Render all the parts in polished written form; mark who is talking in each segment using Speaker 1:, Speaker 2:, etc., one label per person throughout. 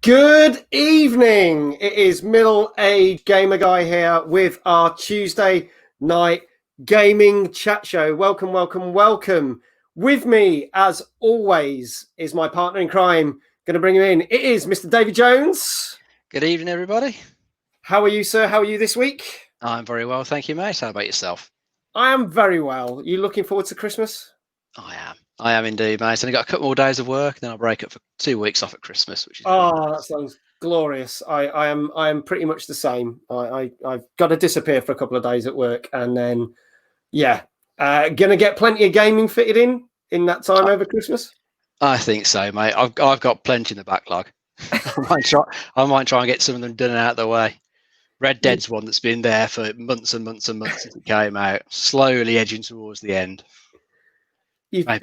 Speaker 1: Good evening. It is middle-aged gamer guy here with our Tuesday night gaming chat show. Welcome, welcome, welcome. With me, as always, is my partner in crime. Going to bring him in. It is Mr. David Jones.
Speaker 2: Good evening, everybody.
Speaker 1: How are you, sir? How are you this week?
Speaker 2: I'm very well, thank you, mate. How about yourself?
Speaker 1: I am very well. Are you looking forward to Christmas?
Speaker 2: I am indeed, mate. Only got a couple more days of work, then I'll break up for 2 weeks off at Christmas, which is
Speaker 1: That sounds glorious. I am pretty much the same. I've got to disappear for a couple of days at work, and then gonna get plenty of gaming fitted in that time over Christmas.
Speaker 2: I think so, mate. I've got plenty in the backlog. I might try and get some of them done and out of the way. Red Dead's one that's been there for months and months and months since it came out, slowly edging towards the end.
Speaker 1: You think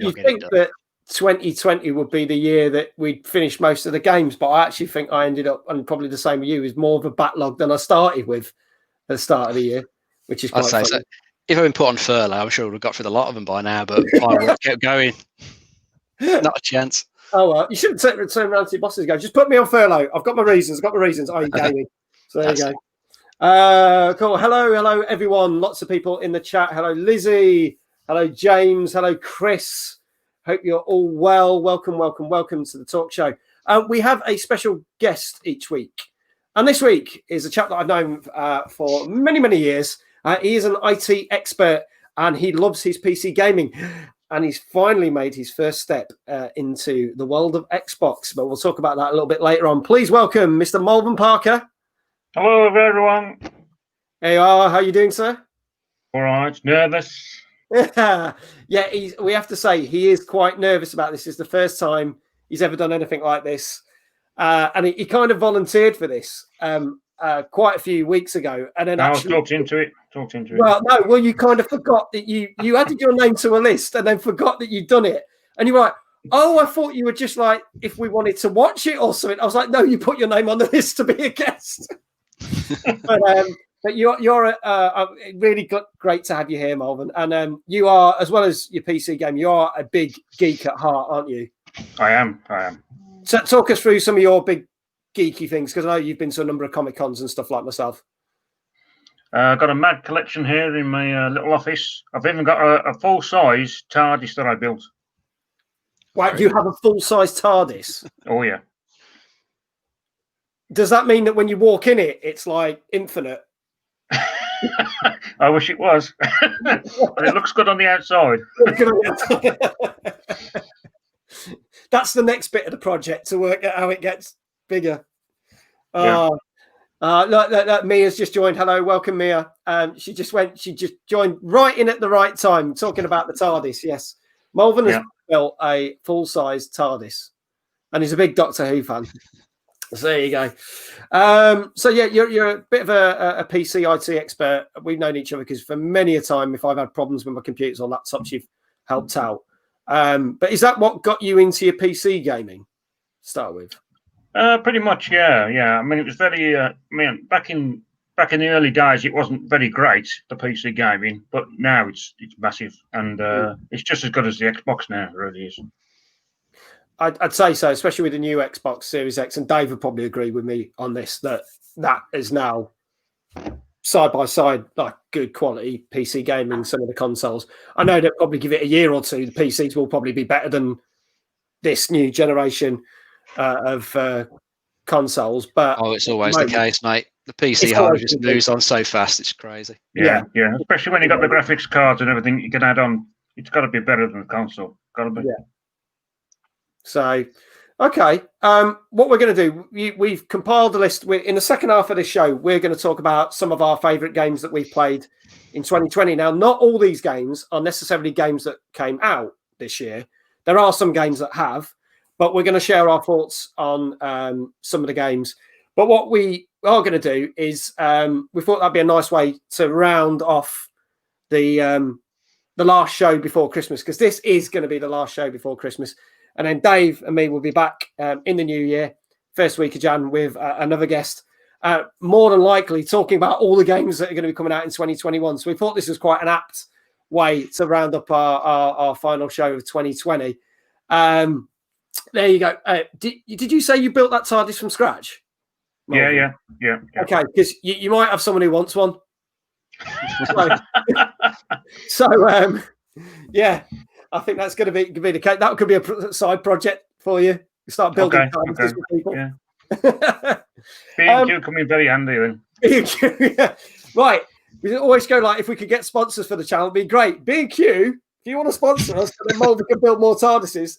Speaker 1: that 2020 would be the year that we'd finish most of the games, but I actually think I ended up, and probably the same with you, is more of a backlog than I started with at the start of the year, which is quite funny.
Speaker 2: So. If I'd been put on furlough, I'm sure we'd have got through a lot of them by now, but my work kept going. Not a chance.
Speaker 1: Oh, well, you shouldn't turn around to your bosses and go, just put me on furlough. I've got my reasons. Oh, you gaming. So there you go. Cool. Hello, everyone. Lots of people in the chat. Hello, Lizzie. Hello, James. Hello, Chris. Hope you're all well. Welcome to the talk show. We have a special guest each week. And this week is a chap that I've known for many, many years. He is an IT expert and he loves his PC gaming. And he's finally made his first step into the world of Xbox. But we'll talk about that a little bit later on. Please welcome Mr. Malvern Parker.
Speaker 3: Hello, everyone.
Speaker 1: Hey, how are you doing, sir?
Speaker 3: All right. Nervous?
Speaker 1: Yeah, we have to say he is quite nervous about this. It's the first time he's ever done anything like this. And he kind of volunteered for this quite a few weeks ago. And then
Speaker 3: I was talked into it.
Speaker 1: Well, you kind of forgot that you added your name to a list and then forgot that you'd done it. And you're like, oh, I thought you were just like, if we wanted to watch it or something. I was like, no, you put your name on the list to be a guest. But you're really great to have you here, Malvern. And you are, as well as your PC game, you are a big geek at heart, aren't you?
Speaker 3: I am.
Speaker 1: So talk us through some of your big geeky things, because I know you've been to a number of Comic Cons and stuff like myself.
Speaker 3: I've got a mad collection here in my little office. I've even got a full-size TARDIS that I built.
Speaker 1: Wow, you have a full-size TARDIS?
Speaker 3: Oh, yeah.
Speaker 1: Does that mean that when you walk in it, it's like infinite?
Speaker 3: I wish it was. But it looks good on the outside.
Speaker 1: That's the next bit of the project, to work out how it gets bigger. Look, Mia's just joined. Hello, welcome, Mia. She just joined right in at the right time, talking about the TARDIS. Yes, Malvern has built a full-size TARDIS, and he's a big Doctor Who fan. So there you go. You're a bit of a PC IT expert. We've known each other because for many a time, if I've had problems with my computers or laptops, you've helped out. But is that what got you into your PC gaming? Start with.
Speaker 3: Pretty much, yeah. I mean, it was very. Back in the early days, it wasn't very great, the PC gaming, but now it's massive, and it's just as good as the Xbox now. It really is.
Speaker 1: I'd say so, especially with the new Xbox Series X, and Dave would probably agree with me on this, that is now side by side, like good quality PC gaming, some of the consoles. I know they'll probably give it a year or two. The PCs will probably be better than this new generation of consoles. But
Speaker 2: it's always the case, mate. The PC hardware just moves on so fast, it's crazy.
Speaker 3: Yeah. Especially when you got the graphics cards and everything you can add on. It's got to be better than the console. Got to be.
Speaker 1: Yeah. So, okay. What we're going to do, we've compiled a list. In the second half of this show, we're going to talk about some of our favourite games that we've played in 2020. Now, not all these games are necessarily games that came out this year. There are some games that have, but we're going to share our thoughts on some of the games. But what we are going to do is we thought that'd be a nice way to round off the last show before Christmas, because this is going to be the last show before Christmas. And then Dave and me will be back in the new year, first week of Jan, with another guest, more than likely talking about all the games that are going to be coming out in 2021. So we thought this was quite an apt way to round up our final show of 2020. There you go. Did you say you built that TARDIS from scratch?
Speaker 3: Yeah.
Speaker 1: Okay, because you might have someone who wants one. So yeah, I think that's going to be the case. That could be a side project for you. You start building TARDISes for people.
Speaker 3: Yeah. B&Q come in very handy then.
Speaker 1: B&Q, yeah. Right. We always go like, if we could get sponsors for the channel, it'd be great. B&Q, if you want to sponsor us, then we can build more TARDISes.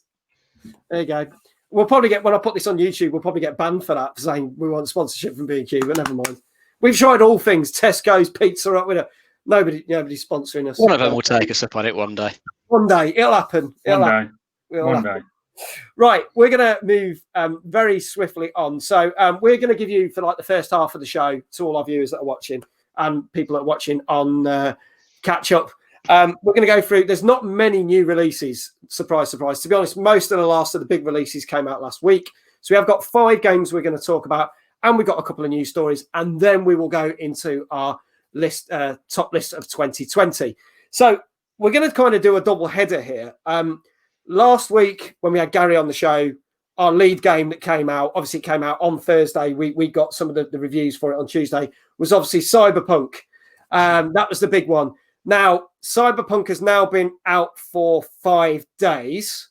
Speaker 1: There you go. We'll probably get, when I put this on YouTube, we'll probably get banned for that, for saying we want sponsorship from B&Q, but never mind. We've tried all things, Tesco's, Pizza Hut, with nobody's sponsoring us.
Speaker 2: One of them will take us up on it one day.
Speaker 1: One day, it'll happen.
Speaker 3: One day.
Speaker 1: Right, we're going to move very swiftly on. So we're going to give you, for like the first half of the show, to all our viewers that are watching and people that are watching on catch up. We're going to go through. There's not many new releases. Surprise, surprise. To be honest, most of the last of the big releases came out last week. So we have got 5 games we're going to talk about, and we've got a couple of news stories, and then we will go into our list, top list of 2020. So we're going to kind of do a double header here. Last week, when we had Gary on the show, our lead game that came out, obviously it came out on Thursday. We got some of the reviews for it on Tuesday, was obviously Cyberpunk. That was the big one. Now, Cyberpunk has now been out for 5 days.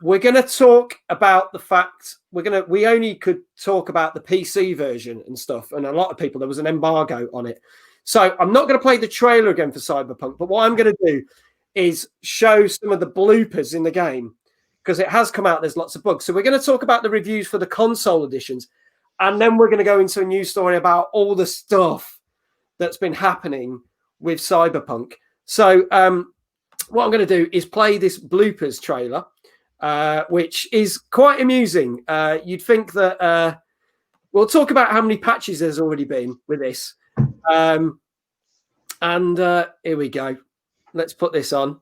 Speaker 1: We're going to talk about the fact we only could talk about the PC version and stuff. And a lot of people, there was an embargo on it. So I'm not going to play the trailer again for Cyberpunk, but what I'm going to do is show some of the bloopers in the game, because it has come out. There's lots of bugs. So we're going to talk about the reviews for the console editions. And then we're going to go into a news story about all the stuff that's been happening with Cyberpunk. So what I'm going to do is play this bloopers trailer, which is quite amusing. You'd think that we'll talk about how many patches there's already been with this. And here we go. Let's put this on.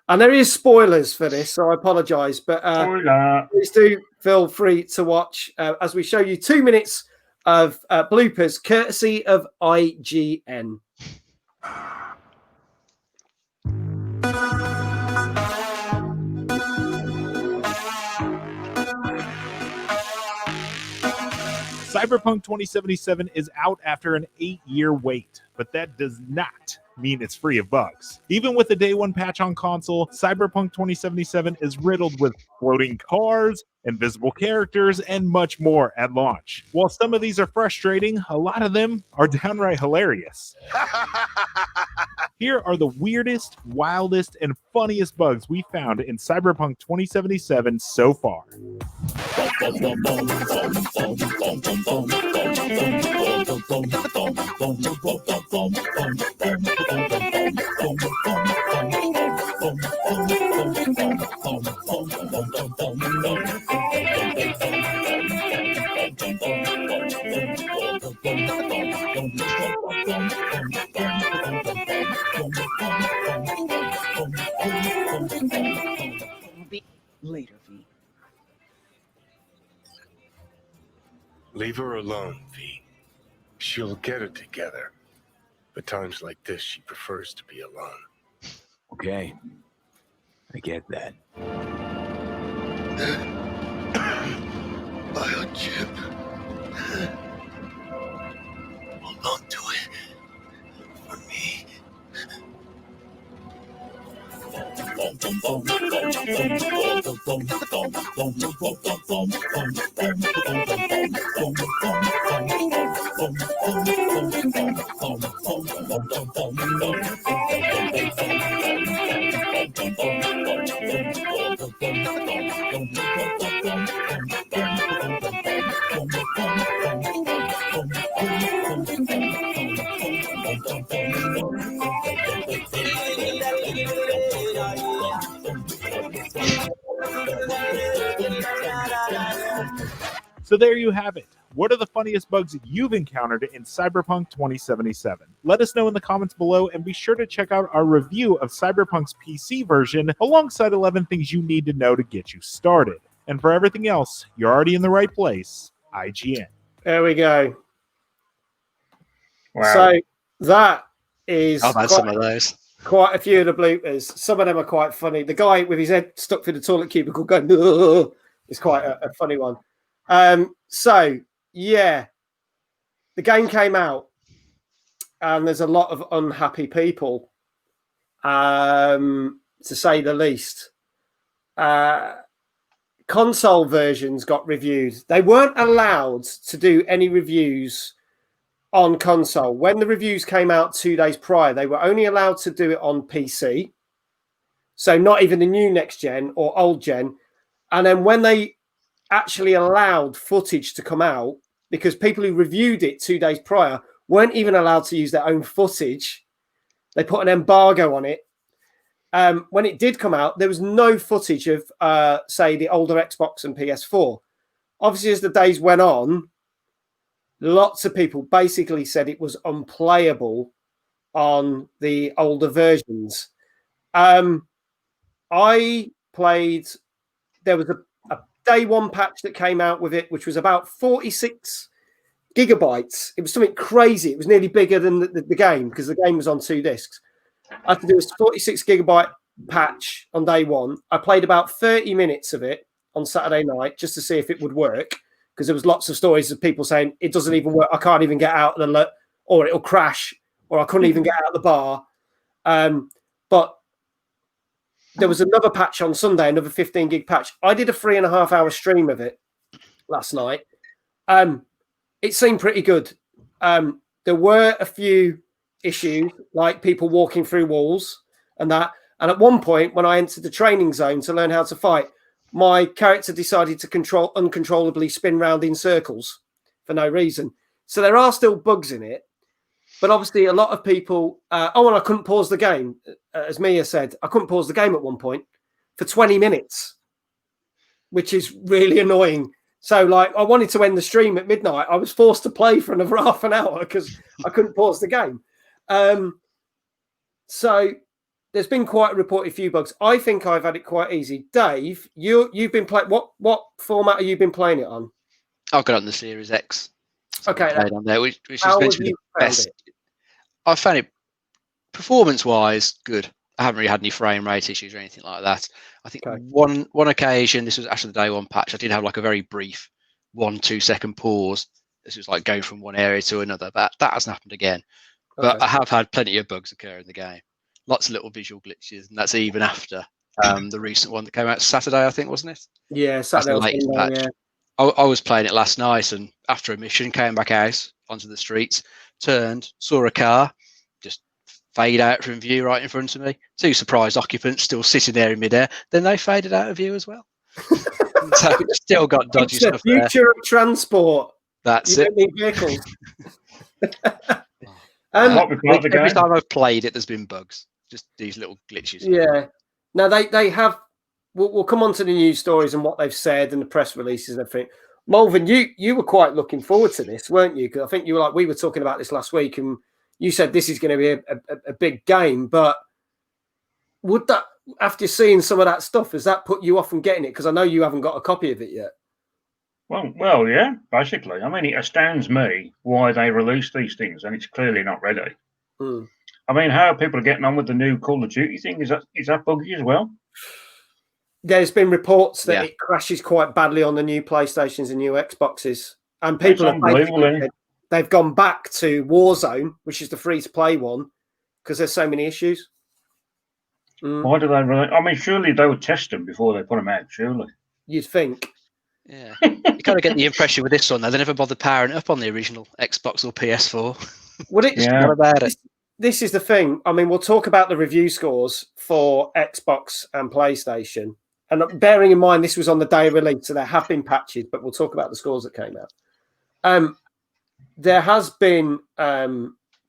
Speaker 1: And there is spoilers for this, so I apologize. But please do feel free to watch as we show you 2 minutes of bloopers, courtesy of IGN.
Speaker 4: Cyberpunk 2077 is out after an 8-year wait, but that does not mean it's free of bugs. Even with the day 1 patch on console, Cyberpunk 2077 is riddled with floating cars, invisible characters, and much more at launch. While some of these are frustrating, a lot of them are downright hilarious. Here are the weirdest, wildest, and funniest bugs we found in Cyberpunk 2077 so far.
Speaker 5: Later, V.
Speaker 6: Leave her alone, V. She'll get it together. But times like this, she prefers to be alone.
Speaker 5: Okay. I get that.
Speaker 6: Biochip. Hold on to it. For me.
Speaker 4: So there you have it. What are the funniest bugs you've encountered in Cyberpunk 2077? Let us know in the comments below, and be sure to check out our review of Cyberpunk's PC version alongside 11 things you need to know to get you started. And for everything else, you're already in the right place. IGN.
Speaker 1: There we go.
Speaker 3: Wow.
Speaker 1: So that is...
Speaker 2: I've had some of those.
Speaker 1: quite a few of the bloopers. Some of them are quite funny. The guy with his head stuck through the toilet cubicle going, "Ugh," is quite a funny one. So, yeah, the game came out and there's a lot of unhappy people, to say the least. Console versions got reviewed. They weren't allowed to do any reviews on console. When the reviews came out 2 days prior, they were only allowed to do it on PC. So not even the new next gen or old gen. And then when they actually allowed footage to come out, because people who reviewed it 2 days prior weren't even allowed to use their own footage, they put an embargo on it. When it did come out, there was no footage of, say, the older Xbox and PS4. Obviously, as the days went on, lots of people basically said it was unplayable on the older versions. I played, there was a day one patch that came out with it, which was about 46 gigabytes. It was something crazy. It was nearly bigger than the game because the game was on 2 discs. I had to do a 46 gigabyte patch on day one. I played about 30 minutes of it on Saturday night just to see if it would work, because there was lots of stories of people saying it doesn't even work. I can't even get out of the, or it'll crash, or I couldn't even get out of the bar. But there was another patch on Sunday, another 15 gig patch. I did a 3.5 hour stream of it last night. It seemed pretty good. There were a few issues, like people walking through walls and that. And at one point, when I entered the training zone to learn how to fight, my character decided to uncontrollably spin round in circles for no reason. So there are still bugs in it. But obviously, a lot of people... and I couldn't pause the game. As Mia said, I couldn't pause the game at one point for 20 minutes, which is really annoying. So, like, I wanted to end the stream at midnight. I was forced to play for another half an hour because I couldn't pause the game. So there's been quite a reported few bugs. I think I've had it quite easy. Dave, you've been playing... What format have you been playing it on?
Speaker 2: I've got it on the Series X. So
Speaker 1: okay.
Speaker 2: on there, which is
Speaker 1: How
Speaker 2: meant
Speaker 1: have
Speaker 2: to be
Speaker 1: you
Speaker 2: the
Speaker 1: found
Speaker 2: best.
Speaker 1: it?
Speaker 2: I found it performance-wise good. I haven't really had any frame rate issues or anything like that. I think one occasion, this was actually the day one patch, I did have like a very brief 1-2 second pause. This was like going from one area to another, but that hasn't happened again. But I have had plenty of bugs occur in the game. Lots of little visual glitches, and that's even after the recent one that came out Saturday, I think, wasn't it?
Speaker 1: Yeah, Saturday.
Speaker 2: That's the latest patch. Yeah. I was playing it last night, and after a mission, came back out onto the streets, turned, saw a car, just fade out from view right in front of me. 2 surprised occupants still sitting there in midair. Then they faded out of view as well. So it's still got dodgy stuff there.
Speaker 1: It's the future of transport.
Speaker 2: That's
Speaker 1: you
Speaker 2: it.
Speaker 1: Don't need vehicles.
Speaker 2: Every time I've played it, there's been bugs. Just these little glitches.
Speaker 1: Yeah. Now they have. We'll come on to the news stories and what they've said and the press releases and everything. Mulvin, you were quite looking forward to this, weren't you? Because I think you were like, we were talking about this last week, and you said this is going to be a big game. But would that, after seeing some of that stuff, has that put you off from getting it? Because I know you haven't got a copy of it yet.
Speaker 3: Well, yeah, basically. I mean, it astounds me why they release these things, and it's clearly not ready. I mean, how people are getting on with the new Call of Duty thing? Is that buggy as well?
Speaker 1: There's been reports that it crashes quite badly on the new PlayStations and new Xboxes, and people they've gone back to Warzone, which is the free-to-play one, because there's so many issues.
Speaker 3: Why do they? I mean, surely they would test them before they put them out. Surely,
Speaker 1: you'd think.
Speaker 2: Yeah, you kind of get the impression with this one though, they never bothered powering it up on the original Xbox or PS4.
Speaker 1: Well,
Speaker 2: what about it?
Speaker 1: This is the thing. I mean, we'll talk about the review scores for Xbox and PlayStation. And bearing in mind, this was on the day of release, so there have been patches, but we'll talk about the scores that came out. There has been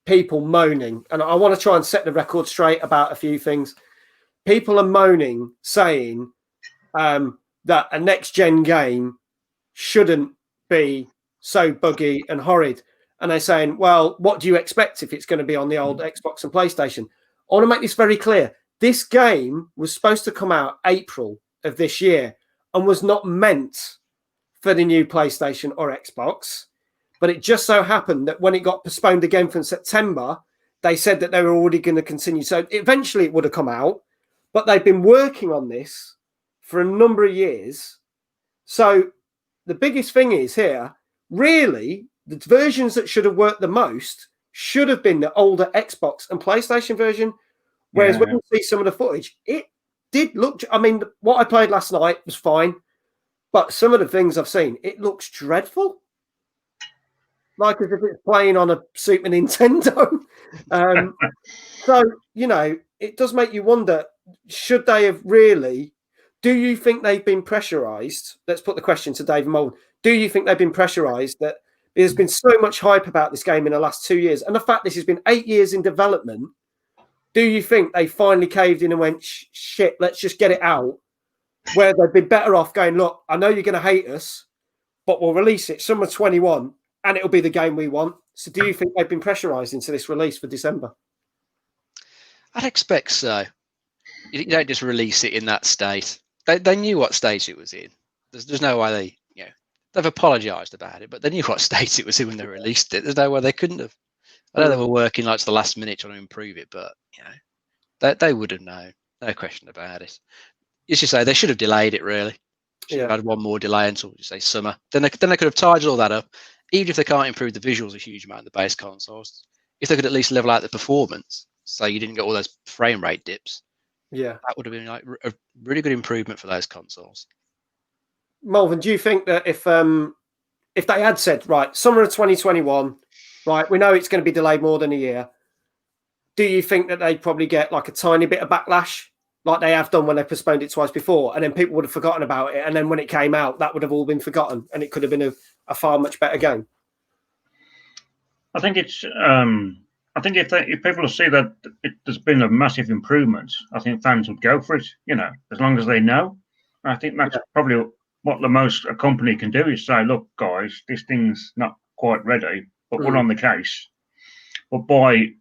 Speaker 1: people moaning, and I want to try and set the record straight about a few things. People are moaning, saying that a next-gen game shouldn't be so buggy and horrid. And they're saying, well, what do you expect if it's going to be on the old Xbox and PlayStation? I want to make this very clear. This game was supposed to come out April of this year and was not meant for the new PlayStation or Xbox. But it just so happened that when it got postponed again from September, they said that they were already going to continue. So eventually it would have come out, but they've been working on this for a number of years. So the biggest thing is here, really, the versions that should have worked the most should have been the older Xbox and PlayStation version. Whereas when you see some of the footage, it did look, I mean, what I played last night was fine, but some of the things I've seen, it looks dreadful. Like as if it's playing on a Super Nintendo. So, you know, it does make you wonder, should they have really, do you think they've been pressurized? Let's put the question to Dave Mould. Do you think they've been pressurized that there's been so much hype about this game in the last 2 years? And the fact this has been 8 years in development, do you think they finally caved in and went, shit, let's just get it out? Where they'd be better off going, look, I know you're going to hate us, but we'll release it summer 21 and it'll be the game we want. So do you think they've been pressurized into this release for December?
Speaker 2: I'd expect so. You don't just release it in that state. They knew what state it was in. There's no way they, you know, they've apologized about it, but they knew what state it was in when they released it. There's no way they couldn't have. I know they were working like to the last minute trying to improve it, but you know, they would have known. No question about it. As you say, they should have delayed it really. Should have had one more delay until, you say, summer. Then they could have tidied all that up. Even if they can't improve the visuals a huge amount in the base consoles, if they could at least level out the performance, so you didn't get all those frame rate dips, that would have been like a really good improvement for those consoles.
Speaker 1: Malvin, do you think that if they had said, right, summer of 2021, right, we know it's going to be delayed more than a year, do you think that they'd probably get like a tiny bit of backlash, like they have done when they postponed it twice before, and then people would have forgotten about it, and then when it came out, that would have all been forgotten, and it could have been a far much better game?
Speaker 3: I think it's. I think if people see that there's been a massive improvement, I think fans would go for it. You know, as long as they know. I think that's probably what the most a company can do is say, "Look, guys, this thing's not quite ready, but we're on the case. But by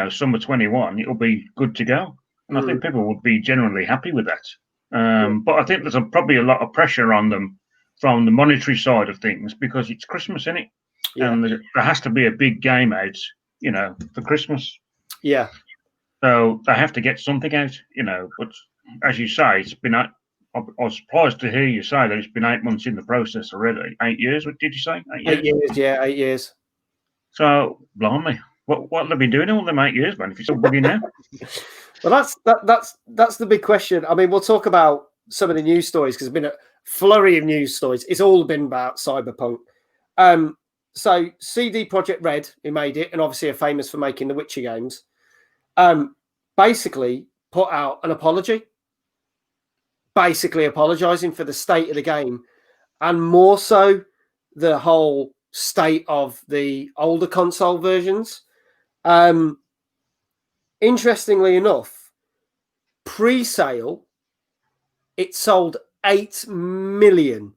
Speaker 3: summer 21, it'll be good to go." And I think people would be generally happy with that. But I think there's probably a lot of pressure on them from the monetary side of things because it's Christmas, isn't it? Yeah. And there has to be a big game out, for Christmas.
Speaker 1: Yeah.
Speaker 3: So they have to get something out, But as you say, it's been. I was surprised to hear you say that it's been 8 months in the process already. 8 years? What did you say? 8 years?
Speaker 1: 8 years, yeah, 8 years.
Speaker 3: So, blimey, what have they been doing all them 8 years, man? If you're still bugging now.
Speaker 1: Well, that's the big question. I mean, we'll talk about some of the news stories because there's been a flurry of news stories. It's all been about Cyberpunk. So CD Projekt Red, who made it, and obviously are famous for making the Witcher games, basically put out an apology, basically apologizing for the state of the game and more so the whole state of the older console versions. Interestingly enough, pre-sale, it sold 8 million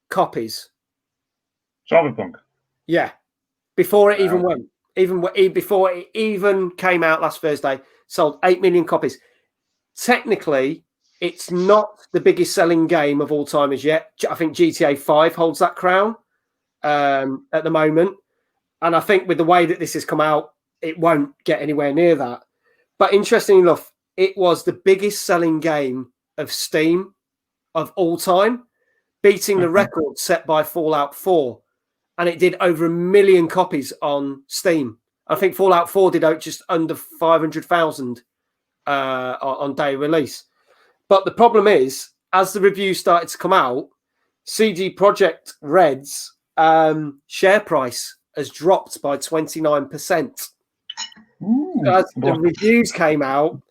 Speaker 1: copies.
Speaker 3: Cyberpunk.
Speaker 1: Yeah, before it even went, before it even came out last Thursday, sold 8 million copies. Technically, it's not the biggest selling game of all time as yet. I think GTA 5 holds that crown at the moment, and I think with the way that this has come out, it won't get anywhere near that. But interestingly enough, it was the biggest selling game of Steam of all time, beating the record set by Fallout 4. And it did over 1 million copies on Steam. I think Fallout 4 did out just under 500,000 on day release. But the problem is, as the reviews started to come out, CD Projekt Red's share price has dropped by 29%. As the reviews came out,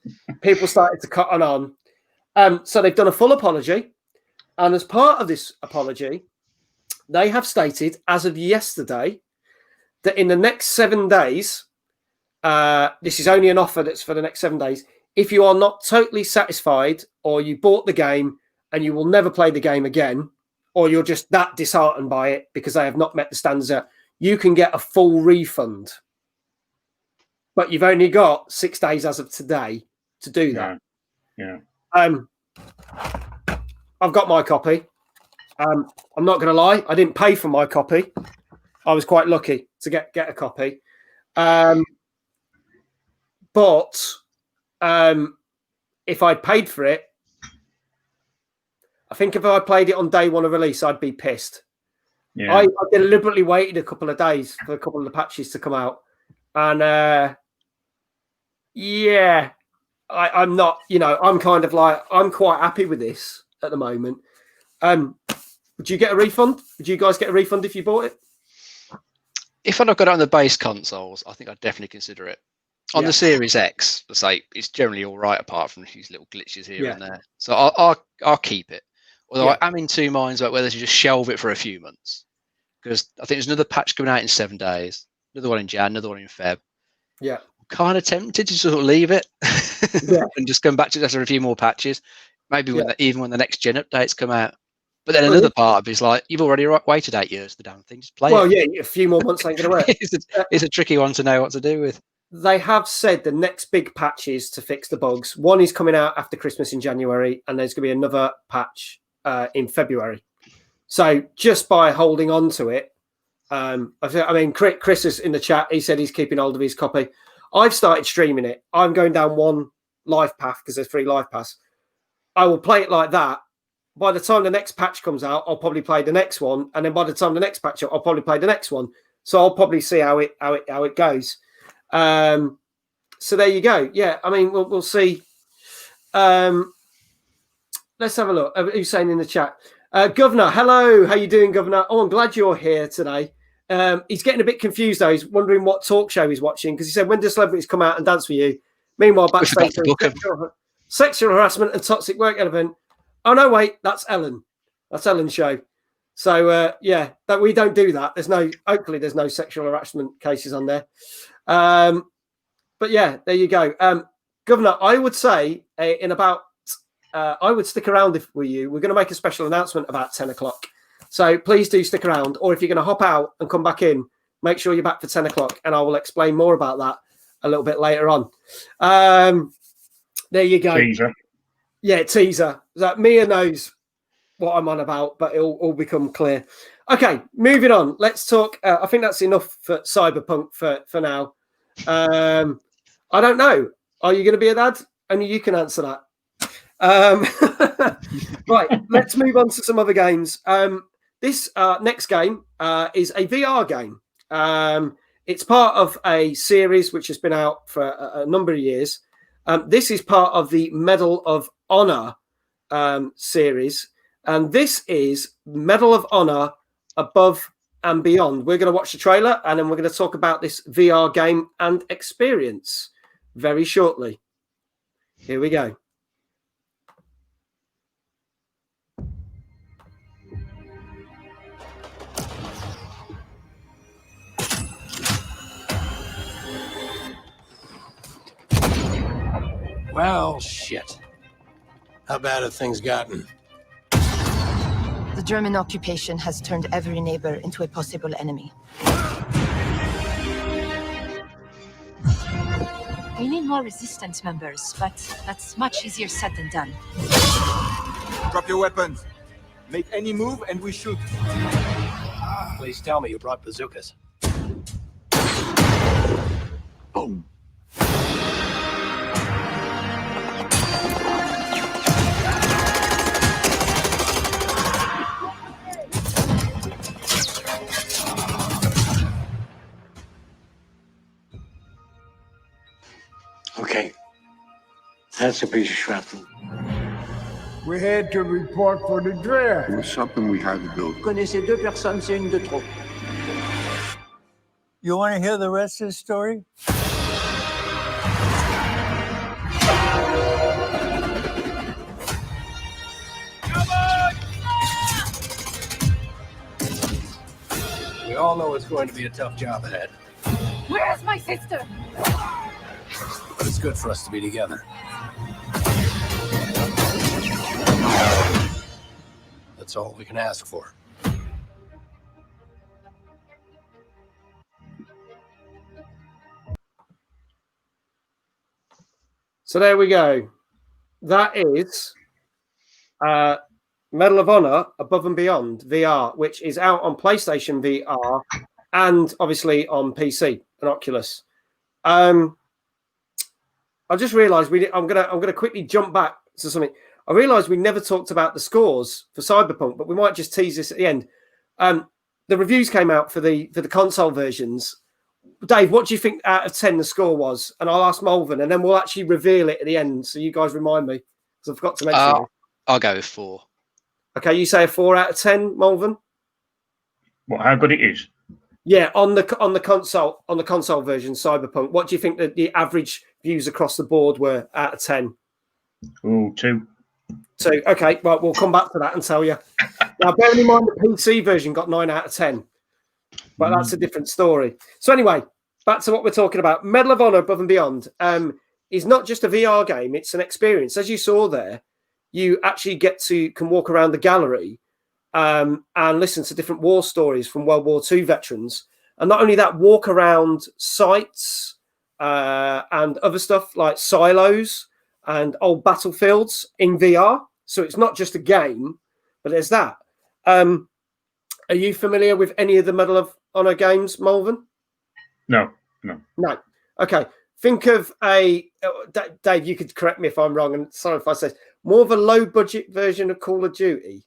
Speaker 1: people started to cut on. So they've done a full apology. And as part of this apology, they have stated, as of yesterday, that in the next 7 days, this is only an offer that's for the next 7 days, if you are not totally satisfied or you bought the game and you will never play the game again, or you're just that disheartened by it because they have not met the standards, you can get a full refund. But you've only got 6 days as of today to do that.
Speaker 3: Yeah.
Speaker 1: I've got my copy. I'm not going to lie. I didn't pay for my copy. I was quite lucky to get a copy. But if I paid for it, I think if I played it on day one of release, I'd be pissed.
Speaker 3: Yeah.
Speaker 1: I deliberately waited a couple of days for a couple of the patches to come out. And yeah, I'm not, I'm kind of like, I'm quite happy with this at the moment. Would you get a refund? Would you guys get a refund if you bought it?
Speaker 2: If I'd have got it on the base consoles, I think I'd definitely consider it. On
Speaker 1: Yeah.
Speaker 2: the Series X, let's say, it's generally all right apart from these little glitches here
Speaker 1: Yeah.
Speaker 2: and there. So I'll keep it. Although
Speaker 1: Yeah.
Speaker 2: I am in two minds about whether to just shelve it for a few months. Because I think there's another patch coming out in 7 days, another one in Jan, another one in Feb.
Speaker 1: Yeah.
Speaker 2: I'm kind of tempted to sort of leave it and just come back to it after a few more patches. Maybe even when the next gen updates come out. But then another part of it is like, you've already waited 8 years for the damn thing. Just play it.
Speaker 1: Well, yeah, a few more months ain't going to work.
Speaker 2: It's a tricky one to know what to do with.
Speaker 1: They have said the next big patches to fix the bugs. One is coming out after Christmas in January, and there's going to be another patch in February. So just by holding on to it, I mean, Chris is in the chat. He said he's keeping hold of his copy. I've started streaming it. I'm going down one life path because there's 3 life paths. I will play it like that. By the time the next patch comes out, I'll probably play the next one, and then by the time the next patch, I'll probably play the next one. So I'll probably see how it goes. So there you go. Yeah, I mean, we'll see. Let's have a look. Who's saying in the chat? Governor, hello. How you doing, Governor? Oh, I'm glad you're here today. He's getting a bit confused though. He's wondering what talk show he's watching because he said, "When do celebrities come out and dance with you?" Meanwhile, backstage, sexual harassment and toxic work element. Oh no, wait, that's Ellen. That's Ellen's show. So yeah, that we don't do that. Hopefully there's no sexual harassment cases on there. But yeah, there you go. Governor, I would say in about I would stick around if were you. We're going to make a special announcement about 10 o'clock. So please do stick around. Or if you're going to hop out and come back in, make sure you're back for 10 o'clock. And I will explain more about that a little bit later on. There you go.
Speaker 3: Teaser.
Speaker 1: Yeah, teaser. That Mia knows what I'm on about, but it'll all become clear. Okay, moving on. Let's talk. I think that's enough for Cyberpunk for now. I don't know. Are you going to be a dad? Only you can answer that. Right, let's move on to some other games. This next game is a VR game. It's part of a series which has been out for a number of years. This is part of the Medal of Honor series. And this is Medal of Honor Above and Beyond. We're going to watch the trailer and then we're going to talk about this VR game and experience very shortly. Here we go.
Speaker 7: Well, shit. How bad have things gotten?
Speaker 8: The German occupation has turned every neighbor into a possible enemy.
Speaker 9: We need more resistance members, but that's much easier said than done.
Speaker 10: Drop your weapons. Make any move and we shoot.
Speaker 7: Please tell me you brought bazookas. Boom. Okay. That's a piece of shrapnel.
Speaker 10: We had to report for the draft.
Speaker 11: It was something we had to do.
Speaker 12: Connaissez 2 personnes, c'est une de trop.
Speaker 13: You want to hear the rest of the story?
Speaker 7: We all know it's going to be a tough job ahead.
Speaker 9: Where's my sister?
Speaker 7: But it's good for us to be together. That's all we can ask for.
Speaker 1: So there we go. That is Medal of Honor Above and Beyond VR, which is out on PlayStation VR and obviously on PC and Oculus. I just realised I'm gonna quickly jump back to something. I realised we never talked about the scores for Cyberpunk, but we might just tease this at the end. The reviews came out for the console versions. Dave, what do you think out of 10 the score was? And I'll ask Malvern, and then we'll actually reveal it at the end. So you guys remind me, because I forgot to mention it.
Speaker 2: I'll go with 4.
Speaker 1: Okay, you say a 4 out of 10, Malvern?
Speaker 3: What? How good it is?
Speaker 1: Yeah, on the console version, Cyberpunk. What do you think that the average views across the board were out of 10?
Speaker 3: Oh, 2.
Speaker 1: 2. Okay, well, we'll come back to that and tell you. Now, bearing in mind the PC version got 9 out of 10, but that's a different story. So anyway, back to what we're talking about. Medal of Honor Above and Beyond is not just a VR game; it's an experience. As you saw there, you actually can walk around the gallery and listen to different war stories from World War II veterans, and not only that, walk around sites and other stuff like silos and old battlefields in VR. So it's not just a game, but there's that. Are you familiar with any of the Medal of Honor games, Malvern?
Speaker 3: No.
Speaker 1: Okay. Think of Dave, you could correct me if I'm wrong, and sorry if I say more of a low-budget version of Call of Duty.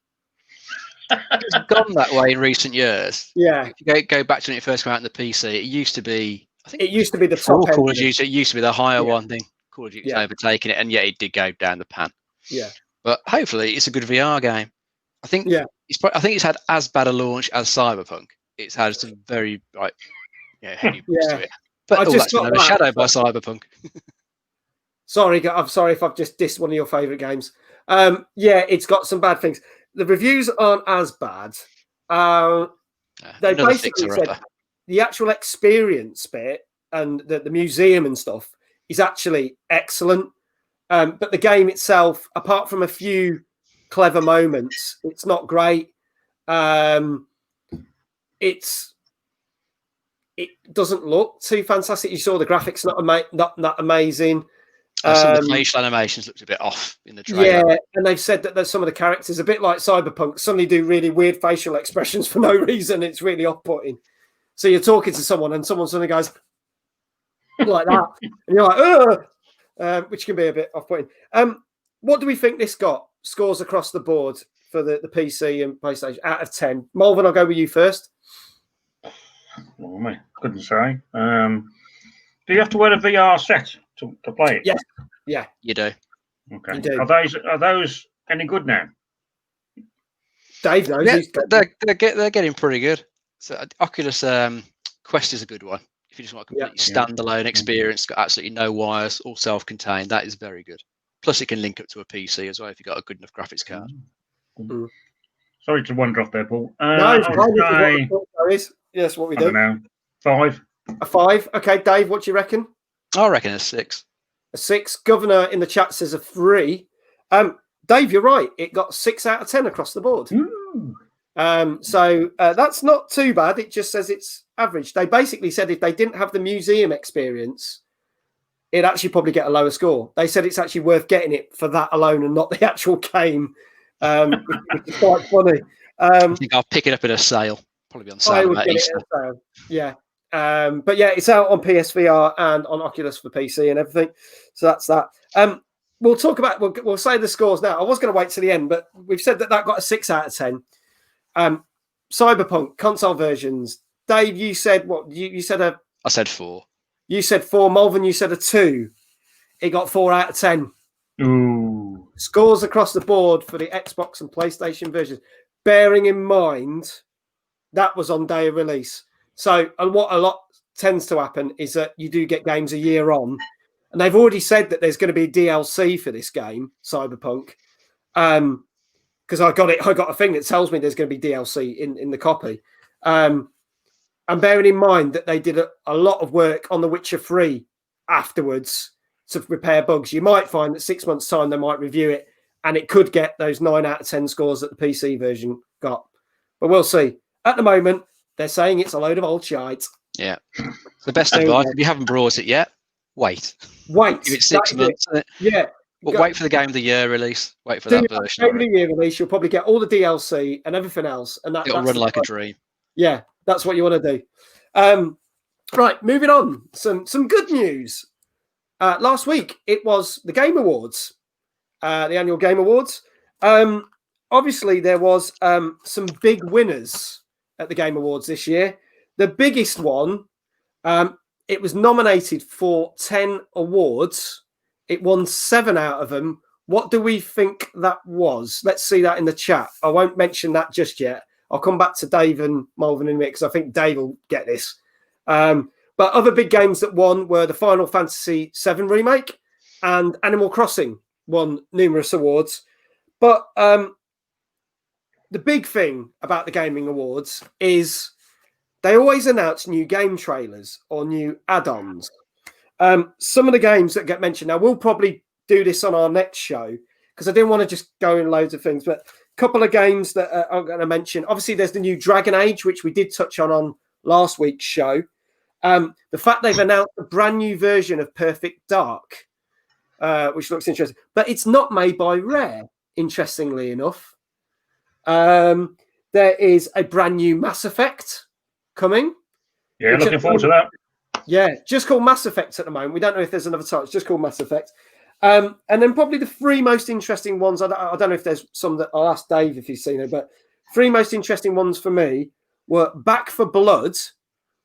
Speaker 2: It's gone that way in recent years.
Speaker 1: Yeah.
Speaker 2: If you go back to when it first came out on the PC, it used to be, I think
Speaker 1: it used to be the top
Speaker 2: Call of Duty. It used to be the higher one thing. Call of Duty's
Speaker 1: Yeah.
Speaker 2: overtaking it, and yet it did go down the pan.
Speaker 1: Yeah.
Speaker 2: But hopefully, it's a good VR game. I think it's had as bad a launch as Cyberpunk. It's had some very heavy boost to it. But that's been overshadowed by Cyberpunk.
Speaker 1: Sorry, I'm sorry if I've just dissed one of your favourite games. It's got some bad things. The reviews aren't as bad. They basically said the actual experience bit and the museum and stuff is actually excellent. But the game itself, apart from a few clever moments, it's not great. It doesn't look too fantastic. You saw the graphics not amazing.
Speaker 2: Some of the facial animations looked a bit off in the trailer.
Speaker 1: Yeah, and they've said that there's some of the characters, a bit like Cyberpunk, suddenly do really weird facial expressions for no reason. It's really off-putting. So you're talking to someone and someone suddenly goes like that. And you're like, ugh! Which can be a bit off-putting. What do we think this got? Scores across the board for the PC and PlayStation out of 10. Malvern, I'll go with you first.
Speaker 3: Well, I couldn't say. Do you have to wear a VR set to play it?
Speaker 1: Yes. Yeah.
Speaker 2: You do.
Speaker 3: Okay.
Speaker 1: You do.
Speaker 3: Are those any good now?
Speaker 1: Dave knows.
Speaker 2: Yeah, they're getting pretty good. So Oculus Quest is a good one. If you just want a completely standalone experience, got absolutely no wires, all self-contained, that is very good. Plus, it can link up to a PC as well if you've got a good enough graphics card.
Speaker 3: Sorry to wander off there, Paul.
Speaker 1: Yes, what we do.
Speaker 3: I don't know. 5.
Speaker 1: A 5. Okay, Dave, what do you reckon?
Speaker 2: I reckon a 6.
Speaker 1: A 6. Governor in the chat says a 3. Dave, you're right. It got 6 out of 10 across the board. So that's not too bad. It just says it's average. They basically said if they didn't have the museum experience, it'd actually probably get a lower score. They said it's actually worth getting it for that alone and not the actual game. Which is quite funny.
Speaker 2: I think I'll pick it up in a sale. Probably on sale about Easter.
Speaker 1: Yeah. But yeah, it's out on PSVR and on Oculus for PC and everything. So that's that. We'll talk about, we'll say the scores now. I was going to wait to the end, but we've said that got a 6 out of 10. Cyberpunk console versions. Dave, you said what? You said
Speaker 2: I said 4.
Speaker 1: You said 4. Malvern, you said a 2. It got 4 out of 10.
Speaker 3: Ooh.
Speaker 1: Scores across the board for the Xbox and PlayStation versions. Bearing in mind that was on day of release. So, and what a lot tends to happen is that you do get games a year on, and they've already said that there's going to be DLC for this game, Cyberpunk. Because I got a thing that tells me there's going to be DLC in the copy. And bearing in mind that they did a lot of work on The Witcher 3 afterwards to repair bugs, you might find that 6 months' time they might review it and it could get those 9 out of 10 scores that the PC version got. But we'll see. At the moment, they're saying it's a load of old shite.
Speaker 2: Yeah. The best advice, if you haven't brought it yet, wait.
Speaker 1: Wait.
Speaker 2: Give it 6 months.
Speaker 1: Yeah.
Speaker 2: But wait for the Game of the Year release. Wait for that version.
Speaker 1: Game of the Year release, you'll probably get all the DLC and everything else. And
Speaker 2: it'll run like a dream.
Speaker 1: Yeah, that's what you want to do. Right, moving on. Some good news. last week it was the Game Awards, the annual Game Awards. Obviously, there was some big winners at the Game Awards this year. The biggest one, it was nominated for 10 awards. It won 7 out of them. What do we think that was? Let's see that in the chat. I won't mention that just yet. I'll come back to Dave and Malvin in a minute because I think Dave will get this. But other big games that won were the Final Fantasy VII Remake and Animal Crossing won numerous awards. But the big thing about the Gaming Awards is they always announce new game trailers or new add-ons. Some of the games that get mentioned, now we'll probably do this on our next show because I didn't want to just go in loads of things, but a couple of games that I'm going to mention. Obviously, there's the new Dragon Age, which we did touch on last week's show. The fact they've announced a brand new version of Perfect Dark, which looks interesting, but it's not made by Rare, interestingly enough. There is a brand new Mass Effect coming.
Speaker 3: Yeah, looking forward to that.
Speaker 1: Yeah, just called Mass Effect at the moment. We don't know if there's another title. It's just called Mass Effect. And then probably the 3 most interesting ones. I don't know if there's some that I'll ask Dave if he's seen it, but 3 most interesting ones for me were Back 4 Blood,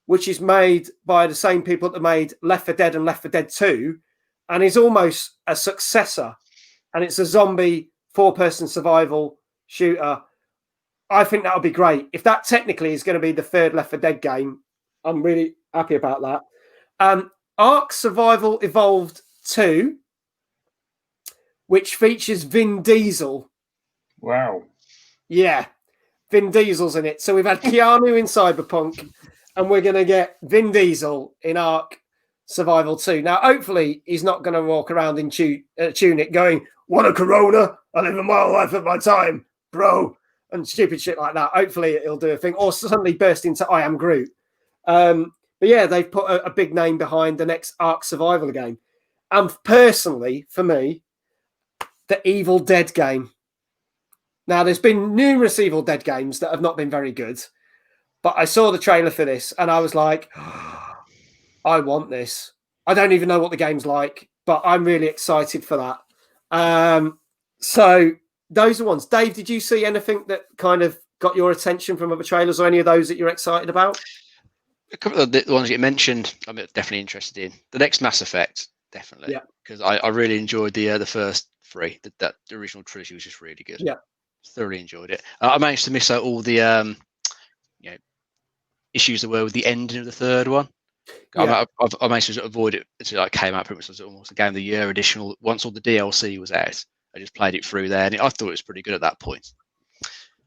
Speaker 1: which is made by the same people that made Left 4 Dead and Left 4 Dead 2, and is almost a successor. And it's a zombie 4-person survival shooter. I think that'll be great. If that technically is going to be the 3rd Left 4 Dead game, I'm really happy about that. Ark Survival Evolved 2, which features Vin Diesel.
Speaker 3: Wow.
Speaker 1: Yeah, Vin Diesel's in it. So we've had Keanu in Cyberpunk, and we're going to get Vin Diesel in Ark Survival 2. Now, hopefully, he's not going to walk around in tunic going, "What a Corona! I live a mile life at my time, bro," and stupid shit like that. Hopefully, it'll do a thing, or suddenly burst into "I am Groot." But yeah, they've put a big name behind the next Ark Survival game. And personally, for me, the Evil Dead game. Now, there's been numerous Evil Dead games that have not been very good, but I saw the trailer for this and I was like, I want this. I don't even know what the game's like, but I'm really excited for that. So those are ones. Dave, did you see anything that kind of got your attention from other trailers, or any of those that you're excited about?
Speaker 2: A couple of the ones you mentioned, I'm definitely interested in. The next Mass Effect, definitely, because I really enjoyed the first 3. That the original trilogy was just really good.
Speaker 1: Yeah,
Speaker 2: thoroughly enjoyed it. I managed to miss out all the issues there were with the ending of the 3rd one.
Speaker 1: Yeah.
Speaker 2: I managed to avoid it until it came out. Pretty much as almost a Game of the Year additional. Once all the DLC was out, I just played it through there, and I thought it was pretty good at that point.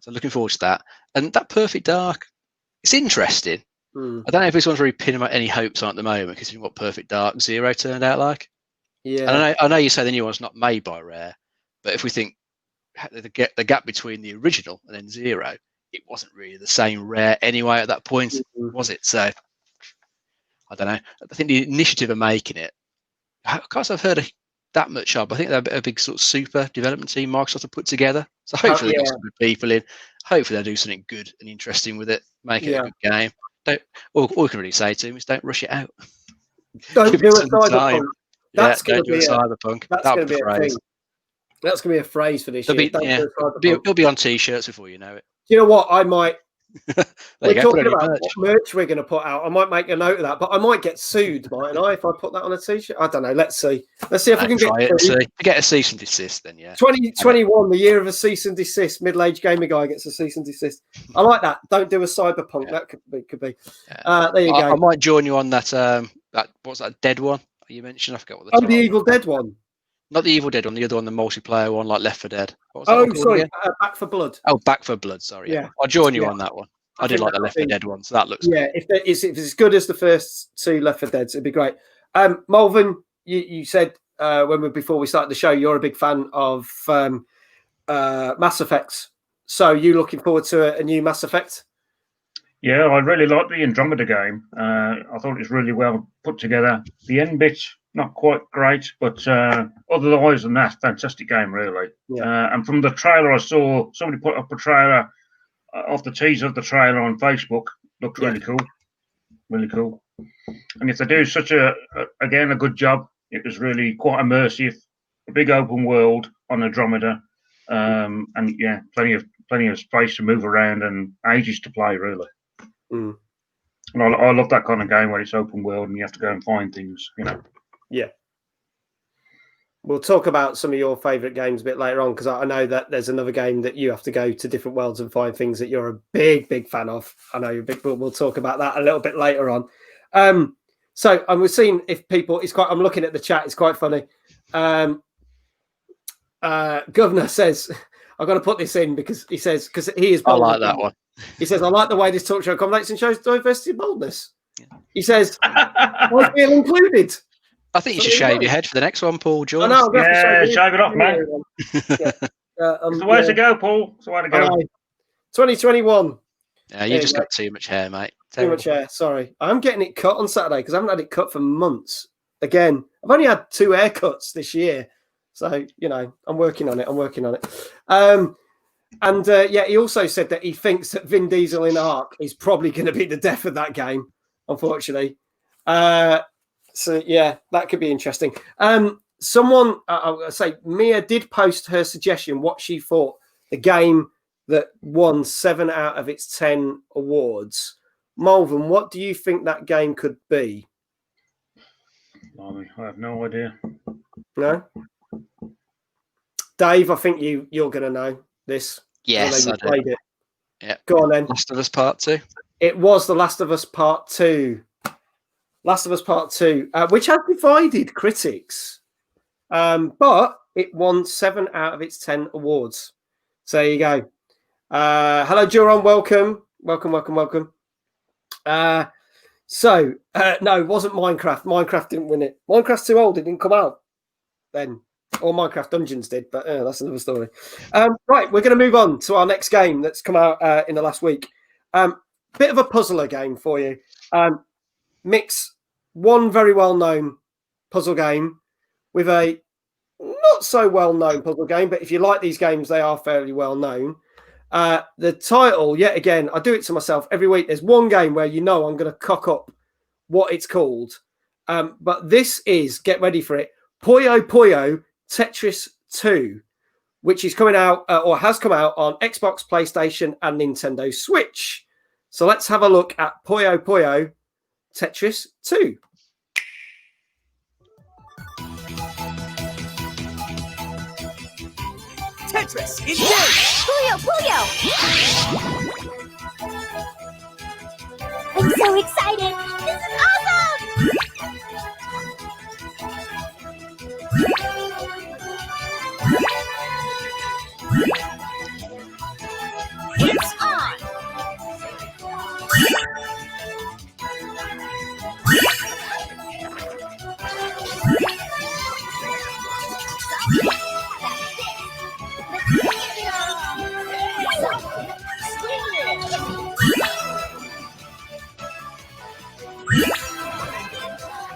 Speaker 2: So looking forward to that. And that Perfect Dark, it's interesting. I don't know if this one's really pinning any hopes on at the moment, considering what Perfect Dark Zero turned out like.
Speaker 1: Yeah,
Speaker 2: and I know you say the new one's not made by Rare, but if we think the gap between the original and then Zero, it wasn't really the same Rare anyway at that point, was it? So I don't know. I think the initiative of making it, I can't say I've heard that much of. I think they're a big sort of super development team Microsoft have put together. So hopefully they've got some good people in. Hopefully they'll do something good and interesting with it, make it a good game. All we can really say to them is don't rush it out.
Speaker 1: Don't do a Cyberpunk.
Speaker 2: That's going to be a Cyberpunk.
Speaker 1: That's going to be a thing. That's going to be a phrase for this year.
Speaker 2: It'll be on T-shirts before you know it.
Speaker 1: You know what? I might. We're talking about what merch we're going to put out. I might make a note of that, but I might get sued, mightn't I, if I put that on a T-shirt? I don't know. Let's see. Let's see if we can
Speaker 2: get a cease and desist. Then
Speaker 1: 2021, the year of a cease and desist. Middle-aged gamer guy gets a cease and desist. I like that. Don't do a Cyberpunk. That could be. There you go.
Speaker 2: I might join you on that. What's that dead one you mentioned? I forgot what
Speaker 1: the Evil Dead one.
Speaker 2: Not the Evil Dead one, the other one, the multiplayer one, like Left 4 Dead.
Speaker 1: Sorry, Back 4 Blood.
Speaker 2: Oh, Back 4 Blood. Sorry. Yeah. I'll join you on that one. I did like the Left 4 Dead one, so that looks
Speaker 1: good. If it's as good as the first 2 Left 4 Deads, it'd be great. Malvin, you said before we started the show, you're a big fan of Mass Effects. So you looking forward to a new Mass Effect?
Speaker 3: Yeah, I really liked the Andromeda game. I thought it was really well put together. The end bit, not quite great, but otherwise than that, fantastic game, really.
Speaker 1: Yeah.
Speaker 3: And from the trailer I saw, somebody put up a trailer of the teaser of the trailer on Facebook. Looked really cool. Really cool. And if they do such a good job It was really quite immersive, a big open world on Andromeda, and yeah, plenty of space to move around and ages to play, really.
Speaker 1: Mm.
Speaker 3: And I love that kind of game where it's open world and you have to go and find things, you know.
Speaker 1: Yeah. We'll talk about some of your favourite games a bit later on, because I know that there's another game that you have to go to different worlds and find things that you're a big fan of. I know you're big, but we'll talk about that a little bit later on. So we're seeing if people, I'm looking at the chat, it's quite funny. Governor says, I've got to put this in because he says, because he is bold.
Speaker 2: I like that one.
Speaker 1: He says, I like the way this talk show accommodates and shows diversity and boldness. Yeah. He says, I feel included.
Speaker 2: I think you should shave your head for the next one, Paul. George.
Speaker 3: Yeah, shave it off, man. It's the way to go, Paul. It's the way to go.
Speaker 1: 2021.
Speaker 2: Yeah, you just got too much hair, mate.
Speaker 1: Too much hair. Sorry, I'm getting it cut on Saturday because I haven't had it cut for months. Again, I've only had 2 haircuts this year, so I'm working on it. Yeah, he also said that he thinks that Vin Diesel in Ark is probably going to be the death of that game, unfortunately. So yeah, that could be interesting. Someone, I'll say, Mia did post her suggestion what she thought the game that won 7 out of its 10 awards. Malvern, what do you think that game could be?
Speaker 3: I have no idea.
Speaker 1: No, Dave, I think you're going to know this.
Speaker 2: Yes, I
Speaker 1: played it.
Speaker 2: Yeah.
Speaker 1: Go on then.
Speaker 2: Last of Us Part 2.
Speaker 1: It was The Last of Us Part 2. Last of Us Part 2, which has divided critics, but it won 7 out of its 10 awards. So there you go. Hello, Juron. Welcome. No, it wasn't Minecraft. Minecraft didn't win it. Minecraft's too old. It didn't come out then. Or Minecraft Dungeons did, but that's another story. Right, we're going to move on to our next game that's come out in the last week. Bit of a puzzler game for you. Mix one very well-known puzzle game with a not so well-known puzzle game, but if you like these games, they are fairly well-known. The title, yet again, I do it to myself every week. There's one game where I'm going to cock up what it's called. But this is, get ready for it, Puyo Tetris 2, which is coming out or has come out on Xbox, PlayStation, and Nintendo Switch. So let's have a look at Puyo Tetris 2.
Speaker 11: Tetris, engage!
Speaker 14: Puyo! I'm so excited! This is awesome!
Speaker 11: It's on!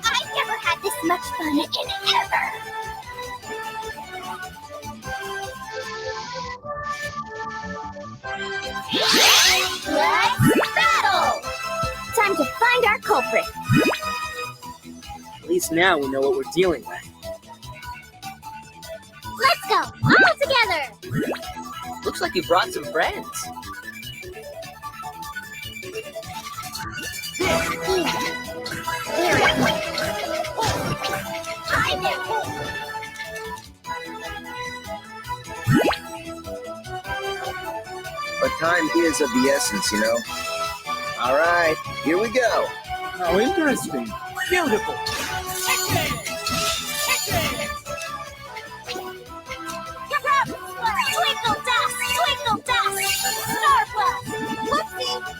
Speaker 14: I've never had this much fun in ever! Let's battle! Time to find our culprit.
Speaker 11: At least now we know what we're dealing with.
Speaker 14: Let's go! All together!
Speaker 11: Looks like you brought some friends.
Speaker 15: But time is of the essence, you know. All right, here we go.
Speaker 13: How interesting.
Speaker 11: Beautiful.
Speaker 14: Twinkle dust, star plus. Whoopsie.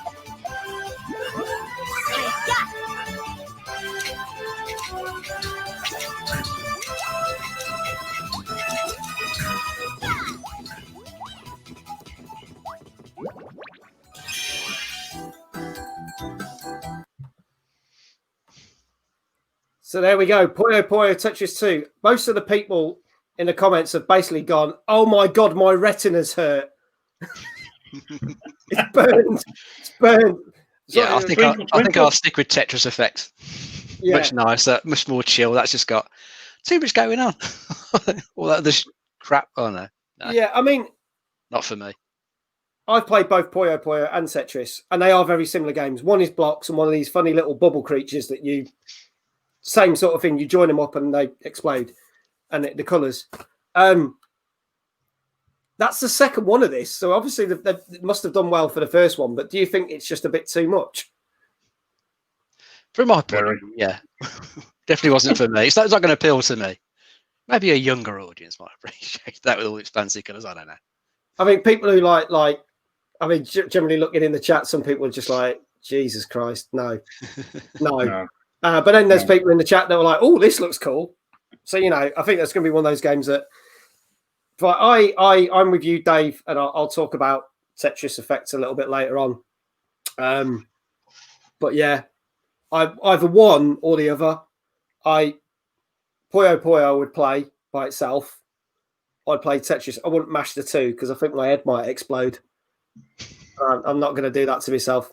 Speaker 1: So there we go. Puyo Tetris 2. Most of the people in the comments have basically gone, oh my God, my retina's hurt. It's burned. It's burned.
Speaker 2: Yeah, I think I'll stick with Tetris Effect. Yeah. Much nicer, much more chill. That's just got Too much going on. All that other crap. Oh no.
Speaker 1: Yeah, I mean,
Speaker 2: not for me.
Speaker 1: I've played both Puyo Puyo and Tetris, and they are very similar games. One is blocks, and one of these funny little bubble creatures that you, same sort of thing. You join them up, and they explode, and the colours. That's the second one of this, so obviously they must have done well for the first one. But do you think it's just a bit too much?
Speaker 2: From my point of view, yeah, definitely wasn't for me. It's not going to appeal to me. Maybe a younger audience might appreciate that with all its fancy colours. I don't know.
Speaker 1: I mean, people who like, I mean, generally looking in the chat, some people are just like, Jesus Christ, no. But then there's people in the chat that were like, oh, this looks cool. So, you know, I think that's going to be one of those games that, but I'm with you, Dave, and I'll talk about Tetris Effect a little bit later on. But yeah, I either one or the other. Puyo Puyo would play by itself. I'd play Tetris. I wouldn't mash the two because I think my head might explode. I'm not going to do that to myself,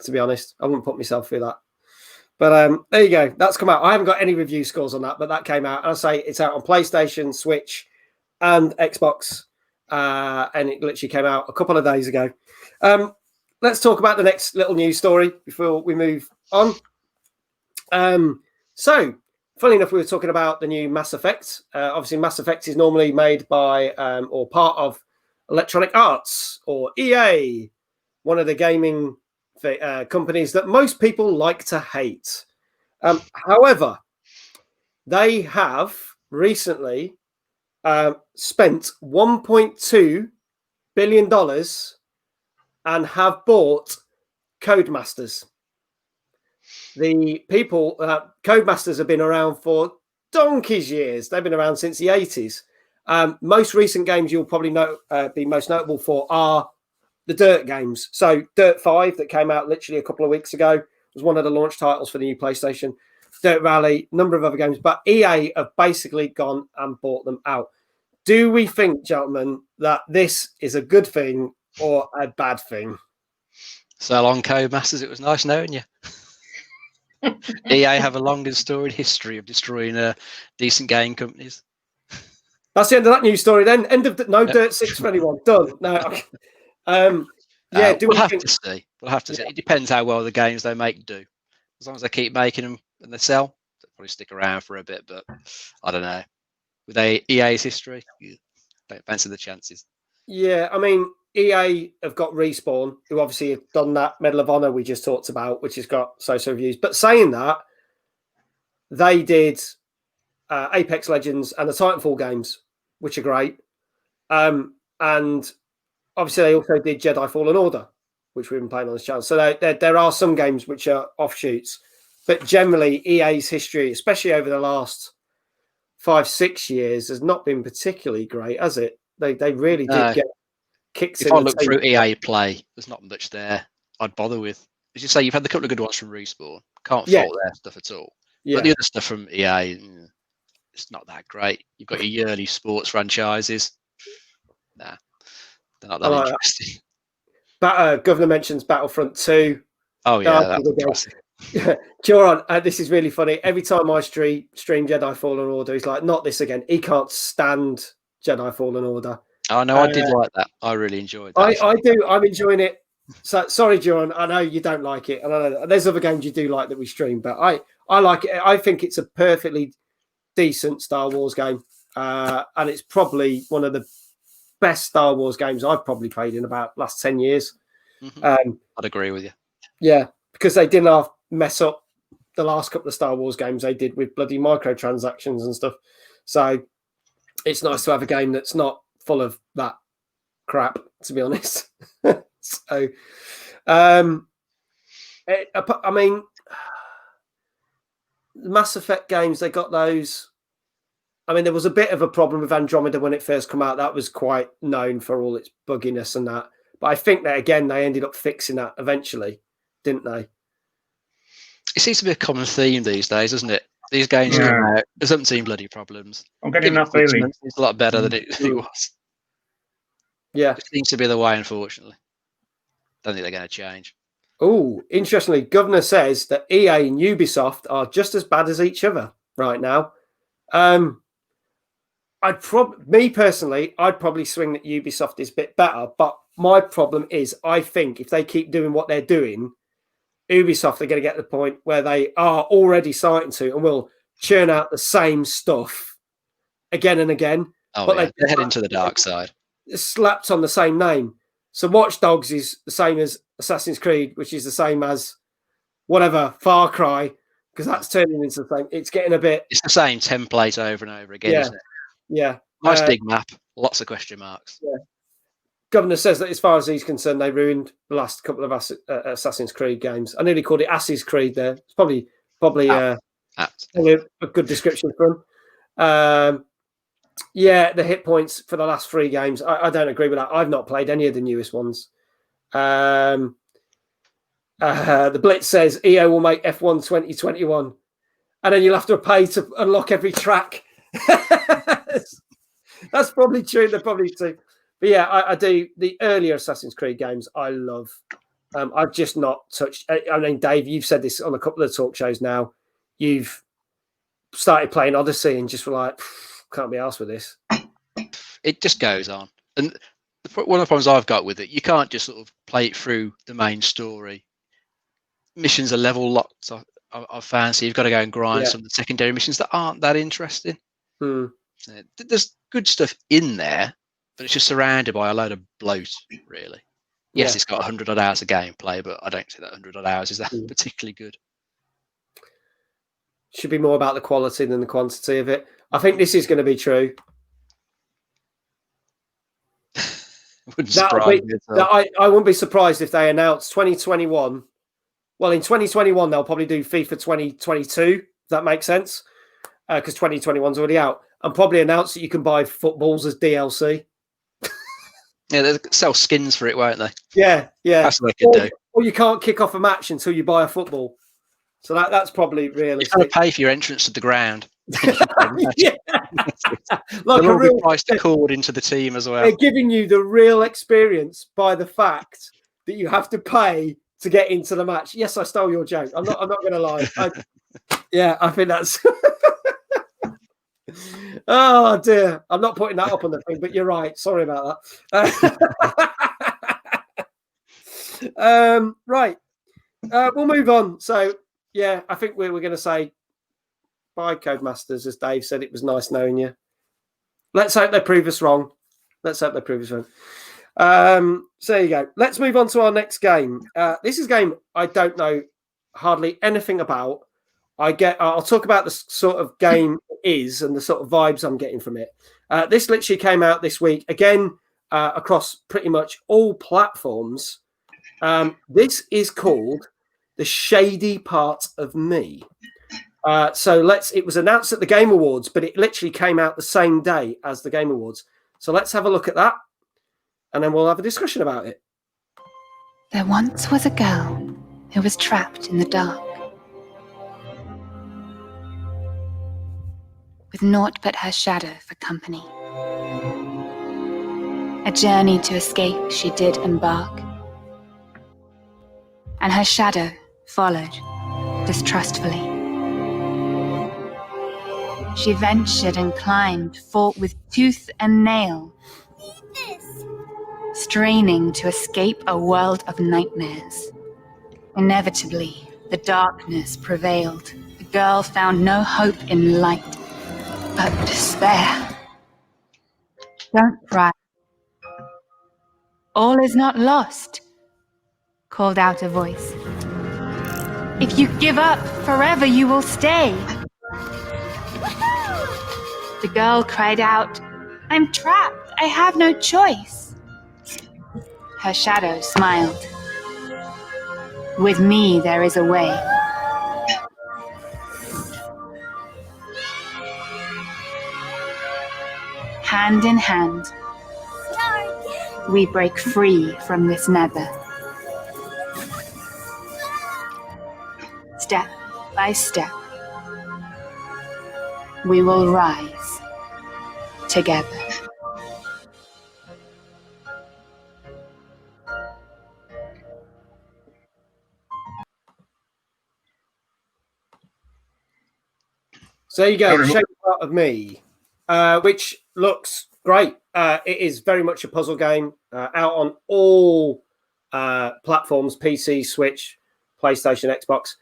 Speaker 1: to be honest. I wouldn't put myself through that. But there you go. That's come out. I haven't got any review scores on that, but that came out. And I say it's out on PlayStation, Switch, and Xbox. And it literally came out a couple of days ago. Let's talk about the next little news story before we move on. So, funny enough, we were talking about the new Mass Effect. Obviously, Mass Effect is normally made by or part of Electronic Arts or EA, one of the gaming companies that most people like to hate. However, they have recently spent $1.2 billion and have bought Codemasters. The people, Codemasters have been around for donkey's years. They've been around since the 80s. Most recent games you'll probably be most notable for are the Dirt games. So Dirt 5 that came out literally a couple of weeks ago was one of the launch titles for the new PlayStation. Dirt Rally, a number of other games. But EA have basically gone and bought them out. Do we think, gentlemen, that this is a good thing or a bad thing?
Speaker 2: So long, Codemasters. It was nice knowing you. EA have a long and storied history of destroying decent game companies.
Speaker 1: That's the end of that news story. Then end of Dirt 6 for anyone. Done. No. Yeah.
Speaker 2: We'll have to see. We'll have to see. It depends how well the games they make do. As long as they keep making them and they sell, they'll probably stick around for a bit. But I don't know. With EA's history, don't fancy the chances.
Speaker 1: Yeah, I mean, EA have got Respawn, who obviously have done that Medal of Honor we just talked about, which has got so-so reviews. But saying that, they did Apex Legends and the Titanfall games, which are great. And obviously they also did Jedi Fallen Order, which we've been playing on this channel. So there are some games which are offshoots. But generally, EA's history, especially over the last 5-6 years, has not been particularly great, has it? They really did get kicks in.
Speaker 2: If I look through EA Play, there's not much there I'd bother with. As you say, you've had a couple of good ones from Respawn. Can't fault their stuff at all.
Speaker 1: Yeah.
Speaker 2: But the other stuff from EA, it's not that great. You've got your yearly sports franchises. Nah, they're not that interesting.
Speaker 1: Governor mentions Battlefront 2.
Speaker 2: Oh, yeah.
Speaker 1: Joran, this is really funny. Every time I stream Jedi Fallen Order, he's like, not this again. He can't stand Jedi Fallen Order.
Speaker 2: Oh, no, I did like that. I really enjoyed that.
Speaker 1: I do. I'm enjoying it. So sorry, Joran. I know you don't like it. And I know there's other games you do like that we stream, but I like it. I think it's a perfectly decent Star Wars game. And it's probably one of the best Star Wars games I've probably played in about last 10 years.
Speaker 2: Mm-hmm. I'd agree with you.
Speaker 1: Yeah, because they didn't mess up the last couple of Star Wars games they did with bloody microtransactions and stuff. So it's nice to have a game that's not full of that crap, to be honest. So, I mean, Mass Effect games, they got those. I mean, there was a bit of a problem with Andromeda when it first came out. That was quite known for all its bugginess and that. But I think that, again, they ended up fixing that eventually, didn't they?
Speaker 2: It seems to be a common theme these days, doesn't it? These games come out, there's 17 bloody problems.
Speaker 3: I'm getting that feeling.
Speaker 2: It's a lot better than it was.
Speaker 1: Yeah.
Speaker 2: It seems to be the way, unfortunately. Don't think they're going to change.
Speaker 1: Oh, interestingly, Governor says that EA and Ubisoft are just as bad as each other right now. Me personally, I'd probably swing that Ubisoft is a bit better. But my problem is, I think if they keep doing what they're doing, Ubisoft are going to get to the point where they are already starting to and will churn out the same stuff again and again.
Speaker 2: Oh,
Speaker 1: but
Speaker 2: yeah. They're heading to the dark side.
Speaker 1: Slapped on the same name. So Watch Dogs is the same as Assassin's Creed, which is the same as whatever, Far Cry, because that's turning into the same. It's getting a bit...
Speaker 2: It's the same template over and over again, isn't it?
Speaker 1: Yeah.
Speaker 2: Nice big map. Lots of question marks.
Speaker 1: Yeah. Governor says that as far as he's concerned, they ruined the last couple of Assassin's Creed games. I nearly called it Ass's Creed there. It's probably a good description for him. Yeah, the hit points for the last 3 games. I don't agree with that. I've not played any of the newest ones. The Blitz says EO will make F1 2021. And then you'll have to pay to unlock every track. That's probably true. They're probably too. But yeah, I do. The earlier Assassin's Creed games, I love. I've just not touched. I mean, Dave, you've said this on a couple of talk shows now. You've started playing Odyssey and just were like, can't be arsed with this.
Speaker 2: It just goes on. And one of the problems I've got with it, you can't just sort of play it through the main story. Missions are level locked, I've found, so you've got to go and grind some of the secondary missions that aren't that interesting. There's good stuff in there, but it's just surrounded by a load of bloat, really. Yes, it's got 100 odd hours of gameplay, but I don't think that 100 odd hours is that particularly good.
Speaker 1: Should be more about the quality than the quantity of it. I think this is going to be true. I wouldn't be surprised if they announce 2021. Well, in 2021, they'll probably do FIFA 2022, if that makes sense, because 2021's already out, and probably announce that you can buy footballs as DLC.
Speaker 2: Yeah, they'll sell skins for it, won't they?
Speaker 1: Yeah.
Speaker 2: That's what they could do.
Speaker 1: Or you can't kick off a match until you buy a football. So that's probably realistic.
Speaker 2: You've got to pay for your entrance to the ground.
Speaker 1: Yeah.
Speaker 2: Like a real price to cord into the team as well.
Speaker 1: They're giving you the real experience by the fact that you have to pay to get into the match. Yes, I stole your joke. I'm not going to lie. I think that's. Oh dear, I'm not putting that up on the thing, but you're right. Sorry about that. Right, we'll move on. So yeah, I think we're going to say bye, Codemasters. As Dave said, it was nice knowing you. Let's hope they prove us wrong. So there you go. Let's move on to our next game. This is a game I don't know hardly anything about. I'll talk about the sort of game it is and the sort of vibes I'm getting from it. This literally came out this week, again, across pretty much all platforms. This is called The Shady Part of Me. It was announced at the Game Awards, but it literally came out the same day as the Game Awards. So let's have a look at that, and then we'll have a discussion about it.
Speaker 16: There once was a girl who was trapped in the dark, with naught but her shadow for company. A journey to escape she did embark, and her shadow followed distrustfully. She ventured and climbed, fought with tooth and nail, straining to escape a world of nightmares. Inevitably, the darkness prevailed. The girl found no hope in light, but despair. Don't cry. All is not lost, called out a voice. If you give up, forever you will stay. The girl cried out, I'm trapped, I have no choice. Her shadow smiled. With me there is a way. Hand in hand, we break free from this nether. Step by step, we will rise together.
Speaker 1: So there you go, Shady Part of Me, which looks great. It is very much a puzzle game, out on all platforms, PC, Switch, PlayStation, Xbox.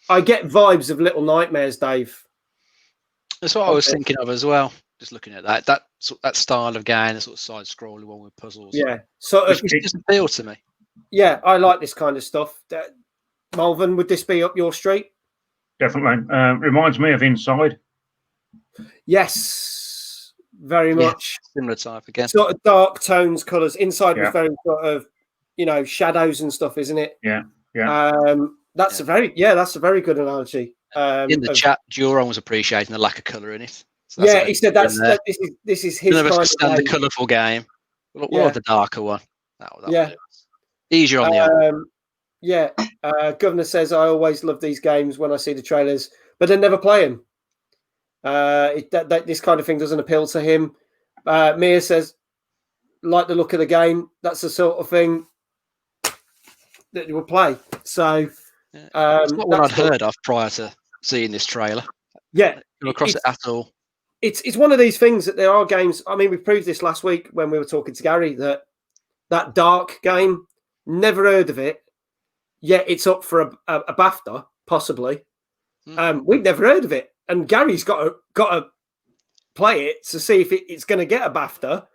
Speaker 1: I get vibes of Little Nightmares, Dave.
Speaker 2: That's what I was thinking of as well. Just looking at that style of game, the sort of side-scrolling one with puzzles.
Speaker 1: Yeah, sort of.
Speaker 2: It just appeal to me.
Speaker 1: Yeah, I like this kind of stuff. Malvern, would this be up your street?
Speaker 3: Definitely. Reminds me of Inside.
Speaker 1: Yes, very much.
Speaker 2: Similar type again.
Speaker 1: Sort of dark tones, colours. Inside was very sort of, shadows and stuff, isn't it?
Speaker 3: Yeah, yeah.
Speaker 1: That's a very good analogy.
Speaker 2: In the chat, Joran was appreciating the lack of colour in it. So
Speaker 1: yeah, he said this is his
Speaker 2: kind
Speaker 1: kind
Speaker 2: of
Speaker 1: of
Speaker 2: standard colourful game. What the darker one?
Speaker 1: Yeah.
Speaker 2: Easier on the eye.
Speaker 1: Yeah. Governor says, I always love these games when I see the trailers, but then never play them. This kind of thing doesn't appeal to him. Mia says, like the look of the game. That's the sort of thing that you will play. So
Speaker 2: it's not one I'd heard of prior to seeing this trailer.
Speaker 1: Yeah.
Speaker 2: Come across it at all.
Speaker 1: It's one of these things that there are games. I mean, we proved this last week when we were talking to Gary, that dark game, never heard of it, yet it's up for a BAFTA, possibly. We've never heard of it. And Gary's got to play it to see if it's going to get a BAFTA.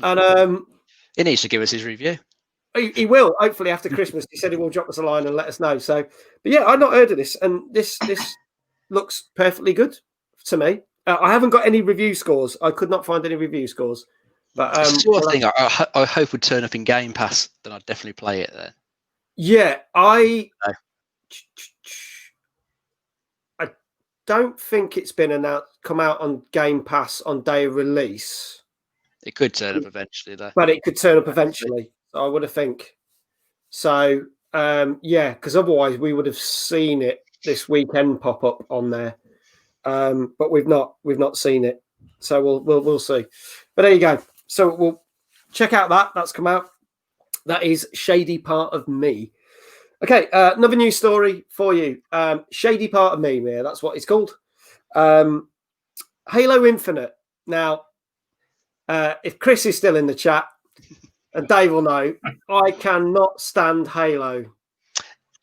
Speaker 1: And
Speaker 2: he needs to give us his review.
Speaker 1: He will, hopefully after Christmas. He said he will drop us a line and let us know. So, but yeah, I've not heard of this, and this looks perfectly good to me. I haven't got any review scores. I could not find any review scores. But
Speaker 2: it's the sort of thing I hope would turn up in Game Pass. Then I'd definitely play it then.
Speaker 1: Yeah, I don't think it's been come out on Game Pass on day of release.
Speaker 2: It could turn up eventually, though.
Speaker 1: But it could turn up eventually. I would have think. So yeah, because otherwise we would have seen it this weekend pop up on there. But we've not seen it. So we'll see. But there you go. So we'll check out that. That's come out. That is Shady Part of Me. Okay, another news story for you. Shady Part of Me, Mia. That's what it's called. Halo Infinite. Now, if Chris is still in the chat, and Dave will know, I cannot stand Halo.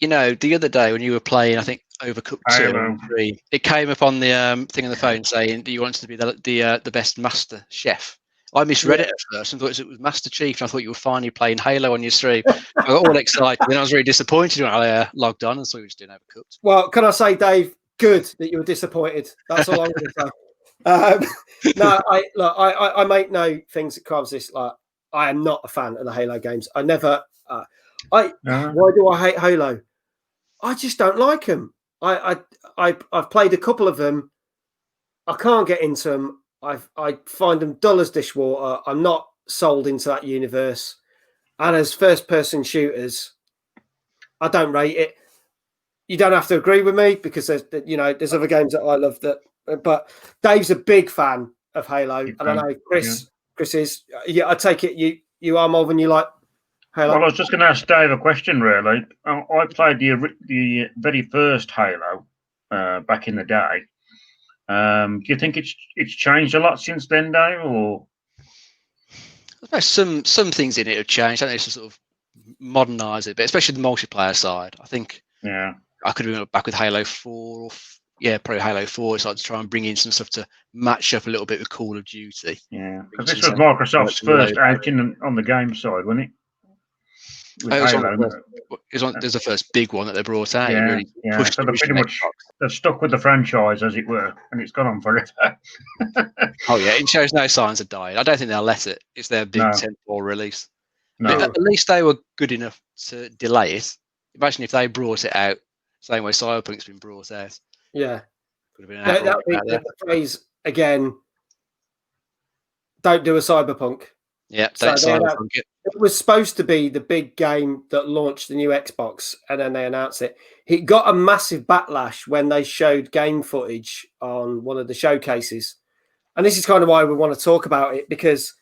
Speaker 2: The other day when you were playing, I think Overcooked 2 and 3, it came up on the thing on the phone saying that you wanted to be the best master chef. I misread it at first and thought it was Master Chief, and I thought you were finally playing Halo on your stream. I got all excited, and I was really disappointed when I logged on and saw you were just doing Overcooked.
Speaker 1: Well, can I say, Dave, good that you were disappointed. That's all I'm going to say. No, I make no things that covers this. Like, I am not a fan of the Halo games. I never. Why do I hate Halo? I just don't like them. I've played a couple of them. I can't get into them. I find them dull as dishwater. I'm not sold into that universe. And as first-person shooters, I don't rate it. You don't have to agree with me because there's other games that I love that. But Dave's a big fan of Halo, and I know Chris is. Yeah, I take it you are more than you like Halo.
Speaker 3: Well, I was just going to ask Dave a question. Really, I played the very first Halo back in the day. Do you think it's changed a lot since then, Dave? Or
Speaker 2: I suppose some things in it have changed. I think it's to sort of modernise it, but especially the multiplayer side. I think I could have been back with Halo 4 probably Halo 4. It's like to try and bring in some stuff to match up a little bit with Call of Duty.
Speaker 3: Yeah, because this was Microsoft's first outing on the game side, wasn't it?
Speaker 2: There's the first big one that they brought out.
Speaker 3: So they've stuck with the franchise, as it were, and it's gone on forever.
Speaker 2: It shows no signs of dying. I don't think they'll let it. It's their big tentpole release. At least they were good enough to delay it. Imagine if they brought it out same way Cyberpunk's been brought out.
Speaker 1: Yeah,
Speaker 2: would have been
Speaker 1: that would be the phrase again. Don't do a Cyberpunk.
Speaker 2: Yeah, Cyberpunk.
Speaker 1: It was supposed to be the big game that launched the new Xbox, and then they announced it. It got a massive backlash when they showed game footage on one of the showcases. And this is kind of why we want to talk about it, because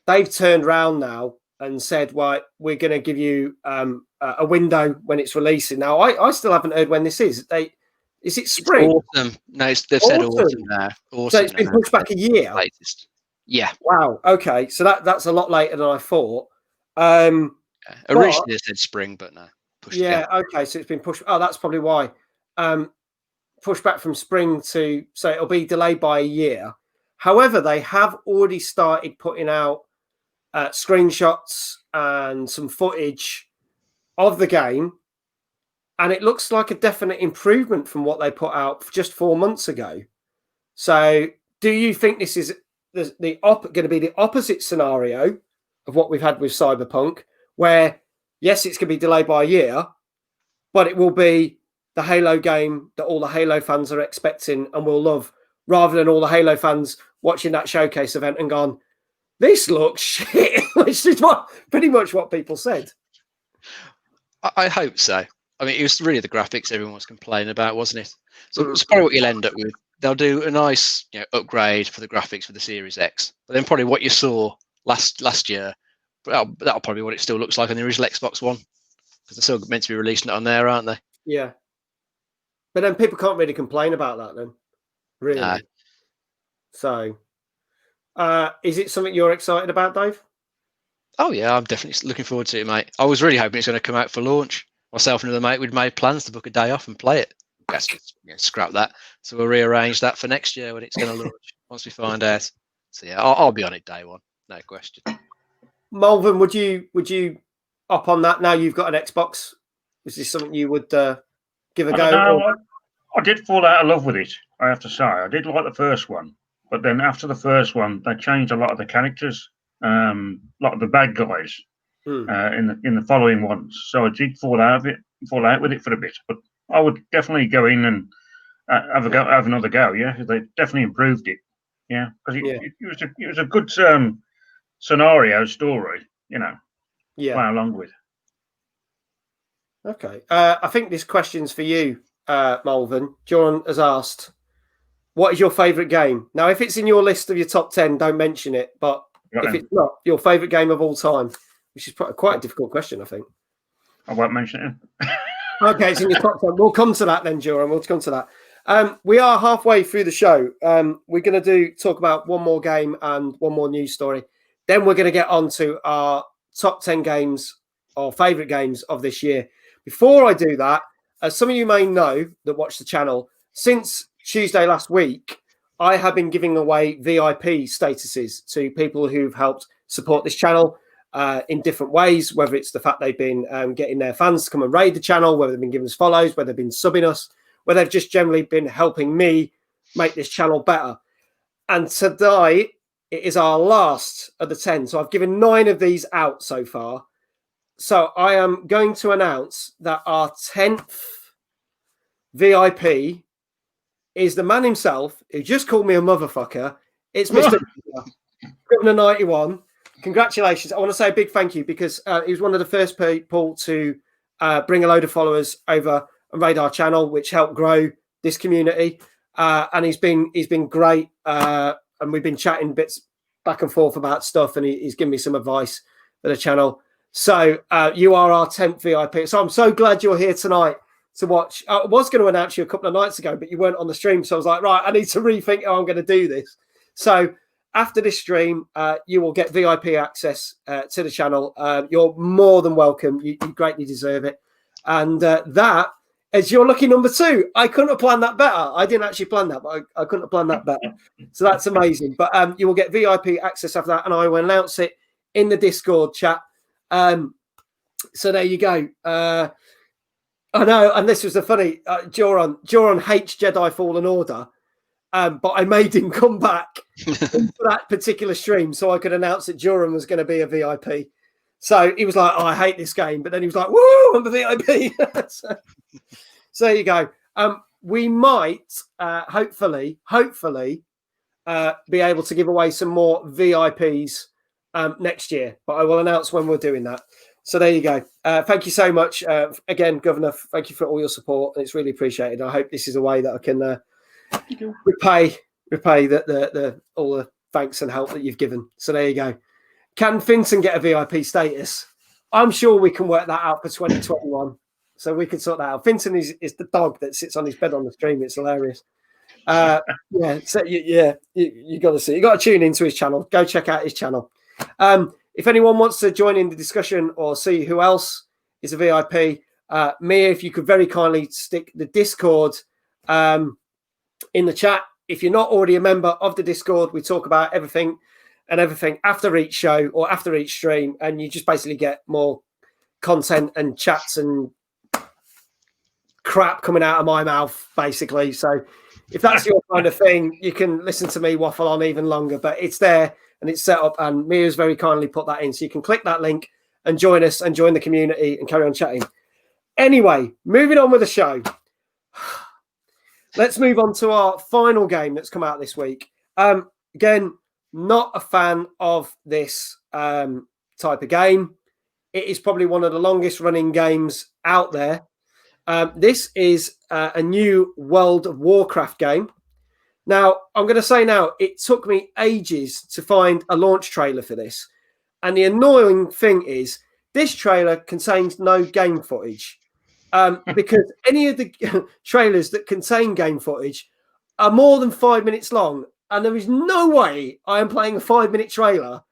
Speaker 1: they've turned around now and said, right, we're going to give you a window when it's releasing. Now, I still haven't heard when this is. Is it spring?
Speaker 2: Autumn. No, they've said autumn now. Autumn
Speaker 1: So it's been pushed back a year.
Speaker 2: Latest. Yeah.
Speaker 1: Wow. Okay. So that's a lot later than I thought.
Speaker 2: Originally they said spring, but no.
Speaker 1: Yeah. Okay. So it's been pushed. Oh, that's probably why. Pushed back from spring so it'll be delayed by a year. However, they have already started putting out screenshots and some footage of the game, and it looks like a definite improvement from what they put out just 4 months ago. So, do you think this is going to be the opposite scenario of what we've had with Cyberpunk, where yes, it's going to be delayed by a year, but it will be the Halo game that all the Halo fans are expecting and will love, rather than all the Halo fans watching that showcase event and gone, this looks shit, which is pretty much what people said.
Speaker 2: I hope so. I mean, it was really the graphics everyone was complaining about, wasn't it? So it's probably what you'll end up with. They'll do a nice upgrade for the graphics for the Series X, but then probably what you saw last year, that'll probably be what it still looks like on the original Xbox One, because they're still meant to be releasing it on there, aren't they?
Speaker 1: Yeah. But then people can't really complain about that then, really. No. So, is it something you're excited about, Dave?
Speaker 2: Oh, yeah, I'm definitely looking forward to it, mate. I was really hoping it's going to come out for launch. Myself and another mate, we'd made plans to book a day off and play it. Scrap that. So we'll rearrange that for next year when it's going to launch, once we find out. So, yeah, I'll be on it day one, no question.
Speaker 1: Malvern, would you up on that now you've got an Xbox? Is this something you would give a go?
Speaker 3: I did fall out of love with it, I have to say. I did like the first one, but then after the first one, they changed a lot of the characters, a lot of the bad guys in the following ones. So I did fall out with it for a bit. But I would definitely go in and have another go. Yeah, they definitely improved it. Yeah, because it was a good scenario story. Play along with.
Speaker 1: Okay. I think this question's for you, Malvern. John has asked, what is your favourite game? Now, if it's in your list of your top 10, don't mention it. But if it's not, your favourite game of all time, which is quite a difficult question, I think.
Speaker 3: I won't mention it.
Speaker 1: Okay, it's in your top 10. We'll come to that then, Joran. We'll come to that. We are halfway through the show. We're going to talk about one more game and one more news story. Then we're going to get on to our top 10 games or favourite games of this year. Before I do that, as some of you may know that watch the channel, since Tuesday last week, I have been giving away VIP statuses to people who've helped support this channel in different ways, whether it's the fact they've been getting their fans to come and raid the channel, whether they've been giving us follows, whether they've been subbing us, whether they've just generally been helping me make this channel better. And today, it is our last of the 10. So I've given 9 of these out so far. So I am going to announce that our 10th VIP is the man himself who just called me a motherfucker. It's Mr. Governor 91. Congratulations. I want to say a big thank you because he was one of the first people to bring a load of followers over and raid our channel, which helped grow this community. And he's been great. And we've been chatting bits back and forth about stuff, and he's given me some advice for the channel. So you are our 10th VIP. So I'm so glad you're here tonight to watch. I was going to announce you a couple of nights ago, but you weren't on the stream. So I was like, right, I need to rethink how I'm going to do this. So after this stream, you will get VIP access to the channel. You're more than welcome. You greatly deserve it. And that is your lucky number 2. I couldn't have planned that better. I didn't actually plan that, but I couldn't have planned that better. So that's amazing. But you will get VIP access after that, and I will announce it in the Discord chat. So there you go. I know, and this was the funny. Joran hates Jedi Fallen Order, but I made him come back for that particular stream so I could announce that Joran was going to be a VIP. So he was like, "Oh, I hate this game," but then he was like, "Woo, I'm a VIP." so there you go. We might hopefully be able to give away some more VIPs next year, but I will announce when we're doing that. So there you go. Thank you so much again, Governor. Thank you for all your support. It's really appreciated. I hope this is a way that I can repay the all the thanks and help that you've given. So there you go. Can Finton get a VIP status? I'm sure we can work that out for 2021. so we can sort that out. Vincent is the dog that sits on his bed on the stream. It's hilarious. Yeah, so you got to see. You got to tune into his channel. Go check out his channel. If anyone wants to join in the discussion or see who else is a VIP, Mia, if you could very kindly stick the Discord in the chat. If you're not already a member of the Discord, we talk about everything after each show or after each stream, and you just basically get more content and chats and crap coming out of my mouth, basically. So if that's your kind of thing, you can listen to me waffle on even longer, but it's there and it's set up, and Mia's very kindly put that in. So you can click that link and join us and join the community and carry on chatting. Anyway, moving on with the show. Let's move on to our final game that's come out this week. Again, not a fan of this type of game. It is probably one of the longest running games out there. This is a new World of Warcraft game. Now, I'm going to say now, it took me ages to find a launch trailer for this. And the annoying thing is, this trailer contains no game footage. Because any of the trailers that contain game footage are more than 5 minutes long. And there is no way I am playing a 5-minute trailer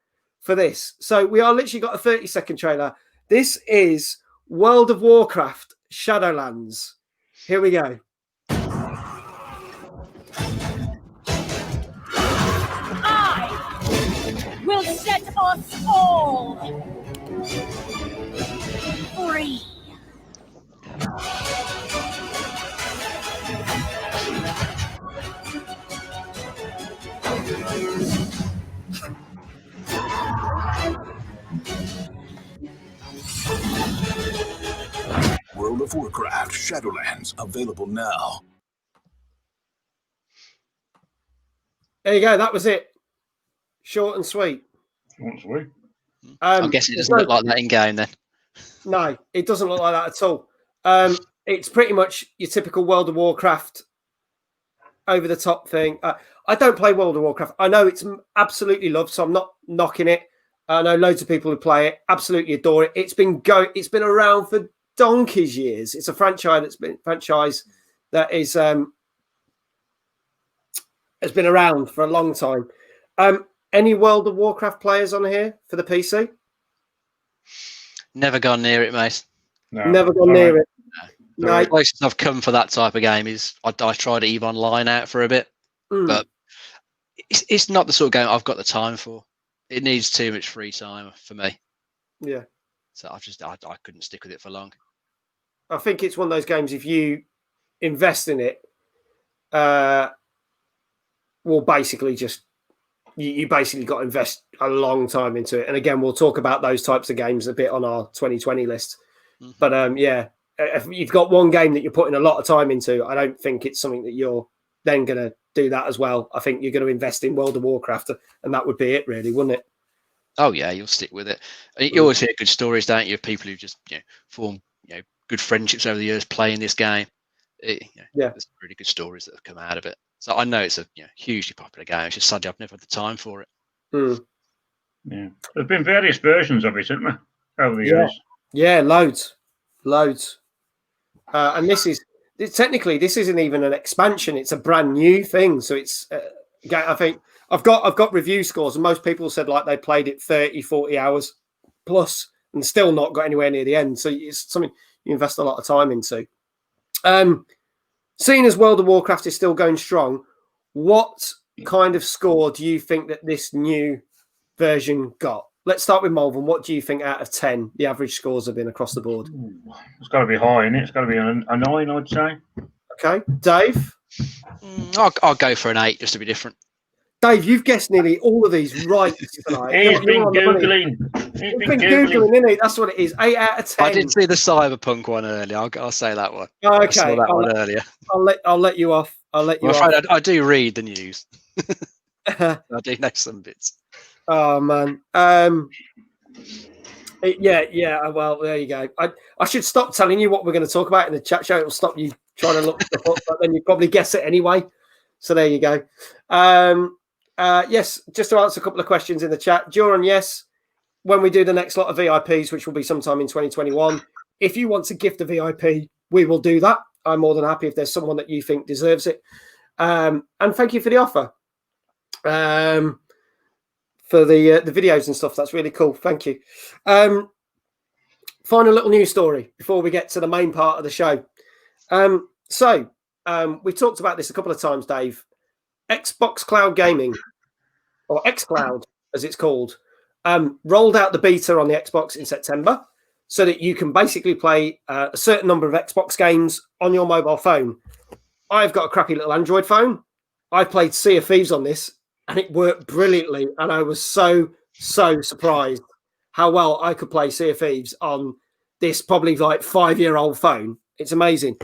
Speaker 1: for this. So we are literally got a 30-second trailer. This is World of Warcraft Shadowlands. Here we go.
Speaker 14: I will set us all free.
Speaker 17: World of Warcraft Shadowlands available now.
Speaker 1: There you go. That was it. Short and sweet.
Speaker 3: Short and sweet.
Speaker 2: I guess it doesn't look like that in game then.
Speaker 1: No, it doesn't look like that at all. It's pretty much your typical World of Warcraft over the top thing. I don't play World of Warcraft. I know it's absolutely loved, so I'm not knocking it. I know loads of people who play it, absolutely adore it. It's been around for donkey's years. It's a franchise that is has been around for a long time. Any World of Warcraft players on here for the PC?
Speaker 2: Never gone near it, mate.
Speaker 3: No.
Speaker 1: Never gone near it.
Speaker 2: No. The closest I've come for that type of game is I tried EVE Online out for a bit, but it's not the sort of game I've got the time for. It needs too much free time for me.
Speaker 1: Yeah.
Speaker 2: So I couldn't stick with it for long.
Speaker 1: I think it's one of those games, if you invest in it, will basically just, you basically got to invest a long time into it. And again, we'll talk about those types of games a bit on our 2020 list. Mm-hmm. But yeah, if you've got one game that you're putting a lot of time into, I don't think it's something that you're then going to do that as well. I think you're going to invest in World of Warcraft, and that would be it, really, wouldn't it?
Speaker 2: Oh yeah, you'll stick with it. You always hear good stories, don't you, of people who just form good friendships over the years playing this game. Yeah, there's really good stories that have come out of it. So I know it's a hugely popular game. It's just sadly I've never had the time for it.
Speaker 3: Yeah, there's been various versions of it, hasn't there, over the years?
Speaker 1: Yeah, loads. And this isn't even an expansion. It's a brand new thing. So it's I think I've got review scores, and most people said like they played it 30, 40 hours plus and still not got anywhere near the end. So it's something you invest a lot of time into. Seeing as World of Warcraft is still going strong, what kind of score do you think that this new version got? Let's start with Malvern. What do you think out of 10 the average scores have been across the board?
Speaker 3: It's got to be high, isn't it? It's got to be a 9, I'd say.
Speaker 1: Okay. Dave?
Speaker 2: I'll go for an 8 just to be different.
Speaker 1: Dave, you've guessed nearly all of these right tonight.
Speaker 3: He's been Googling.
Speaker 1: He's been Googling, isn't he? That's what it is. 8 out of 10.
Speaker 2: I did see the Cyberpunk one earlier. I'll say that one.
Speaker 1: Oh, okay.
Speaker 2: I saw that one earlier.
Speaker 1: I'll let you off. I'm
Speaker 2: afraid I do read the news. I do know some bits.
Speaker 1: Oh man. Yeah. Well, there you go. I should stop telling you what we're going to talk about in the chat show. It'll stop you trying to look stuff up, but then you probably guess it anyway. So there you go. Yes, just to answer a couple of questions in the chat. Duran, yes. When we do the next lot of VIPs, which will be sometime in 2021, if you want to gift a VIP, we will do that. I'm more than happy if there's someone that you think deserves it. And thank you for the offer. For the videos and stuff. That's really cool. Thank you. Final little news story before we get to the main part of the show. We talked about this a couple of times, Dave. Xbox Cloud Gaming, or xCloud as it's called, rolled out the beta on the Xbox in September so that you can basically play a certain number of Xbox games on your mobile phone. I've got a crappy little Android phone. I played Sea of Thieves on this and it worked brilliantly. And I was so surprised how well I could play Sea of Thieves on this probably like 5-year-old phone. It's amazing.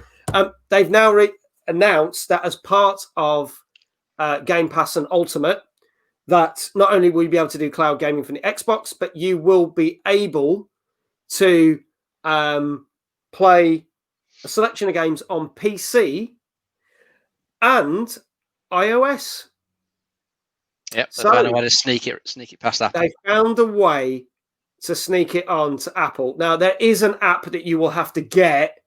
Speaker 1: They've now announced that as part of Game Pass and Ultimate, that not only will you be able to do cloud gaming from the Xbox, but you will be able to play a selection of games on PC and iOS.
Speaker 2: Yep, they found a way to sneak it past Apple.
Speaker 1: They found a way to sneak it on to Apple. Now, there is an app that you will have to get,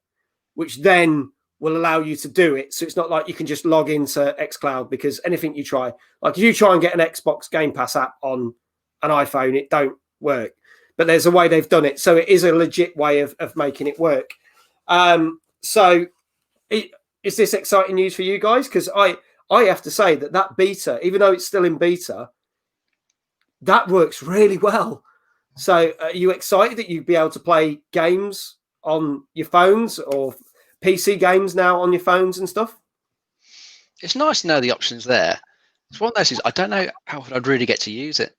Speaker 1: which then will allow you to do it. So it's not like you can just log into xCloud, because anything you try, like if you try and get an Xbox Game Pass app on an iPhone, it don't work. But there's a way they've done it. So it is a legit way of making it work. Is this exciting news for you guys? Because I have to say that beta, even though it's still in beta, that works really well. So are you excited that you'd be able to play games on your phones, or PC games now on your phones and stuff?
Speaker 2: It's nice to know the options there. It's one of those things, I don't know how I'd really get to use it.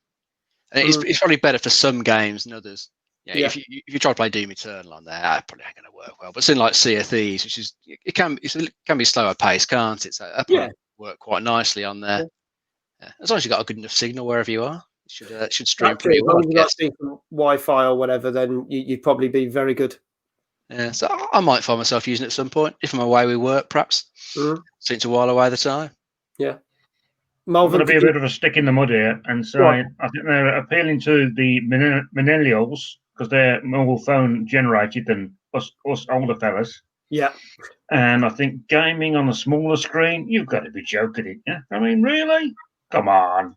Speaker 2: And it's probably better for some games than others. Yeah. If you try to play Doom Eternal on there, it probably ain't going to work well. But something like Sea of Thieves, which is it can be slower paced, can't it? So that probably work quite nicely on there. Yeah. As long as you've got a good enough signal wherever you are, it should stream pretty well.
Speaker 1: If you've got decent Wi-Fi or whatever, then you'd probably be very good.
Speaker 2: Yeah, so I might find myself using it at some point if I'm away with work, perhaps. Since a while away at the time.
Speaker 1: Yeah.
Speaker 3: Marvin, I'm going to be a bit of a stick in the mud here and say I think they're appealing to the millennials because they're mobile phone generated than us older fellas.
Speaker 1: Yeah.
Speaker 3: And I think gaming on a smaller screen, you've got to be joking it. Yeah. I mean, really? Come on.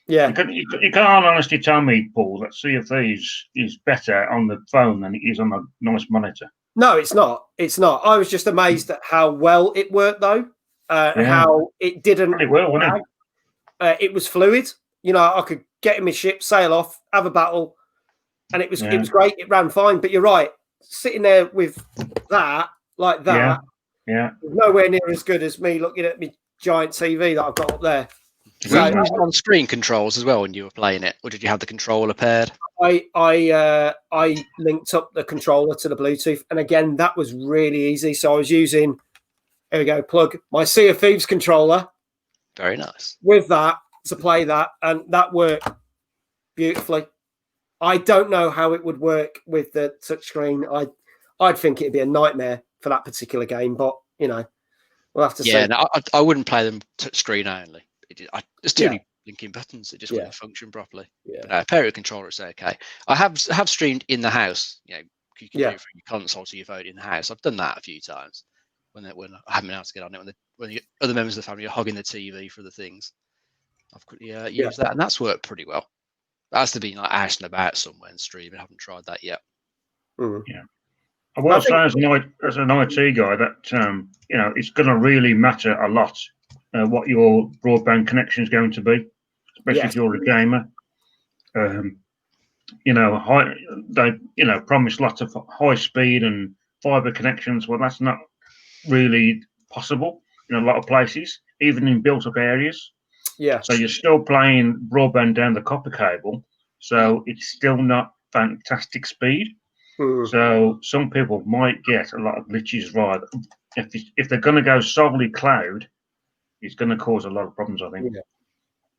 Speaker 1: Yeah.
Speaker 3: You can't honestly tell me, Paul, that Sea of Thieves is better on the phone than it is on a nice monitor.
Speaker 1: No, it's not. It's not. I was just amazed at how well it worked, though. How it didn't.
Speaker 3: It will, wasn't it?
Speaker 1: It was fluid. You know, I could get in my ship, sail off, have a battle, and it was great. It ran fine. But you're right, sitting there with that like that, nowhere near as good as me looking at my giant TV that I've got up there.
Speaker 2: So, were you using on-screen controls as well when you were playing it, or did you have the controller paired?
Speaker 1: I linked up the controller to the Bluetooth, and again, that was really easy. So I was using, here we go, plug my Sea of Thieves controller.
Speaker 2: Very nice.
Speaker 1: With that to play that, and that worked beautifully. I don't know how it would work with the touchscreen. I'd think it'd be a nightmare for that particular game, but you know, we'll have to see.
Speaker 2: Yeah, no, I wouldn't play them touchscreen only. It's too many blinking buttons. It just wouldn't function properly. Yeah. But a pair of controller is okay. I have streamed in the house. You know, you can do it from your console to your phone in the house. I've done that a few times when I haven't been able to get on it. When the other members of the family are hogging the TV for the things, I've quickly used that, and that's worked pretty well. That has to be like out and about somewhere and streaming. I haven't tried that yet.
Speaker 3: Yeah. I will say as an IT guy that you know, it's going to really matter a lot what your broadband connection is going to be, especially if you're a gamer. You know, they promise lots of high speed and fiber connections. Well, that's not really possible in a lot of places, even in built-up areas.
Speaker 1: Yeah.
Speaker 3: So you're still playing broadband down the copper cable, so it's still not fantastic speed. So some people might get a lot of glitches. Right, if they're going to go solely cloud, it's going to cause a lot of problems, I think.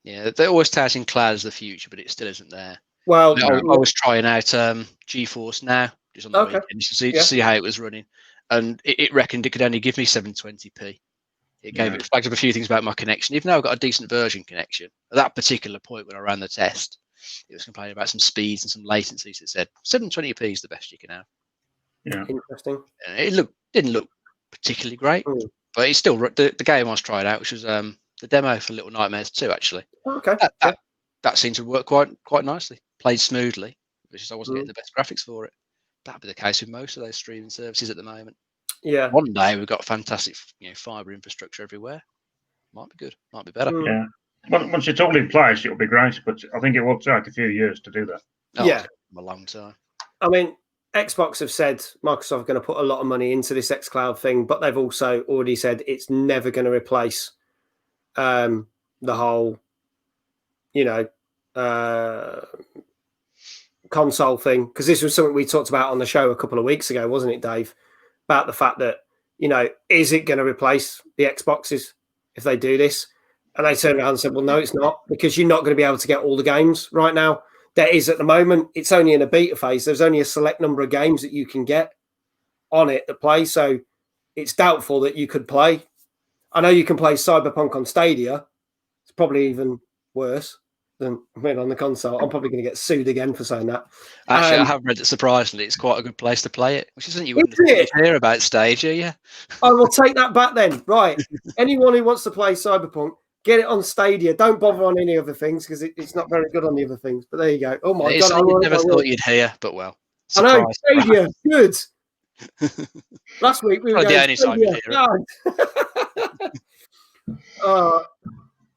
Speaker 2: Yeah, they're always touting cloud as the future, but it still isn't there.
Speaker 1: Well,
Speaker 2: I was trying out GeForce Now just on the weekend to see how it was running, and it reckoned it could only give me 720p. It flagged up a few things about my connection, even though I've got a decent version connection. At that particular point when I ran the test, it was complaining about some speeds and some latencies. It said 720p is the best you can have.
Speaker 3: Yeah.
Speaker 1: Interesting.
Speaker 2: It didn't look particularly great, but it's still the game I was trying out, which was the demo for Little Nightmares 2. Actually,
Speaker 1: Okay.
Speaker 2: That seemed to work quite nicely. Played smoothly, which is I wasn't getting the best graphics for it. That'd be the case with most of those streaming services at the moment.
Speaker 1: Yeah.
Speaker 2: One day we've got fantastic, fiber infrastructure everywhere. Might be good. Might be better.
Speaker 3: Yeah. Once it's all in place, it'll be great. But I think it will take a few years to do that.
Speaker 1: Yeah.
Speaker 2: A long time.
Speaker 1: I mean, Xbox have said Microsoft are going to put a lot of money into this xCloud thing, but they've also already said it's never going to replace the whole, console thing. Because this was something we talked about on the show a couple of weeks ago, wasn't it, Dave? About the fact that, is it going to replace the Xboxes if they do this? And they turned around and said, well, no, it's not, because you're not going to be able to get all the games right now. There is at the moment. It's only in a beta phase. There's only a select number of games that you can get on it that play. So it's doubtful that you could play. I know you can play Cyberpunk on Stadia. It's probably even worse than on the console. I'm probably going to get sued again for saying that.
Speaker 2: Actually, I have read that surprisingly, it's quite a good place to play it, which isn't you wouldn't hear about Stadia, yeah.
Speaker 1: I will take that back then. Right. Anyone who wants to play Cyberpunk, get it on Stadia. Don't bother on any other things because it's not very good on the other things. But there you go. Oh my God!
Speaker 2: I never thought you'd hear, but well,
Speaker 1: I know Stadia, good. Last week we were
Speaker 2: the only time you hear
Speaker 1: it.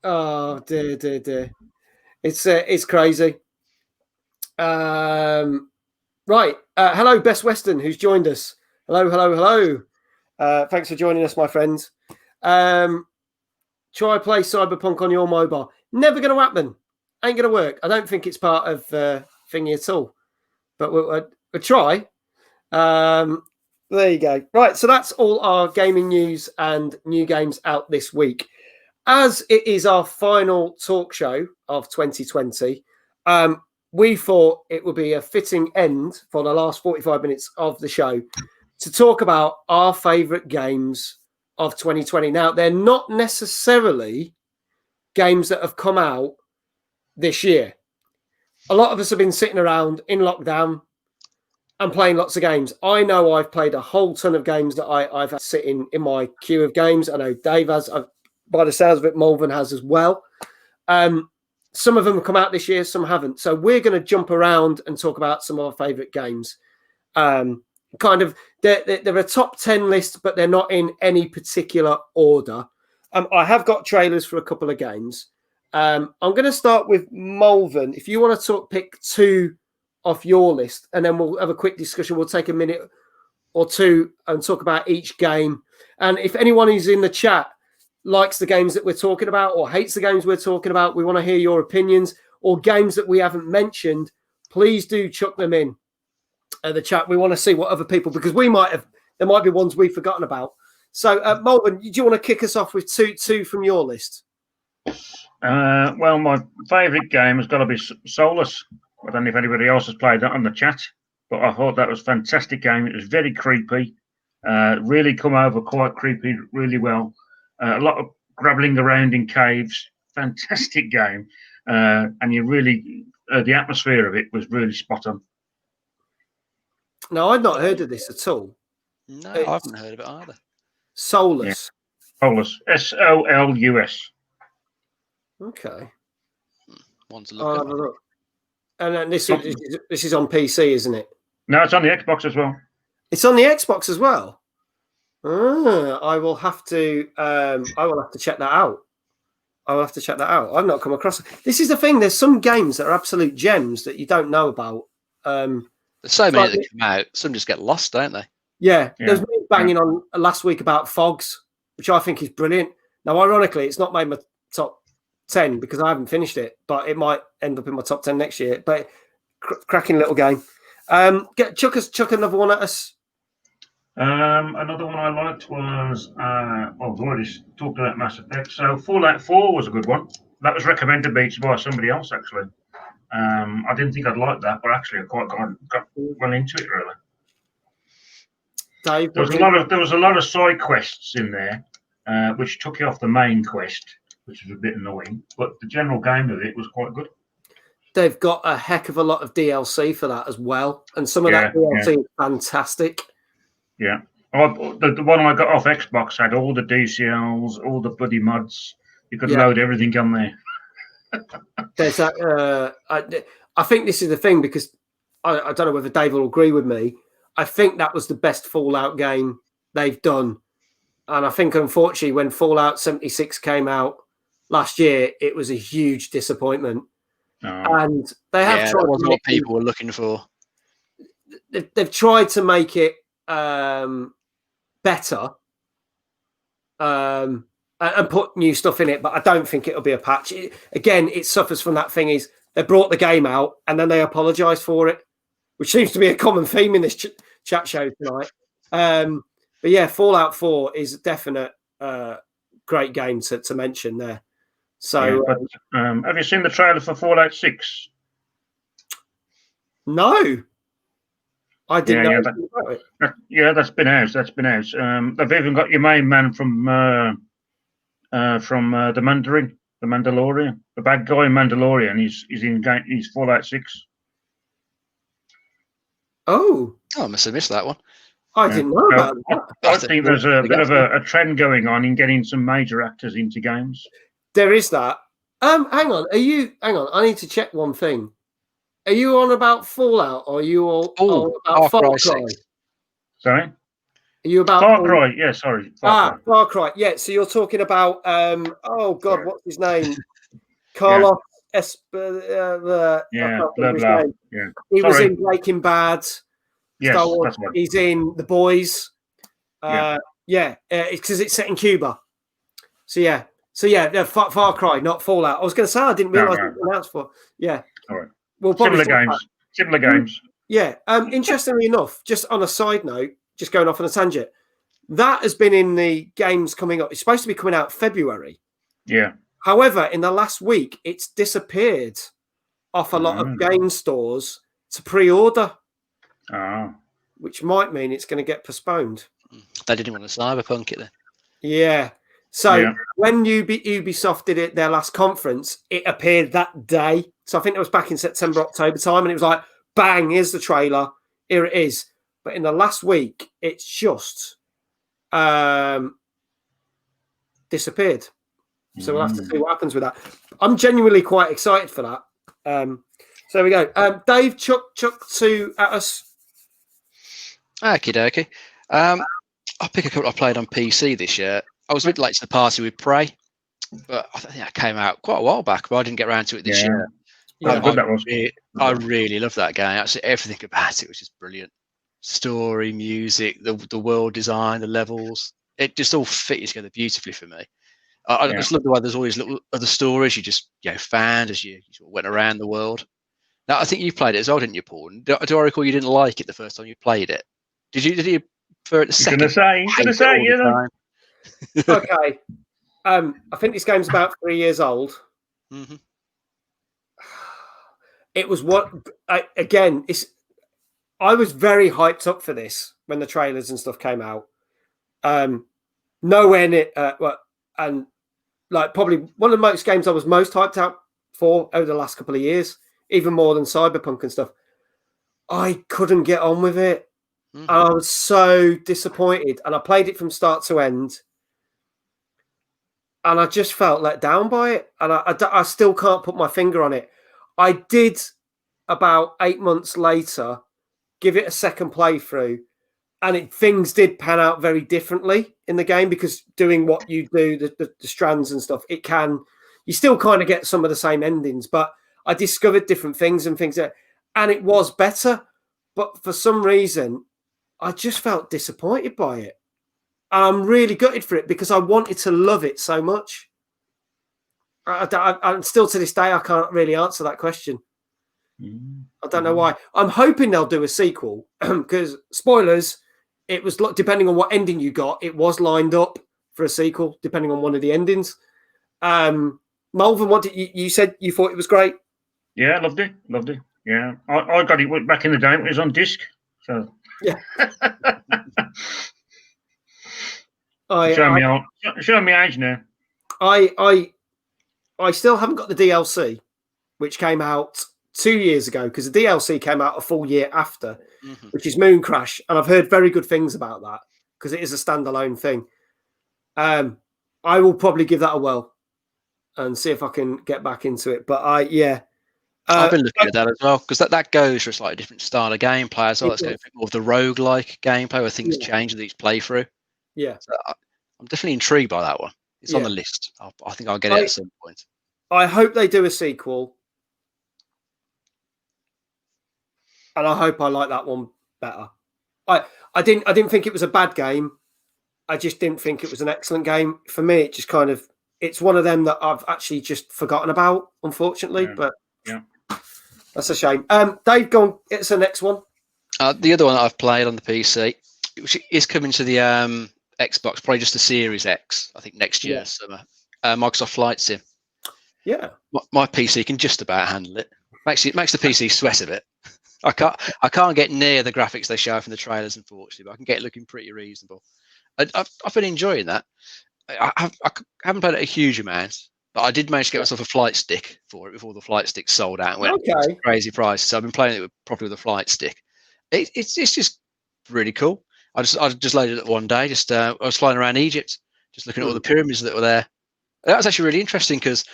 Speaker 1: Oh dear. It's crazy. Right. Hello, Best Western, who's joined us. Hello. Thanks for joining us, my friends. Try play Cyberpunk on your mobile. Never going to happen. Ain't going to work. I don't think it's part of thingy at all. But we'll try. There you go. Right, so that's all our gaming news and new games out this week. As it is our final talk show of 2020, we thought it would be a fitting end for the last 45 minutes of the show to talk about our favourite games of 2020. Now, they're not necessarily games that have come out this year. A lot of us have been sitting around in lockdown and playing lots of games. I know I've played a whole ton of games that I've had sitting in my queue of games. I know Dave has, by the sounds of it, Malvern has as well. Some of them have come out this year, some haven't. So we're going to jump around and talk about some of our favourite games. They're a top 10 list, but they're not in any particular order. I have got trailers for a couple of games. I'm going to start with Malvern. If you want to pick two off your list, and then we'll have a quick discussion. We'll take a minute or two and talk about each game. And if anyone who's in the chat likes the games that we're talking about or hates the games we're talking about, we want to hear your opinions, or games that we haven't mentioned, please do chuck them in the chat. We want to see what other people, because there might be ones we've forgotten about. So, Malvern, do you want to kick us off with two from your list?
Speaker 3: Well, my favourite game has got to be Solus. I don't know if anybody else has played that on the chat, but I thought that was a fantastic game. It was very creepy, really come over quite creepy, really well. A lot of grabbling around in caves. Fantastic game, and you really the atmosphere of it was really spot on.
Speaker 1: No, I'd not heard of this at all.
Speaker 2: No, I haven't heard of it either.
Speaker 1: Solus.
Speaker 3: Yeah. Solus. SOLUS.
Speaker 1: Okay.
Speaker 2: Want to look at it.
Speaker 1: And then this is on PC, isn't it?
Speaker 3: No, it's on the Xbox as well.
Speaker 1: It's on the Xbox as well. I will have to check that out. I've not come across it. This is the thing. There's some games that are absolute gems that you don't know about.
Speaker 2: There's so many that come out. Some just get lost, don't they?
Speaker 1: Yeah. There's me banging on last week about Fogs, which I think is brilliant. Now, ironically, it's not made my top 10 because I haven't finished it, but it might end up in my top 10 next year. But cracking little game. Chuck another one at us.
Speaker 3: Another one I liked was I've already talked about Mass Effect. So Fallout 4 was a good one. That was recommended me by somebody else actually. I didn't think I'd like that, but actually I quite got well into it really.
Speaker 1: Dave,
Speaker 3: there was a lot of side quests in there, which took you off the main quest, which was a bit annoying. But the general game of it was quite good.
Speaker 1: They've got a heck of a lot of DLC for that as well, and some of that DLC is fantastic.
Speaker 3: Yeah. The one I got off Xbox had all the DCLs, all the bloody mods. You could load everything on there.
Speaker 1: There's that. I think this is the thing, because I don't know whether Dave will agree with me. I think that was the best Fallout game they've done. And I think, unfortunately, when Fallout 76 came out last year, it was a huge disappointment. And they have tried.
Speaker 2: That wasn't what people were looking for.
Speaker 1: They've tried to make it better and put new stuff in it, but I don't think it'll be a patch. It suffers from that thing is they brought the game out and then they apologise for it, which seems to be a common theme in this chat show tonight. But yeah, Fallout 4 is a definite great game to mention there. So,
Speaker 3: have you seen the trailer for Fallout 6?
Speaker 1: No, I didn't know
Speaker 3: that,
Speaker 1: about it.
Speaker 3: That's been out. They've even got your main man from the Mandalorian, the bad guy in Mandalorian. He's Fallout 6.
Speaker 1: Oh,
Speaker 2: I must have missed that one.
Speaker 1: I didn't know about that.
Speaker 3: I think there's a bit of a trend going on in getting some major actors into games.
Speaker 1: There is that. Hang on. Hang on. I need to check one thing. Are you on about Fallout, or are you all about Far Cry?
Speaker 3: Sorry?
Speaker 1: Are you about
Speaker 3: Far Cry? Yeah, sorry.
Speaker 1: Far Cry. Yeah. So you're talking about oh God, what's his name? Carlos Esper.
Speaker 3: Yeah, blah, blah. Yeah.
Speaker 1: He was in Breaking Bad.
Speaker 3: Yes,
Speaker 1: Star Wars.
Speaker 3: that's right.
Speaker 1: He's in The Boys. It's because it's set in Cuba. So Far Cry, not Fallout. I was going to say I didn't realize it was announced for. Yeah.
Speaker 3: All right.
Speaker 1: Well,
Speaker 3: similar games.
Speaker 1: Yeah. Interestingly enough, just on a side note, just going off on a tangent, that has been in the games coming up. It's supposed to be coming out February.
Speaker 3: Yeah.
Speaker 1: However, in the last week, it's disappeared off a lot of game stores to pre-order. Which might mean it's going to get postponed.
Speaker 2: They didn't want to Cyberpunk it then.
Speaker 1: Yeah. So when Ubisoft did it, their last conference, it appeared that day. So I think it was back in September, October time, and it was like, bang, here's the trailer. Here it is. But in the last week, it's just disappeared. So we'll have to see what happens with that. I'm genuinely quite excited for that. So there we go. Dave, chuck two at us.
Speaker 2: Okie dokie. I'll pick a couple I played on PC this year. I was a bit late to the party with Prey, but I think that came out quite a while back, but I didn't get around to it this year. I really love that game. Actually, everything about it was just brilliant. Story, music, the world design, the levels. It just all fit together beautifully for me. I just love the way there's always little other stories you just found as you sort of went around the world. Now, I think you played it as well, didn't you, Paul? Do I recall you didn't like it the first time you played it? Did you prefer it the second?
Speaker 3: Gonna say, yeah.
Speaker 1: Okay. I think this game's about 3 years old.
Speaker 2: Mm-hmm.
Speaker 1: It was I was very hyped up for this when the trailers and stuff came out. Nowhere near, and like probably one of the most games I was most hyped out for over the last couple of years, even more than Cyberpunk and stuff. I couldn't get on with it. And I was so disappointed. And I played it from start to end. And I just felt let down by it. And I still can't put my finger on it. I did, about 8 months later, give it a second playthrough. And things did pan out very differently in the game, because doing what you do, the strands and stuff, you still kind of get some of the same endings. But I discovered different things and it was better. But for some reason, I just felt disappointed by it. And I'm really gutted for it, because I wanted to love it so much. I'm still to this day, I can't really answer that question. I don't know why. I'm hoping they'll do a sequel, because spoilers, it was depending on what ending you got, it was lined up for a sequel, depending on one of the endings. Malvin, what did you said you thought it was great?
Speaker 3: Yeah, loved it. Yeah, I got it back in the day when it was on disc. So
Speaker 1: yeah.
Speaker 3: Show me age now.
Speaker 1: I still haven't got the DLC, which came out 2 years ago, because the DLC came out a full year after,
Speaker 2: Mm-hmm.
Speaker 1: which is Moon Crash, and I've heard very good things about that because it is a standalone thing. I will probably give that a whirl and see if I can get back into it. But I've
Speaker 2: been looking at that as well, because that goes for a slightly different style of gameplay as well. It's going to be more of the roguelike gameplay where things change with each playthrough.
Speaker 1: Yeah.
Speaker 2: So I'm definitely intrigued by that one. It's on the list. I think I'll get it at some point.
Speaker 1: I hope they do a sequel. And I hope I like that one better. I didn't think it was a bad game. I just didn't think it was an excellent game. For me, it just kind of, it's one of them that I've actually just forgotten about, unfortunately. But that's a shame. Dave, go on. It's the next one.
Speaker 2: The other one that I've played on the PC, which is coming to the Xbox, probably just the Series X, I think next year summer. Microsoft Flight Sim.
Speaker 1: Yeah.
Speaker 2: My PC can just about handle it. It makes the PC sweat a bit. I can't get near the graphics they show from the trailers, unfortunately, but I can get it looking pretty reasonable. I've been enjoying that. I haven't played it a huge amount, but I did manage to get myself a flight stick for it before the flight stick sold out and went crazy prices. So I've been playing it properly with a flight stick. It's just really cool. I just loaded it one day. I was flying around Egypt, just looking at all the pyramids that were there. That was actually really interesting because,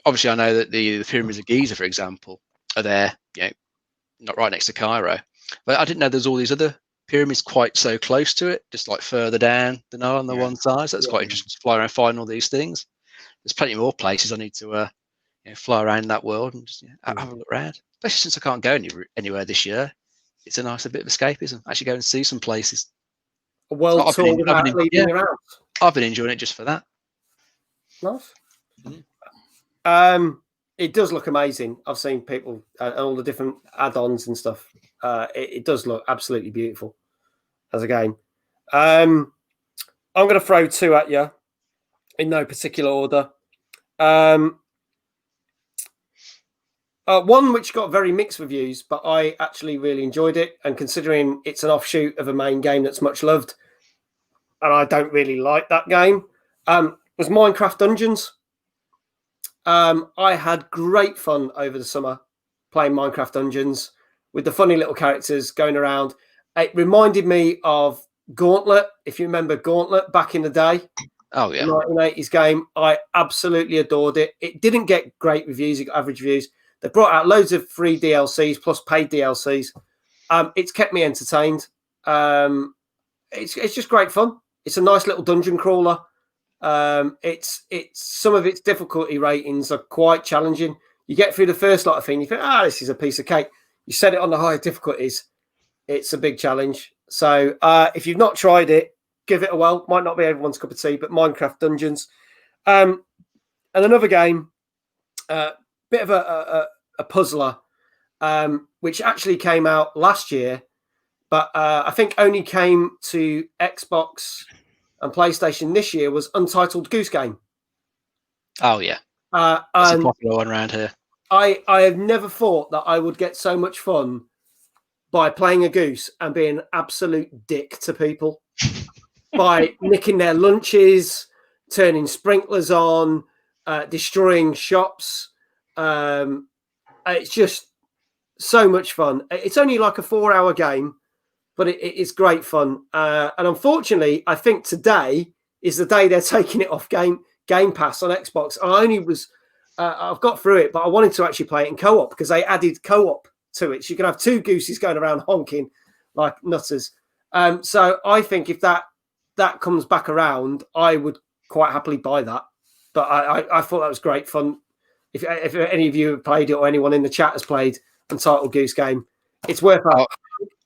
Speaker 2: obviously I know that the pyramids of Giza, for example, are there, not right next to Cairo, but I didn't know there's all these other pyramids quite so close to it, just like further down than on the one side. So that's quite interesting to fly around, find all these things. There's plenty more places I need to fly around in that world and just have a look around. Especially since I can't go anywhere this year, it's a nice bit of escapism. Actually, go and see some places.
Speaker 1: A world tour without leaving around.
Speaker 2: I've been enjoying it just for that.
Speaker 1: Nice. It does look amazing. I've seen people and all the different add-ons and stuff. It does look absolutely beautiful as a game. I'm going to throw two at you in no particular order. One which got very mixed reviews, but I actually really enjoyed it. And considering it's an offshoot of a main game that's much loved, and I don't really like that game, was Minecraft Dungeons. I had great fun over the summer playing Minecraft Dungeons with the funny little characters going around. It reminded me of Gauntlet, if you remember Gauntlet back in the day.
Speaker 2: Oh, yeah.
Speaker 1: 1980s game. I absolutely adored it. It didn't get great reviews. It got average reviews. They brought out loads of free DLCs plus paid DLCs. It's kept me entertained. It's just great fun. It's a nice little dungeon crawler. It's some of its difficulty ratings are quite challenging. You get through the first lot of things, you think, this is a piece of cake. You set it on the higher difficulties, it's a big challenge. So if you've not tried it, give it a whirl. Might not be everyone's cup of tea, but Minecraft Dungeons. And another game, bit of a puzzler, which actually came out last year, but I think only came to Xbox and PlayStation this year, was Untitled Goose Game.
Speaker 2: Oh, yeah. That's a popular one around here.
Speaker 1: I have never thought that I would get so much fun by playing a goose and being an absolute dick to people. By nicking their lunches, turning sprinklers on, destroying shops. It's just so much fun. It's only like a 4-hour game, but it's great fun. And unfortunately, I think today is the day they're taking it off Game Pass on Xbox. I've got through it, but I wanted to actually play it in co-op because they added co-op to it. So you can have two gooses going around honking like nutters. So I think if that comes back around, I would quite happily buy that. But I thought that was great fun. If any of you have played it or anyone in the chat has played Untitled Goose Game, it's worth it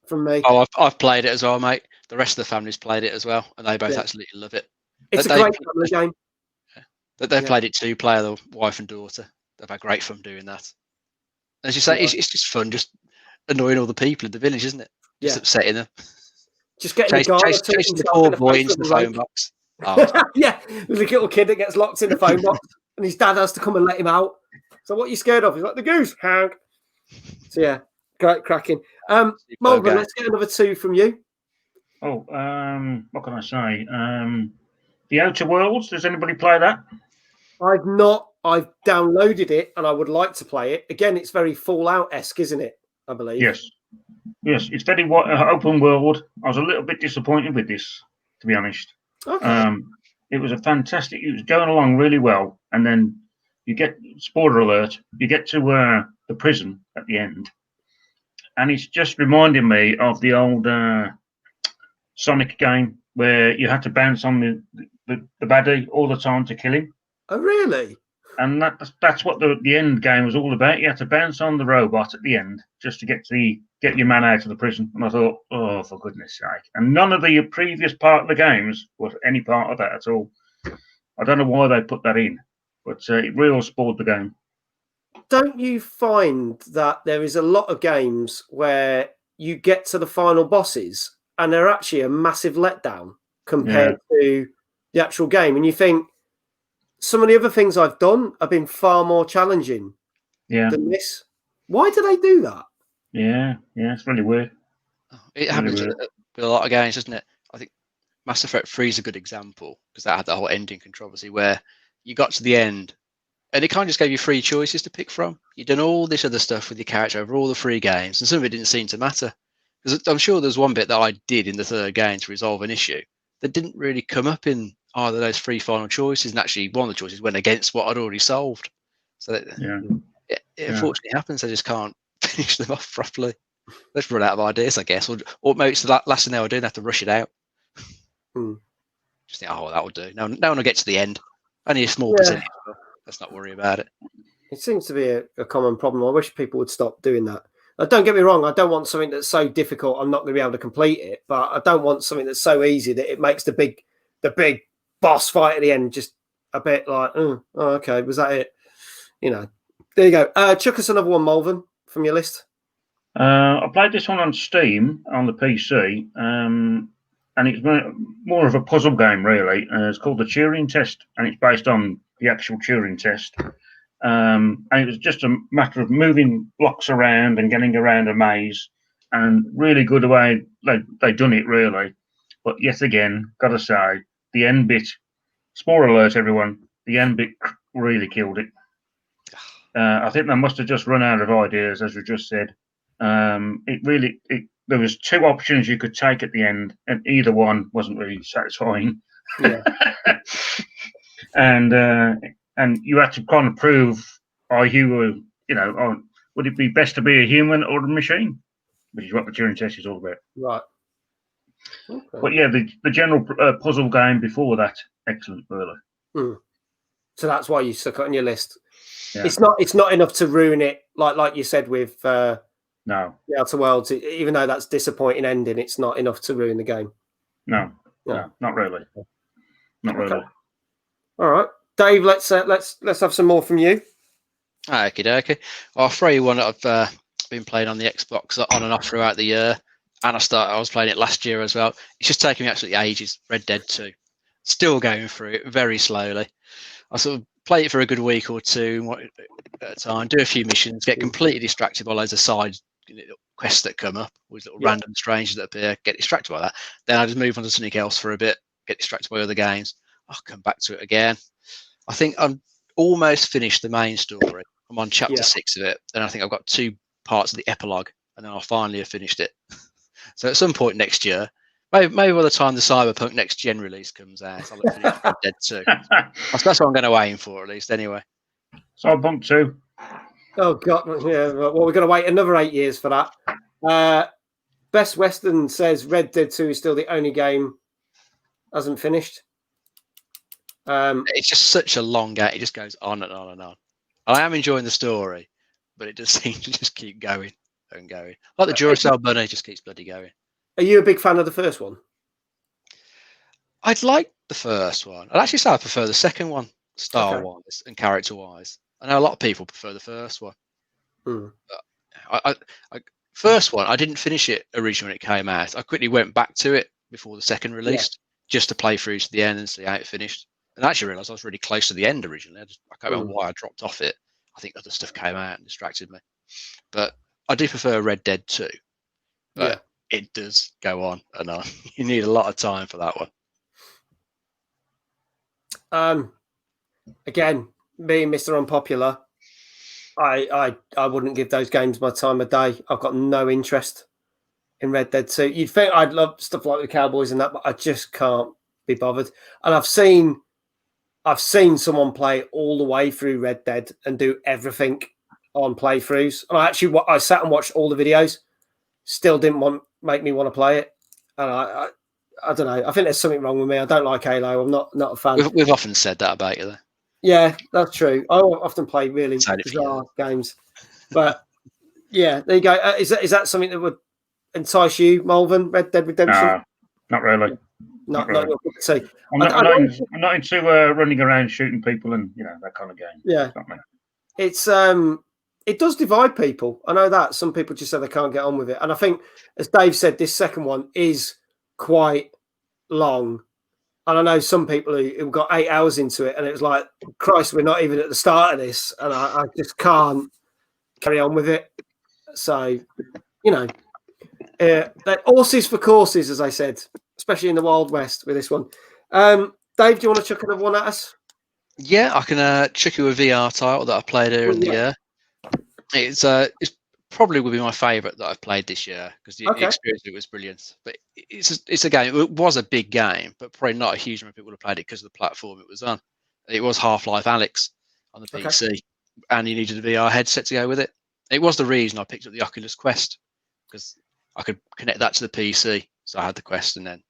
Speaker 1: from me.
Speaker 2: Oh, I've played it as well, mate. The rest of the family's played it as well, and they both absolutely love it.
Speaker 1: It's a great family game.
Speaker 2: They've played it two-player, the wife and daughter. They've had great fun doing that. As you say, it's just fun, just annoying all the people in the village, isn't it? Just upsetting them.
Speaker 1: Just getting
Speaker 2: chasing the poor boy into the phone box. Oh,
Speaker 1: yeah, there's a little kid that gets locked in the phone box, and his dad has to come and let him out. So what are you scared of? He's like, the goose, Hank. So yeah, great cracking. Mulvin, let's get another two from you.
Speaker 3: Oh, what can I say? The Outer Worlds. Does anybody play that?
Speaker 1: I've not I've downloaded it and I would like to play it. Again, it's very Fallout-esque, isn't it? I believe.
Speaker 3: Yes. Yes, it's very open world. I was a little bit disappointed with this, to be honest.
Speaker 1: Okay.
Speaker 3: It was it was going along really well, and then you get, spoiler alert, you get to the prison at the end, and it's just reminding me of the old Sonic game where you had to bounce on the baddie all the time to kill him.
Speaker 1: Oh, really?
Speaker 3: And that's what the end game was all about. You had to bounce on the robot at the end just to get your man out of the prison. And I thought, oh, for goodness sake! And none of the previous part of the games was any part of that at all. I don't know why they put that in, but it really spoiled the game.
Speaker 1: Don't you find that there is a lot of games where you get to the final bosses and they're actually a massive letdown compared to the actual game, and you think, some of the other things I've done have been far more challenging than this. Why do they do that?
Speaker 3: Yeah, it's really weird.
Speaker 2: It happens with a lot of games, doesn't it? I think Mass Effect 3 is a good example because that had that whole ending controversy where you got to the end and it kind of just gave you 3 choices to pick from. You'd done all this other stuff with your character over all the 3 games, and some of it didn't seem to matter. Because I'm sure there's one bit that I did in the 3rd game to resolve an issue that didn't really come up in either those 3 final choices, and actually one of the choices went against what I'd already solved. So it unfortunately happens. I just can't finish them off properly. Let's run out of ideas, I guess, or maybe it's the last thing they'll do. They have to rush it out. Just think, oh, that will do. No one will get to the end. Only a small percentage. Let's not worry about it.
Speaker 1: It seems to be a common problem. I wish people would stop doing that. Don't get me wrong. I don't want something that's so difficult I'm not going to be able to complete it. But I don't want something that's so easy that it makes the big boss fight at the end just a bit like, oh, okay, was that it? There you go. Chuck us another one, Malvern, from your list.
Speaker 3: I played this one on Steam on the PC, and it's more of a puzzle game, really. It's called the Turing Test, and it's based on the actual Turing Test. And it was just a matter of moving blocks around and getting around a maze, and really good the way they done it, really. But yet again, got to say, the end bit, spoiler alert, everyone, the end bit really killed it. I think they must have just run out of ideas, as we just said. There was 2 options you could take at the end, and either one wasn't really satisfying.
Speaker 1: Yeah.
Speaker 3: and you had to kind of prove, would it be best to be a human or a machine, which is what the Turing Test is all about.
Speaker 1: Right. Okay.
Speaker 3: But yeah, the general puzzle game before that, excellent, really.
Speaker 1: So that's why you stuck it on your list.
Speaker 3: Yeah.
Speaker 1: It's not enough to ruin it, like you said with
Speaker 3: no,
Speaker 1: the Outer Worlds. Even though that's disappointing ending, it's not enough to ruin the game.
Speaker 3: No, not really. Not really.
Speaker 1: Okay. All right, Dave. Let's have some more from you.
Speaker 2: Okie dokie. I'll throw you one that I've been playing on the Xbox on and off throughout the year, and I was playing it last year as well. It's just taking me absolutely ages. Red Dead 2. Still going through it very slowly. I sort of play it for a good week or 2 at a time, do a few missions, get completely distracted by loads of side quests that come up with little random strangers that appear, get distracted by that. Then I just move on to something else for a bit, get distracted by other games. I'll come back to it again. I think I'm almost finished the main story. I'm on chapter 6 of it, and I think I've got 2 parts of the epilogue, and then I'll finally have finished it. So at some point next year, maybe by the time the Cyberpunk next gen release comes out, I'll have finished Red Dead 2. That's what I'm going to aim for, at least, anyway.
Speaker 3: Cyberpunk 2.
Speaker 1: Oh, God. Yeah, well, we're going to wait another 8 years for that. Best Western says Red Dead 2 is still the only game hasn't finished.
Speaker 2: It's just such a long game. It just goes on and on and on. I am enjoying the story, but it just seems to just keep going and going. Like the Duracell bunny just keeps bloody going.
Speaker 1: Are you a big fan of the first one?
Speaker 2: I'd like the first one. I'd actually say I prefer the second one, style-wise and character-wise. I know a lot of people prefer the first one. First one, I didn't finish it originally when it came out. I quickly went back to it before the second released, just to play through to the end and see how it finished. And I actually realised I was really close to the end originally. I can't remember why I dropped off it. I think other stuff came out and distracted me. But I do prefer Red Dead 2. But it does go on and on. You need a lot of time for that one.
Speaker 1: Again, being Mr. Unpopular, I wouldn't give those games my time of day. I've got no interest in Red Dead 2. You'd think I'd love stuff like the Cowboys and that, but I just can't be bothered. And I've seen someone play all the way through Red Dead and do everything on playthroughs. And I sat and watched all the videos. Still didn't make me want to play it. And I don't know. I think there's something wrong with me. I don't like Halo. I'm not a fan.
Speaker 2: We've often said that about you, though.
Speaker 1: Yeah, that's true. I often play really bizarre games. But yeah, there you go. Is that something that would entice you, Malvern? Red Dead Redemption?
Speaker 3: No, not really.
Speaker 1: Not
Speaker 3: really.
Speaker 1: your cup of tea.
Speaker 3: I'm not into running around shooting people and that kind of game.
Speaker 1: Yeah,
Speaker 3: It's not me.
Speaker 1: it's it does divide people. I know that some people just say they can't get on with it, and I think, as Dave said, this second one is quite long. And I know some people who got 8 hours into it, and it was like, Christ, we're not even at the start of this, and I just can't carry on with it. So, horses for courses, as I said, especially in the Wild West with this one. Dave, do you want to chuck another one at us?
Speaker 2: Yeah, I can chuck you a VR title that I played earlier in the year. It's probably would be my favourite that I've played this year because the experience of it was brilliant. But it's a game. It was a big game, but probably not a huge number of people would have played it because of the platform it was on. It was Half-Life Alyx on the PC, and you needed a VR headset to go with it. It was the reason I picked up the Oculus Quest because I could connect that to the PC. So I had the Quest, and then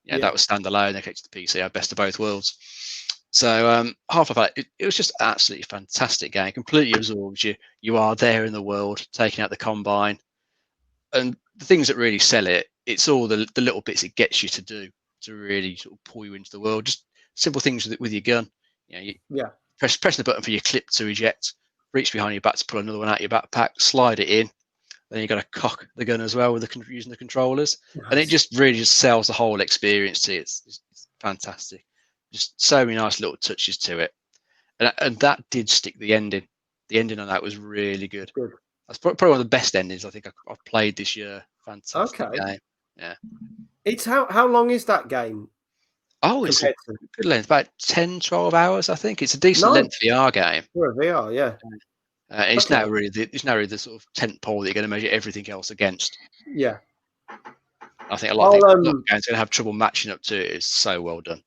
Speaker 2: that was standalone. I connected to the PC. I had best of both worlds. So Half-Life, it was just absolutely fantastic game. Completely absorbs you. You are there in the world, taking out the Combine, and the things that really sell it. It's all the little bits it gets you to do to really sort of pull you into the world. Just simple things with your gun. You press the button for your clip to eject. Reach behind your back to pull another one out your backpack. Slide it in. Then you've got to cock the gun as well with using the controllers, and it just really just sells the whole experience to you. It's fantastic. Just so many nice little touches to it, and that did stick. The ending on that was really good. That's probably one of the best endings I think I've played this year. Fantastic game. Yeah.
Speaker 1: It's how long is that game?
Speaker 2: Oh, it's a good length, about 10, 12 hours, I think. It's a decent length VR game.
Speaker 1: For a VR, yeah.
Speaker 2: It's now really the sort of tent pole that you're going to measure everything else against.
Speaker 1: Yeah.
Speaker 2: I think a lot of games are going to have trouble matching up to it. It's so well done.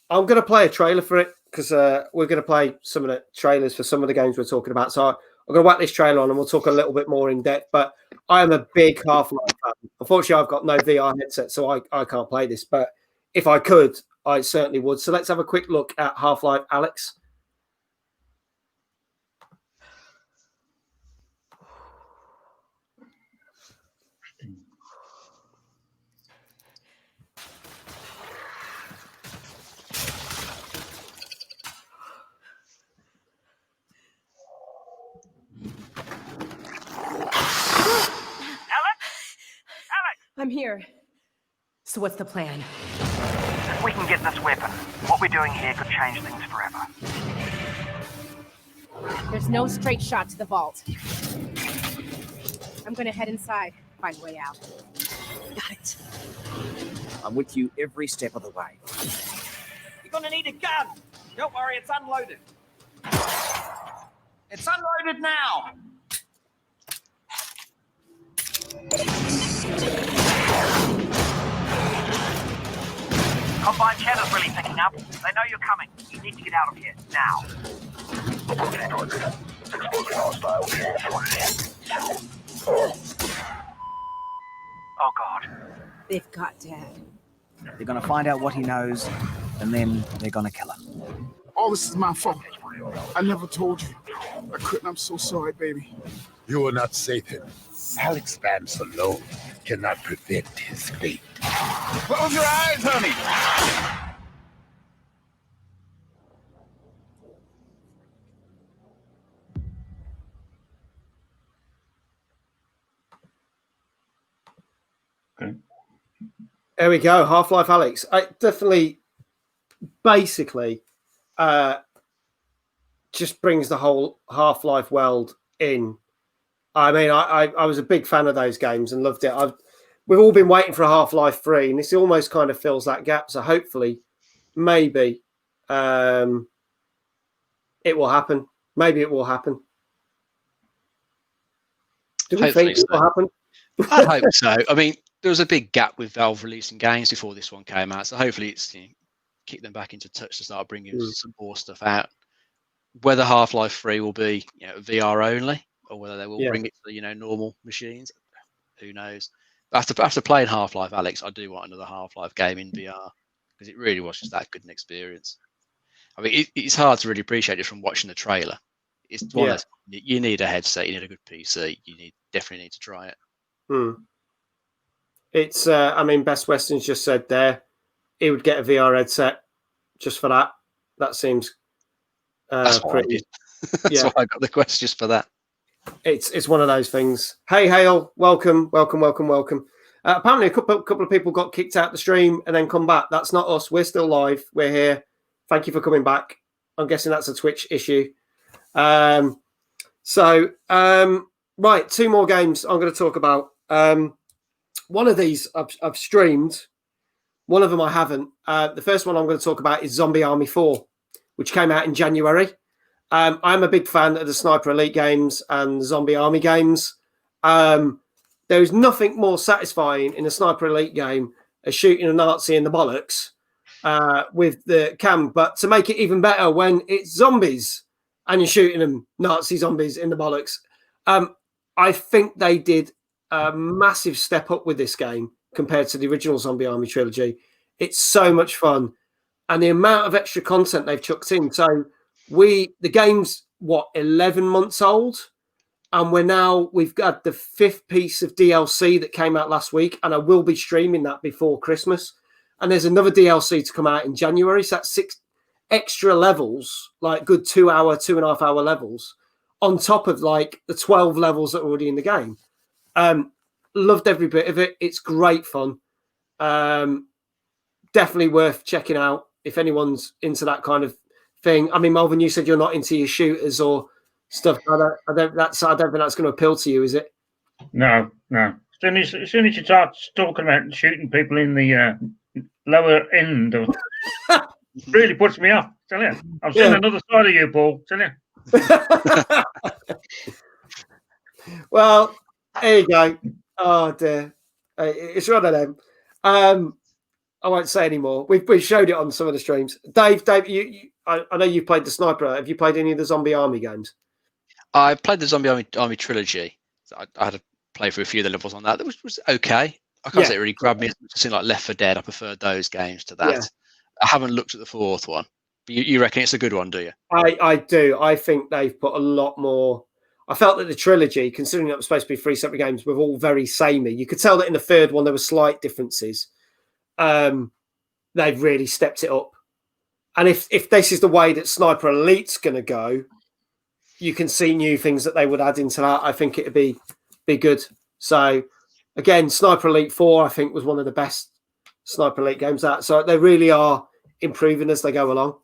Speaker 1: I'm going to play a trailer for it because we're going to play some of the trailers for some of the games we're talking about. So I'm going to whack this trailer on and we'll talk a little bit more in depth. But I am a big Half-Life fan. Unfortunately, I've got no VR headset, so I can't play this. But if I could, I certainly would. So let's have a quick look at Half-Life Alyx.
Speaker 18: I'm here. So what's the plan?
Speaker 19: If we can get this weapon, what we're doing here could change things forever.
Speaker 18: There's no straight shot to the vault. I'm gonna head inside, find a way out.
Speaker 11: Got it. I'm with you every step of the way.
Speaker 19: You're gonna need a gun. Don't worry, it's unloaded. It's unloaded now. Combine channel's really picking up. They know you're coming. You need to get out of here now. Oh God.
Speaker 18: They've got Dad.
Speaker 11: They're gonna find out what he knows, and then they're gonna kill him.
Speaker 20: All this is my fault. I never told you. I couldn't. I'm so sorry, baby.
Speaker 6: You are not safe here. Alyx Vance alone cannot prevent his fate.
Speaker 20: Close your eyes, honey.
Speaker 3: Okay.
Speaker 1: There we go. Half-Life Alyx. I definitely, basically, just brings the whole Half-Life world in. I mean, I was a big fan of those games and loved it. We've all been waiting for a Half-Life 3, and this almost kind of fills that gap. So hopefully, maybe, it will happen. Maybe it will happen. Do we
Speaker 2: Hopefully
Speaker 1: think it will happen?
Speaker 2: I'd hope so. I mean, there was a big gap with Valve releasing games before this one came out, so hopefully it's kick them back into touch to start bringing some more stuff out. Whether Half-Life 3 will be VR only, or whether they will bring it to normal machines, who knows? But after playing Half-Life, Alex, I do want another Half-Life game in VR because it really was just that good an experience. I mean, it's hard to really appreciate it from watching the trailer. It's one of those, you need a headset, you need a good PC, definitely need to try it.
Speaker 1: It's, I mean, Best Western's just said there, he would get a VR headset just for that. That seems
Speaker 2: that's
Speaker 1: pretty.
Speaker 2: That's why I got the questions for that.
Speaker 1: It's one of those things. Hey, Hale, welcome. Apparently, a couple of people got kicked out the stream and then come back. That's not us. We're still live. We're here. Thank you for coming back. I'm guessing that's a Twitch issue. Right, 2 more games I'm going to talk about. One of these I've streamed. One of them I haven't. The first one I'm going to talk about is Zombie Army 4, which came out in January. I'm a big fan of the Sniper Elite games and the Zombie Army games. There is nothing more satisfying in a Sniper Elite game as shooting a Nazi in the bollocks with the cam. But to make it even better when it's zombies and you're shooting them, Nazi zombies in the bollocks. I think they did a massive step up with this game compared to the original Zombie Army trilogy. It's so much fun. And the amount of extra content they've chucked in. So the game's 11 months old, and we've got the 5th piece of DLC that came out last week, and I will be streaming that before Christmas. And there's another DLC to come out in January. So that's 6 extra levels, like good 2.5 hour levels on top of like the 12 levels that are already in the game. Loved every bit of it. It's great fun. Definitely worth checking out if anyone's into that kind of thing. I mean, Melvin, you said you're not into your shooters or stuff. I don't think that's going to appeal to you, is it?
Speaker 3: No. As soon as you start talking about shooting people in the lower end, really puts me off. Tell you, I've seen another side of you, Paul. Tell you.
Speaker 1: Well, there you go. Oh dear, it's one of them. I won't say anymore. We've showed it on some of the streams. Dave, I know you've played the Sniper. Have you played any of the Zombie Army games?
Speaker 2: I played the Zombie Army trilogy. I had to play through a few of the levels on that. That was okay. I can't say it really grabbed me. It seemed like Left 4 Dead. I preferred those games to that. Yeah. I haven't looked at the 4th one. But you reckon it's a good one, do you?
Speaker 1: I do. I think they've put a lot more. I felt that the trilogy, considering it was supposed to be 3 separate games, were all very samey. You could tell that in the 3rd one there were slight differences. They've really stepped it up. And if this is the way that Sniper Elite's going to go, you can see new things that they would add into that. I think it'd be good. So, again, Sniper Elite 4, I think, was one of the best Sniper Elite games out. So they really are improving as they go along.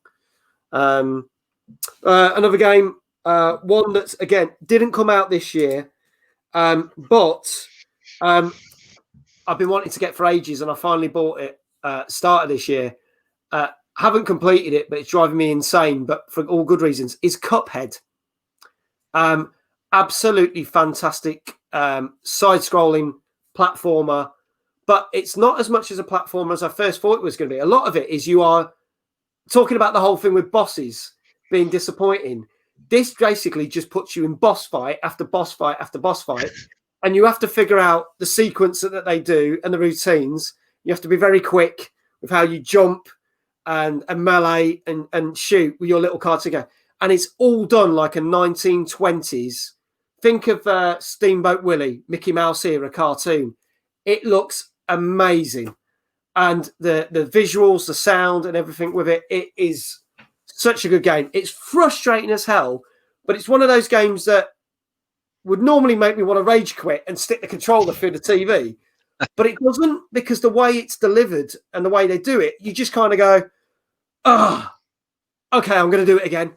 Speaker 1: Another game, one that's, again, didn't come out this year, but I've been wanting to get for ages, and I finally bought it start of this year. Haven't completed it, but it's driving me insane, but for all good reasons, is Cuphead. Absolutely fantastic side-scrolling platformer, but it's not as much as a platformer as I first thought it was going to be. A lot of it is you are talking about the whole thing with bosses being disappointing. This basically just puts you in boss fight after boss fight after boss fight, and you have to figure out the sequence that they do and the routines. You have to be very quick with how you jump and melee and shoot with your little cartoon. And it's all done like a 1920s. Think of Steamboat Willie, Mickey Mouse era cartoon. It looks amazing. And the visuals, the sound and everything with it, it is such a good game. It's frustrating as hell, but it's one of those games that would normally make me want to rage quit and stick the controller through the TV. But it doesn't, because the way it's delivered and the way they do it, you just kind of go, okay, I'm going to do it again.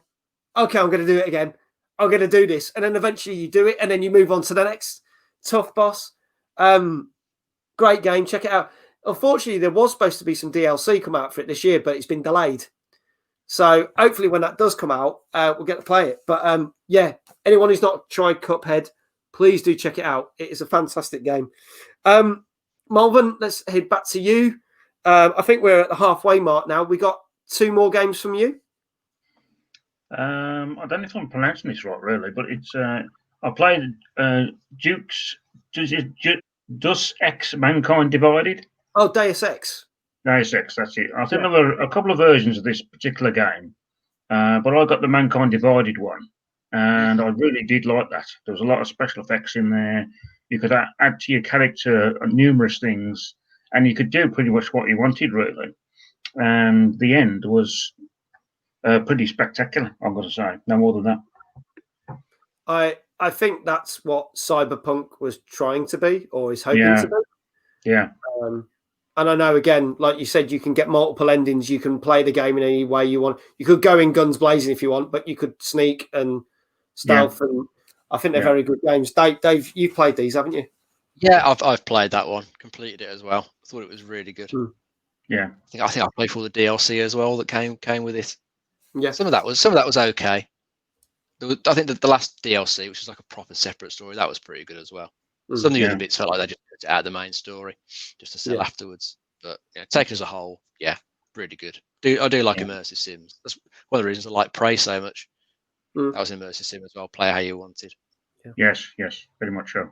Speaker 1: Okay, I'm going to do it again. I'm going to do this. And then eventually you do it, and then you move on to the next tough boss. Great game. Check it out. Unfortunately, there was supposed to be some DLC come out for it this year, but it's been delayed. So hopefully when that does come out, we'll get to play it. But yeah, anyone who's not tried Cuphead, please do check it out. It is a fantastic game. Malvern, let's head back to you. I think we're at the halfway mark now. We got 2 more games from you.
Speaker 3: I don't know if I'm pronouncing this right, really, but it's I played Deus Ex Mankind Divided.
Speaker 1: Oh, Deus Ex.
Speaker 3: Deus Ex, that's it. I think there were a couple of versions of this particular game, but I got the Mankind Divided one, and I really did like that. There was a lot of special effects in there. You could add to your character numerous things, and you could do pretty much what you wanted, really. And the end was pretty spectacular, I'm going to say. No more than that.
Speaker 1: I think that's what Cyberpunk was trying to be, or is hoping to be.
Speaker 3: Yeah.
Speaker 1: And I know, again, like you said, you can get multiple endings. You can play the game in any way you want. You could go in guns blazing if you want, but you could sneak and stealth. Yeah. And I think they're very good games. Dave, you've played these, haven't you?
Speaker 2: Yeah, I've played that one, completed it as well. I thought it was really good.
Speaker 3: Yeah,
Speaker 2: I think I played for the DLC as well that came with it.
Speaker 1: Yeah,
Speaker 2: some of that was okay. I think that the last DLC, which was like a proper separate story, that was pretty good as well. Some of the other bits felt like they just took it out of the main story just to sell afterwards. But taken as a whole, really good. I do like immersive sims. That's one of the reasons I like Prey so much. That was an immersive sim as well. Play how you wanted.
Speaker 3: Yes, very much so.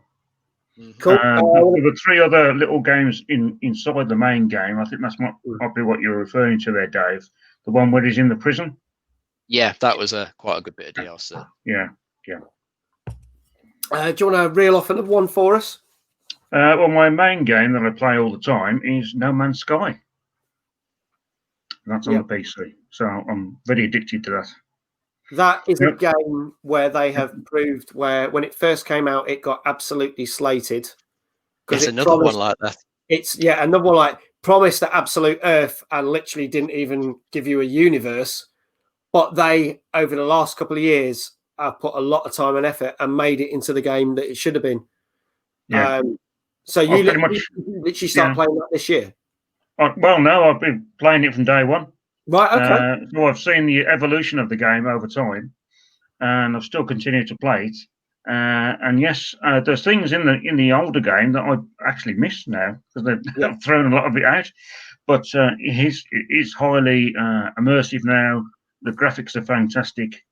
Speaker 1: Cool.
Speaker 3: There were 3 other little games inside the main game. I think that's might be what you're referring to there, Dave. The one where he's in the prison.
Speaker 2: Yeah, that was quite a good bit of DLC.
Speaker 3: Yeah.
Speaker 1: Do you want to reel off another one for us?
Speaker 3: Well, my main game that I play all the time is No Man's Sky. That's on the PC, so I'm very addicted to that.
Speaker 1: That is a game where they have proved where when it first came out, it got absolutely slated.
Speaker 2: It's another one like that.
Speaker 1: It's another one like promised the absolute earth and literally didn't even give you a universe. But they, over the last couple of years, have put a lot of time and effort and made it into the game that it should have been.
Speaker 3: Yeah.
Speaker 1: So you literally start playing that this year?
Speaker 3: Well, no, I've been playing it from day one.
Speaker 1: Right, okay.
Speaker 3: So I've seen the evolution of the game over time, and I've still continued to play it. And yes, there's things in the older game that I actually miss now because they've thrown a lot of it out. But it is highly immersive now. The graphics are fantastic.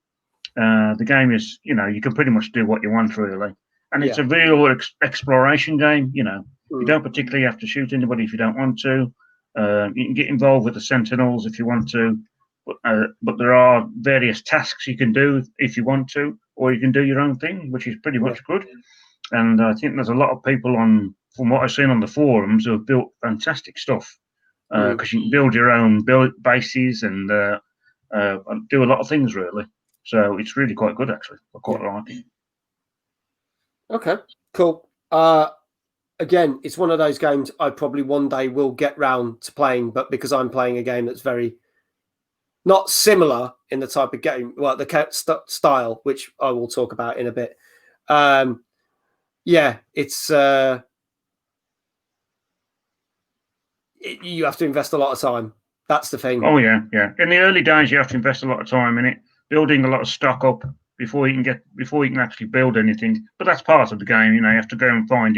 Speaker 3: The game is, you can pretty much do what you want, really. And it's a real exploration game, You don't particularly have to shoot anybody if you don't want to. You can get involved with the Sentinels if you want to. But there are various tasks you can do if you want to, or you can do your own thing, which is pretty much good. And I think there's a lot of people from what I've seen on the forums, who have built fantastic stuff. Because you can build your own bases and do a lot of things, really. So it's really quite good, actually. I quite like it.
Speaker 1: Okay, cool. Again, it's one of those games I probably one day will get round to playing, but because I'm playing a game that's very not similar in the type of game, well, the style, which I will talk about in a bit. It's you have to invest a lot of time. That's the thing.
Speaker 3: Oh yeah. In the early days, you have to invest a lot of time in it, building a lot of stock up before you can actually build anything. But that's part of the game. You have to go and find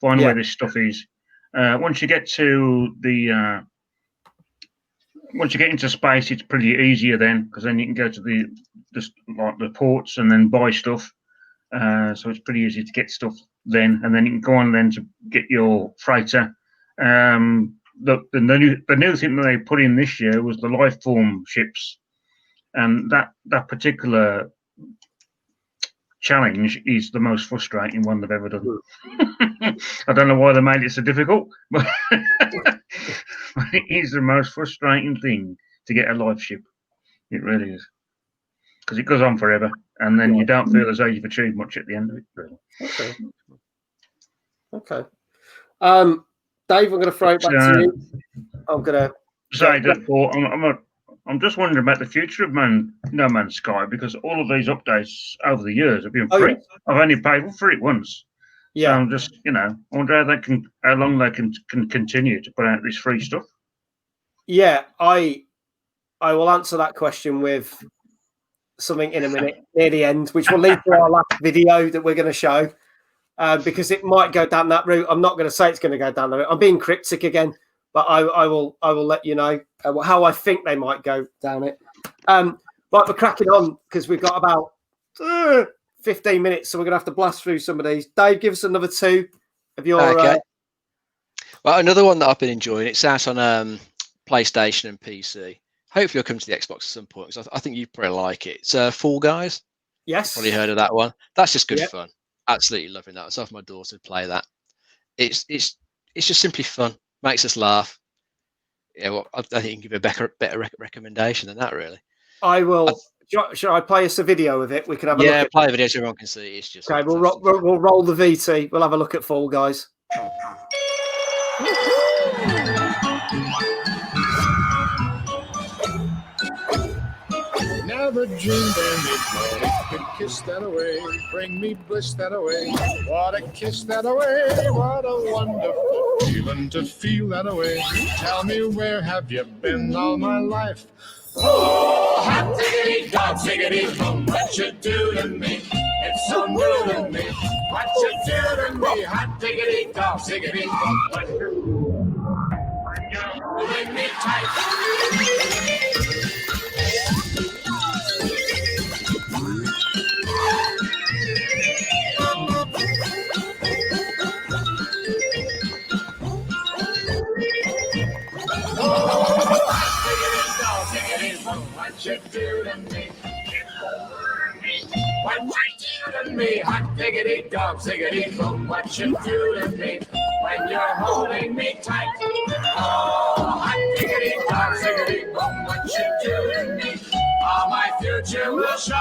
Speaker 3: where this stuff is. Once you get to once you get into space, it's pretty easier then, because then you can go to the ports and then buy stuff. So it's pretty easy to get stuff then, and then you can go on then to get your freighter. The new thing that they put in this year was the life form ships, and that particular challenge is the most frustrating one they've ever done. I don't know why they made it so difficult, but it is the most frustrating thing to get a life ship. It really is, because it goes on forever, and then you don't feel as though you've achieved much at the end of it. Really.
Speaker 1: Okay. Dave, I'm going to throw it back to you. I'm going to
Speaker 3: say that I'm just wondering about the future of No Man's Sky, because all of these updates over the years have been free. I've only paid for it once. Yeah. So I'm just, I wonder how long they can continue to put out this free stuff.
Speaker 1: Yeah, I I will answer that question with something in a minute near the end, which will lead to our last video that we're going to show, because it might go down that route. I'm not going to say it's going to go down that route. I'm being cryptic again, but I will let you know how I think they might go down it. Right, we're cracking on because we've got about 15 minutes, so we're going to have to blast through some of these. Dave, give us another two of your.
Speaker 2: Okay. Well, another one that I've been enjoying. It's out on PlayStation and PC. Hopefully, I'll come to the Xbox at some point because I think you probably like it. It's Fall Guys.
Speaker 1: Yes.
Speaker 2: Probably heard of that one. That's just good fun. Absolutely loving that. Myself and my daughter play that. It's just simply fun. Makes us laugh. Yeah, well, I think you can give a better recommendation than that, really.
Speaker 1: I will. Should I play us a video of it? We can have a look.
Speaker 2: Yeah, play a video so everyone can see. It's just
Speaker 1: okay. We'll roll the VT. We'll have a look at Fall Guys.
Speaker 21: Never dreamed anybody could kiss that away, bring me bliss that away. What a kiss that away, what a wonderful feeling to feel that away. Tell me, where have you been all my life? Oh, hot diggity dog, ziggity boom, what you do to me? It's so new to me. What you do to me? Hot diggity dog, ziggity boom, what you do me tight. What you do to me? What you do to me? Hot diggity dog, ziggity boom. What you do to me when you're holding me tight? Oh, hot diggity dog, ziggity boom. What you do to me? All my future will shine.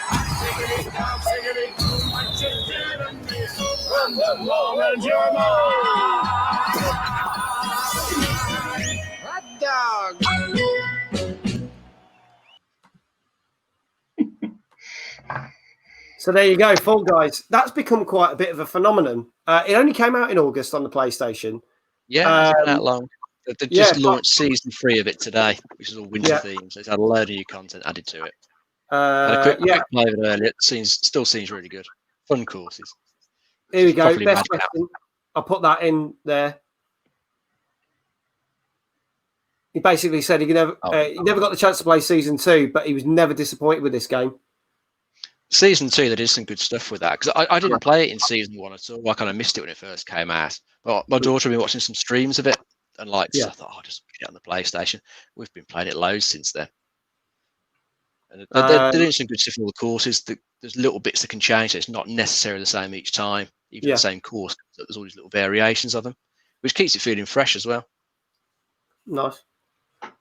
Speaker 21: Hot diggity dog, ziggity boom. What you do to me from the moment you're mine? Hot dog.
Speaker 1: So there you go, Fall Guys. That's become quite a bit of a phenomenon. It only came out in August on the PlayStation.
Speaker 2: Yeah, it's been that long. They've just launched season 3 of it today, which is all winter themed. So it's had a load of new content added to it. Had a quick play of it earlier. It still seems really good. Fun courses.
Speaker 1: Here we go. Best question. I'll put that in there. He basically said he never got the chance to play season 2, but he was never disappointed with this game.
Speaker 2: Season 2, there is some good stuff with that because I didn't play it in season 1 at all. I kind of missed it when it first came out. But my daughter had been watching some streams of it and liked it. I thought, I'll just get it on the PlayStation. We've been playing it loads since then. And they're doing some good stuff in all the courses. There's little bits that can change. So it's not necessarily the same each time, even the same course. There's all these little variations of them, which keeps it feeling fresh as well.
Speaker 1: Nice.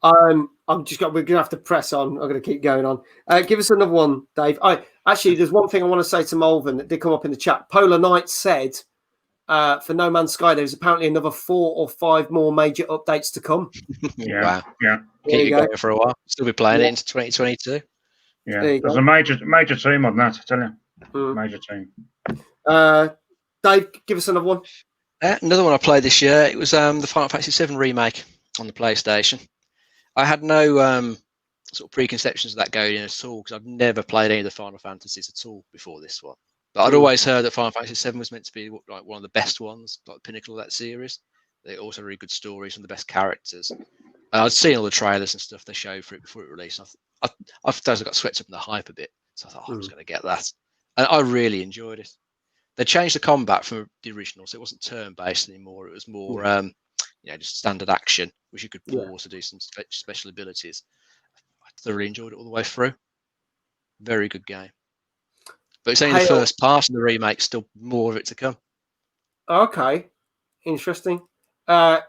Speaker 1: We're gonna have to press on. I'm gonna keep going on. Give us another one, Dave. Actually, there's one thing I want to say to Malvin that did come up in the chat. Polar Knight said for No Man's Sky there's apparently another 4 or 5 more major updates to come.
Speaker 2: Wow. Keep it going for a while. Still be playing it into 2022.
Speaker 3: Yeah, there's a major team on that, I tell you. Major team.
Speaker 1: Dave, give us another one.
Speaker 2: Another one I played this year. It was the Final Fantasy VII remake on the PlayStation. I had no sort of preconceptions of that going in at all because I've never played any of the Final Fantasies at all before this one. But I'd always heard that Final Fantasy VII was meant to be like one of the best ones, like the pinnacle of that series. They also really good stories and the best characters. And I'd seen all the trailers and stuff they showed for it before it released. I got swept up in the hype a bit, so I thought I was going to get that, and I really enjoyed it. They changed the combat from the original, so it wasn't turn-based anymore. It was more, just standard action, which you could pause to do some special abilities. I thoroughly enjoyed it all the way through. Very good game. But it's only the first part of the remake. Still more of it to come.
Speaker 1: Okay, interesting. Well,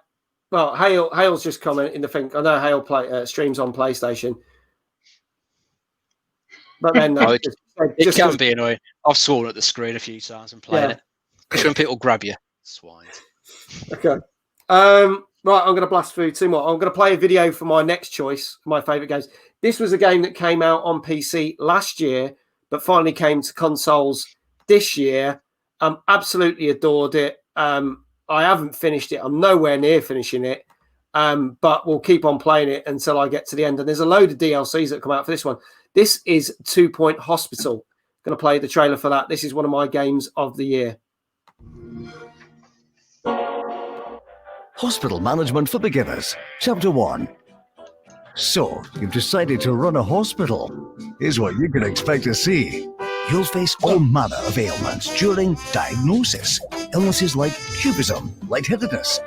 Speaker 1: Hale's just commented in the thing. I know Hale streams on PlayStation, but then
Speaker 2: it can be annoying. I've sworn at the screen a few times and played it. Especially when people grab you, swines.
Speaker 1: Okay. Right, I'm going to blast through 2 more. I'm going to play a video for my next choice, my favourite games. This was a game that came out on PC last year, but finally came to consoles this year. Absolutely adored it. I haven't finished it. I'm nowhere near finishing it. but we'll keep on playing it until I get to the end. And there's a load of DLCs that come out for this one. This is 2 Point Hospital. Going to play the trailer for that. This is one of my games of the year.
Speaker 5: Hospital Management for Beginners, Chapter 1. So, you've decided to run a hospital. Here's what you can expect to see. You'll face all manner of ailments during diagnosis. Illnesses like cubism, lightheadedness.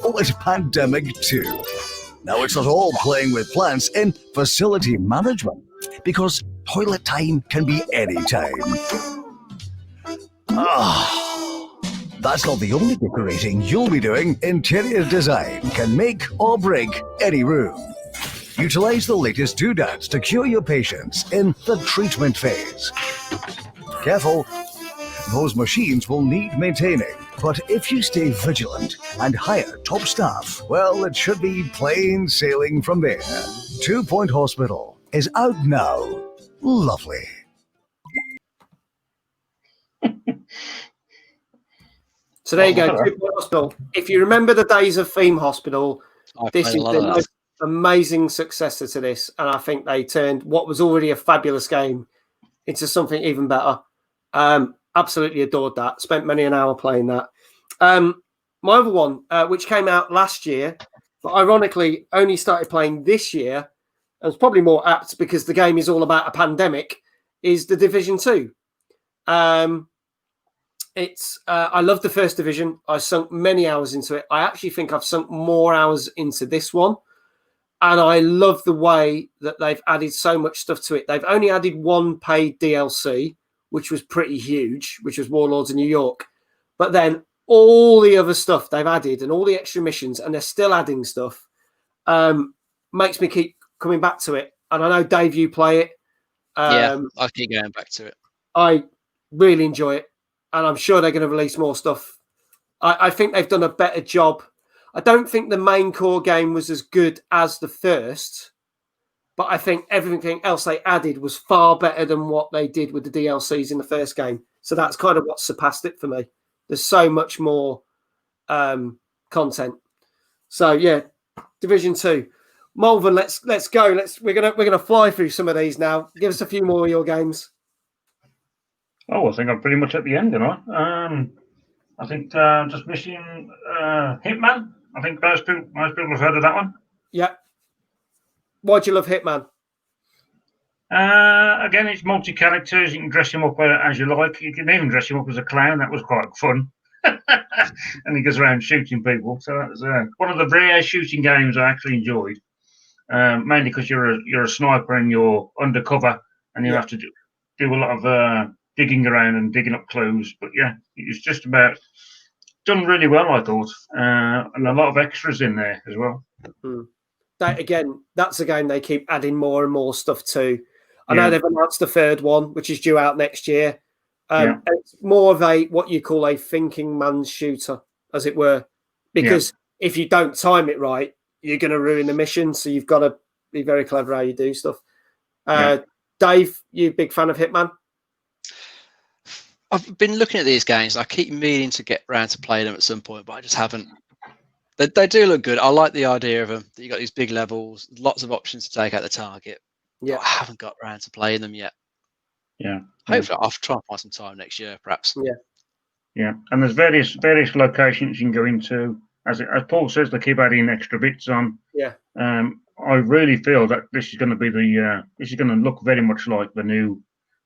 Speaker 5: Oh, it's pandemic too. Now it's not all playing with plants in facility management, because toilet time can be any time. That's not the only decorating you'll be doing. Interior design can make or break any room. Utilize the latest doodads to cure your patients in the treatment phase. Careful, those machines will need maintaining, but if you stay vigilant and hire top staff, well, it should be plain sailing from there. 2 Point Hospital is out now. Lovely.
Speaker 1: So there you go, 2 Point Hospital. If you remember the days of Theme Hospital, this is the most amazing successor to this, and I think they turned what was already a fabulous game into something even better. Absolutely adored that. Spent many an hour playing that. My other one, which came out last year, but ironically only started playing this year, and it's probably more apt because the game is all about a pandemic, is The Division 2. I love the first Division. I sunk many hours into it. I actually think I've sunk more hours into this one. And I love the way that they've added so much stuff to it. They've only added one paid DLC, which was pretty huge, which was Warlords of New York. But then all the other stuff they've added and all the extra missions, and they're still adding stuff, makes me keep coming back to it. And I know, Dave, you play it.
Speaker 2: Yeah, I keep going back to it.
Speaker 1: I really enjoy it. And I'm sure they're going to release more stuff. I think they've done a better job. I don't think the main core game was as good as the first, but I think everything else they added was far better than what they did with the DLCs in the first game. So that's kind of what surpassed it for me. There's so much more content. So yeah, Division 2. Malvern, let's go. We're gonna fly through some of these now. Give us a few more of your games.
Speaker 3: Oh, I think I'm pretty much at the end, you know. I think just missing Hitman. I think most people have heard of that one.
Speaker 1: Yeah. Why do you love Hitman?
Speaker 3: Again, it's multi-characters. You can dress him up as you like. You can even dress him up as a clown. That was quite fun. And he goes around shooting people. So that was one of the rare shooting games I actually enjoyed. Mainly because you're a sniper and you're undercover, and you have to do a lot of digging around and digging up clues. But yeah, it was just about done really well, I thought, and a lot of extras in there as well.
Speaker 1: That's a game they keep adding more and more stuff to. I know they've announced the third one, which is due out next year. It's more of what you call a thinking man's shooter, as it were, because if you don't time it right, you're going to ruin the mission. So you've got to be very clever how you do stuff. Dave, you a big fan of Hitman?
Speaker 2: I've been looking at these games. I keep meaning to get around to play them at some point, but I just haven't. They do look good. I like the idea of them. You got these big levels, lots of options to take out the target. Yeah, I haven't got around to playing them yet.
Speaker 3: Yeah,
Speaker 2: hopefully I'll try and find some time next year, perhaps.
Speaker 3: Yeah, and there's various locations you can go into. As Paul says, they keep adding extra bits on.
Speaker 1: Yeah.
Speaker 3: I really feel that this is going to be this is going to look very much like the new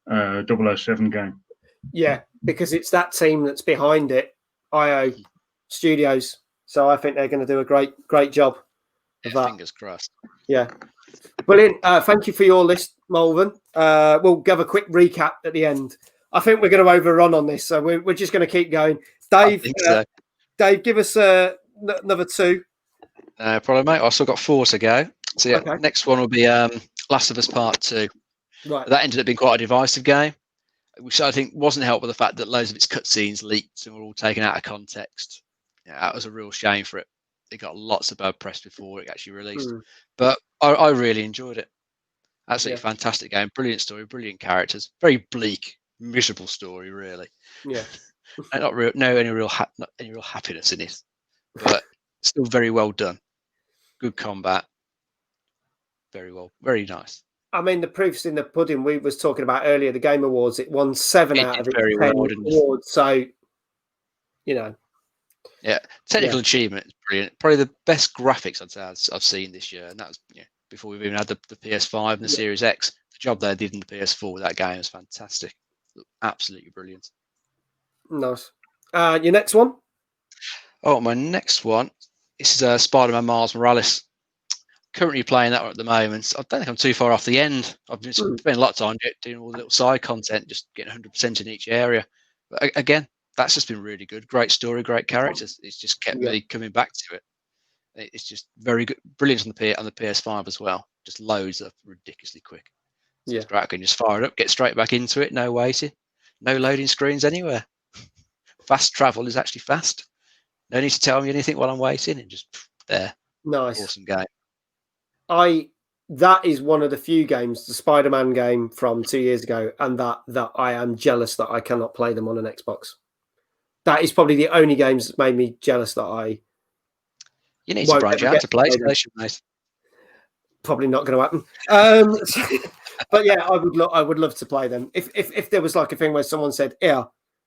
Speaker 3: 007 game.
Speaker 1: Yeah, because it's that team that's behind it, IO Studios. So I think they're going to do a great job of that.
Speaker 2: Fingers crossed.
Speaker 1: Yeah. Brilliant. Thank you for your list, Malvern. We'll give a quick recap at the end. I think we're going to overrun on this, so we're just going to keep going. Dave, Dave, give us another 2.
Speaker 2: No problem, mate. I've still got 4 to go. So yeah, next one will be Last of Us Part 2.
Speaker 1: Right.
Speaker 2: That ended up being quite a divisive game, which I think wasn't helped by the fact that loads of its cutscenes leaked and were all taken out of context. Yeah, that was a real shame for it. It got lots of bad press before it actually released. But I really enjoyed it. Absolutely fantastic game. Brilliant story, brilliant characters. Very bleak, miserable story, really.
Speaker 1: Yeah.
Speaker 2: And not any real happiness in it. But still very well done. Good combat. Very nice.
Speaker 1: I mean, the proof's in the pudding. We was talking about earlier, the Game Awards. It won 7 out of its 10 awards. So, you know.
Speaker 2: Yeah, technical achievement is brilliant. Probably the best graphics I've seen this year, and that was before we've even had the PS5 and the Series X. The job they did in the PS4 with that game was fantastic. Absolutely brilliant.
Speaker 1: Nice. Your next one?
Speaker 2: Oh, my next one. This is Spider-Man Miles Morales. Currently playing that at the moment. I don't think I'm too far off the end. I've been spending a lot of time doing all the little side content, just getting 100% in each area. But again, that's just been really good. Great story, great characters. It's just kept me coming back to it. It's just very good, brilliant on the PS5 as well. Just loads up ridiculously quick. So it's great. I can just fire it up, get straight back into it. No waiting, no loading screens anywhere. Fast travel is actually fast. No need to tell me anything while I'm waiting, and just there.
Speaker 1: Nice,
Speaker 2: awesome game.
Speaker 1: That is one of the few games, the Spider-Man game from 2 years ago, and that I am jealous that I cannot play them on an Xbox. That is probably the only games that made me jealous that I.
Speaker 2: You need to branch out to PlayStation, mate.
Speaker 1: Probably not going to happen. But yeah, I would love to play them. If there was like a thing where someone said, "Yeah,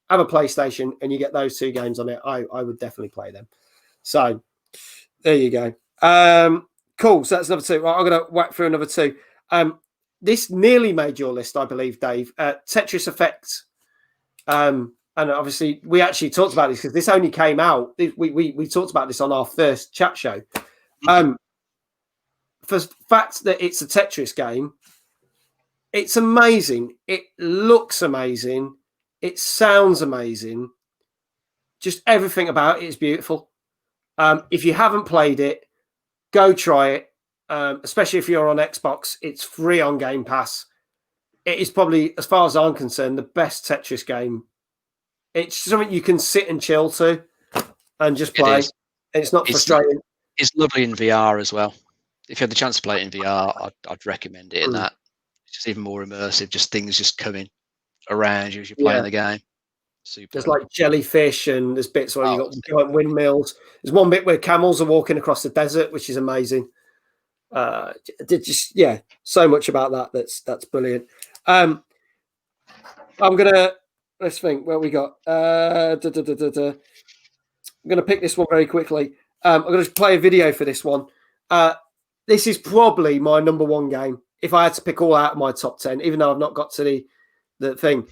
Speaker 1: have a PlayStation," and you get those 2 games on it, I would definitely play them. So there you go. Cool. So that's another 2. Right, I'm going to whack through another 2. This nearly made your list, I believe, Dave. Tetris Effect. And obviously, we actually talked about this because this only came out. We talked about this on our first chat show. For the fact that it's a Tetris game, it's amazing. It looks amazing. It sounds amazing. Just everything about it is beautiful. If you haven't played it, go try it. Especially if you're on Xbox, it's free on Game Pass. It is probably, as far as I'm concerned, the best Tetris game. It's something you can sit and chill to and just play. It's not frustrating.
Speaker 2: It's lovely in VR as well. If you had the chance to play it in VR, I'd recommend it in that. It's just even more immersive, just things just coming around you as you're playing the game. Super.
Speaker 1: There's like jellyfish and there's bits where you got giant windmills. There's one bit where camels are walking across the desert, which is amazing. So much about that. That's brilliant. I'm gonna let's think where we got. I'm gonna pick this one very quickly. I'm gonna play a video for this one. This is probably my number 1 game if I had to pick all out of my top 10, even though I've not got to the thing.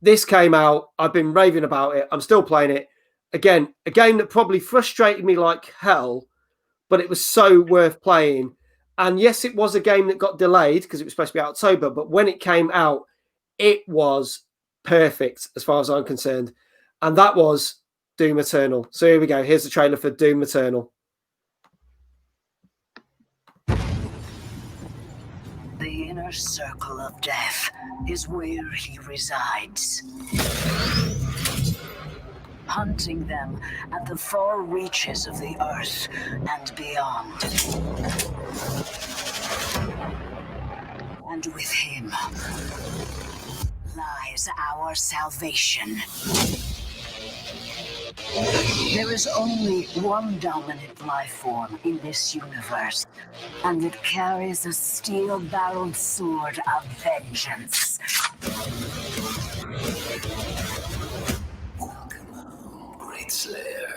Speaker 1: This came out. I've been raving about it. I'm still playing it. Again, a game that probably frustrated me like hell, but it was so worth playing. And yes, it was a game that got delayed because it was supposed to be October, but when it came out, it was perfect as far as I'm concerned. And that was Doom Eternal. So here we go. Here's the trailer for Doom Eternal.
Speaker 4: The inner circle of death is where he resides. Hunting them at the far reaches of the earth and beyond. And with him lies our salvation. There is only one dominant life form in this universe, and it carries a steel-barreled sword of vengeance. Welcome home, Great Slayer.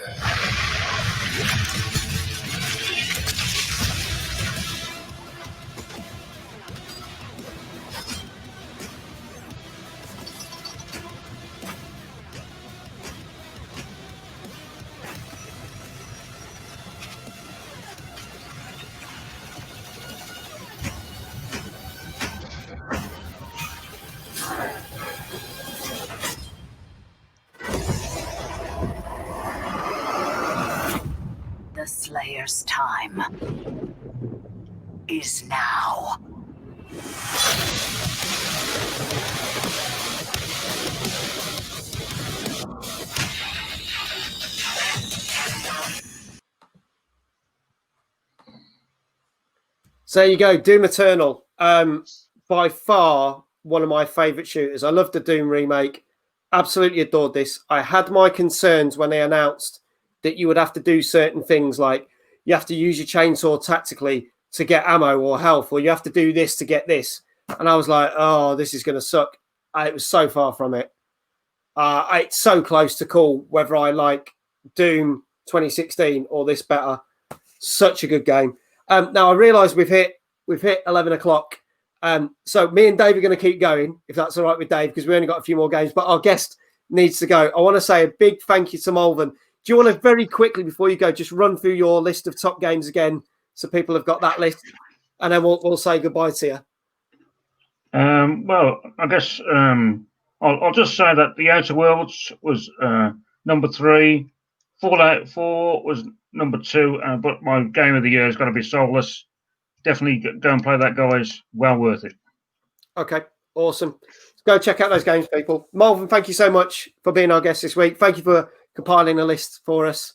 Speaker 4: The Slayer's time is now.
Speaker 1: So there you go, Doom Eternal. By far one of my favourite shooters. I love the Doom remake. Absolutely adored this. I had my concerns when they announced that you would have to do certain things, like you have to use your chainsaw tactically to get ammo or health, or you have to do this to get this. And I was like, oh, this is going to suck. It was so far from it. It's so close to call whether I like Doom 2016 or this better. Such a good game. Now I realise we've hit 11 o'clock. So me and Dave are going to keep going, if that's all right with Dave, because we only got a few more games. But our guest needs to go. I want to say a big thank you to Malvern. Do you want to very quickly before you go just run through your list of top games again, so people have got that list, and then we'll say goodbye to you.
Speaker 3: Well, I guess I'll just say that The Outer Worlds was number 3. Fallout 4 was number 2. But my game of the year has got to be Soulless. Definitely go and play that, guys. Well worth it.
Speaker 1: Okay, awesome. Go check out those games, people. Malvern, thank you so much for being our guest this week. Thank you for compiling a list for us.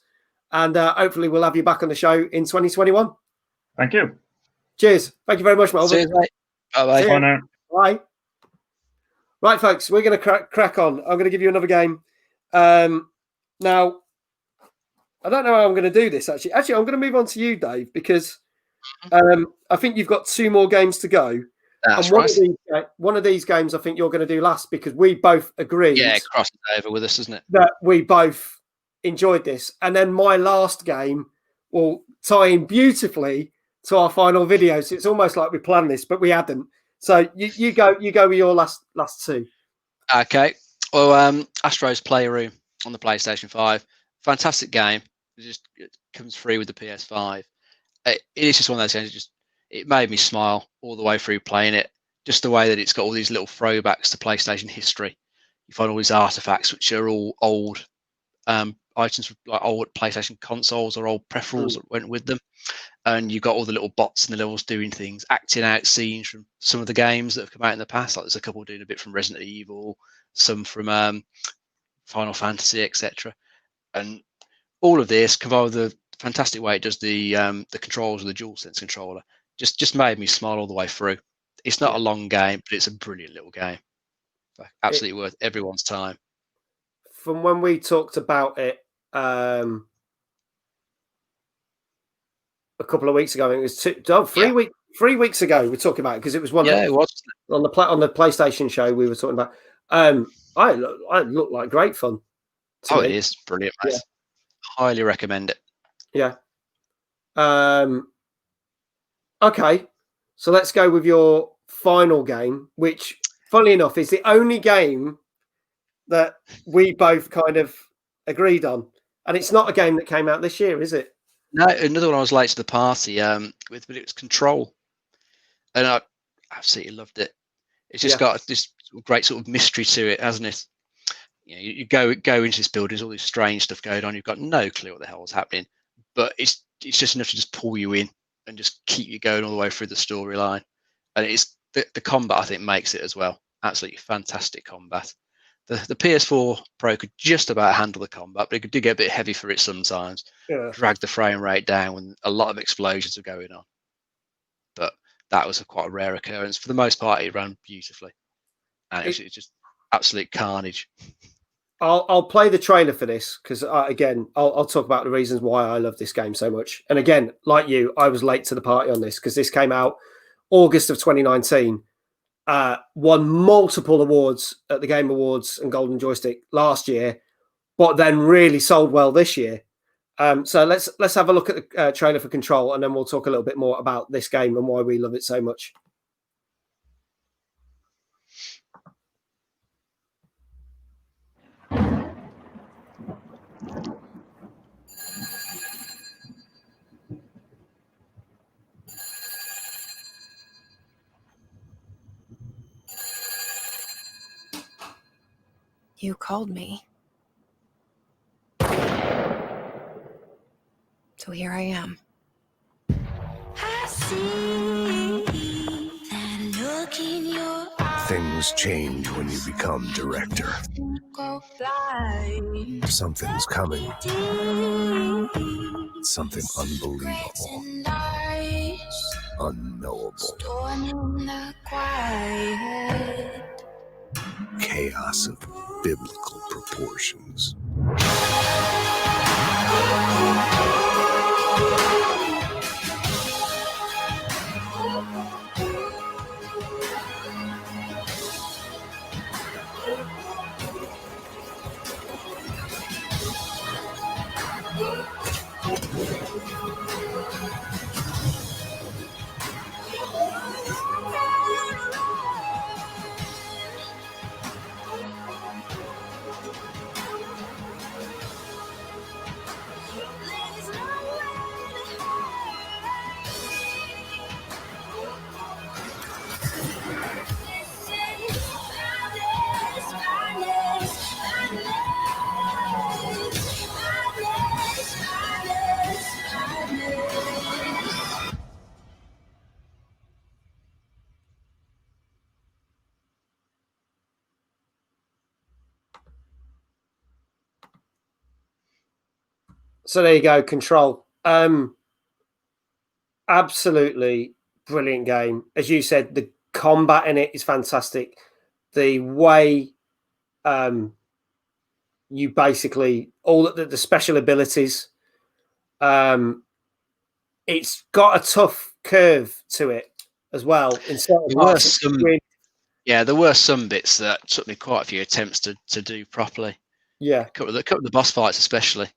Speaker 1: And hopefully we'll have you back on the show in 2021.
Speaker 3: Thank you.
Speaker 1: Cheers. Thank you very much, Malvern.
Speaker 2: Cheers, mate. Bye-bye.
Speaker 3: Bye now.
Speaker 1: Bye. Right, folks, we're going to crack on. I'm going to give you another game. Now, I don't know how I'm going to do this, actually. Actually, I'm going to move on to you, Dave, because I think you've got 2 more games to go.
Speaker 2: That's
Speaker 1: and
Speaker 2: right.
Speaker 1: One of these games I think you're going to do last, because we both agreed.
Speaker 2: Yeah, cross it over with us, isn't it?
Speaker 1: That we both enjoyed this. And then my last game will tie in beautifully to our final video. So it's almost like we planned this, but we hadn't. So you go with your last 2.
Speaker 2: Okay. Well, Astro's Playroom on the PlayStation 5. Fantastic game. It comes free with the PS5. It is just one of those games. It made me smile all the way through playing it. Just the way that it's got all these little throwbacks to PlayStation history. You find all these artifacts which are all old items, like old PlayStation consoles or old peripherals that went with them. And you've got all the little bots in the levels doing things, acting out scenes from some of the games that have come out in the past. Like there's a couple doing a bit from Resident Evil, some from Final Fantasy, etc. And all of this combined with the fantastic way it does the controls of the DualSense controller just made me smile all the way through. It's not a long game, but it's a brilliant little game. Absolutely worth everyone's time.
Speaker 1: From when we talked about it a couple of weeks ago, I think it was 3 weeks ago we were talking about it, because it was one.
Speaker 2: Yeah, it was
Speaker 1: on the PlayStation show we were talking about. I looked like great fun.
Speaker 2: Oh, it is brilliant, mate. Yeah. Highly recommend it.
Speaker 1: Yeah. Okay, so let's go with your final game, which, funnily enough, is the only game that we both kind of agreed on, and it's not a game that came out this year, is it?
Speaker 2: No, another one I was late to the party with, but it was Control, and I absolutely loved it. It's just got this great sort of mystery to it, hasn't it? You go into this building, there's all this strange stuff going on. You've got no clue what the hell is happening, but it's just enough to just pull you in and just keep you going all the way through the storyline. And it's the combat, I think, makes it as well. Absolutely fantastic combat. The PS4 Pro could just about handle the combat, but it did get a bit heavy for it sometimes.
Speaker 1: Yeah.
Speaker 2: Drag the frame rate down when a lot of explosions were going on. But that was quite a rare occurrence. For the most part, it ran beautifully, and it's just absolute carnage.
Speaker 1: I'll play the trailer for this, because again, I'll talk about the reasons why I love this game so much. And again, like you, I was late to the party on this, because this came out August of 2019. Won multiple awards at the Game Awards and Golden Joystick last year, but then really sold well this year. So let's have a look at the trailer for Control, and then we'll talk a little bit more about this game and why we love it so much.
Speaker 18: You called me. So here I am.
Speaker 14: I see that look in your eyes.
Speaker 5: Things change when you become director.
Speaker 14: Go fly.
Speaker 5: Something's coming. Something unbelievable. Unknowable.
Speaker 14: Storm in the quiet.
Speaker 5: Chaos of biblical proportions.
Speaker 1: So there you go, Control. Absolutely brilliant game. As you said, the combat in it is fantastic. The way you basically all the special abilities, it's got a tough curve to it as well. In certain parts,
Speaker 2: there were some bits that took me quite a few attempts to do properly.
Speaker 1: Yeah,
Speaker 2: a couple of the boss fights, especially.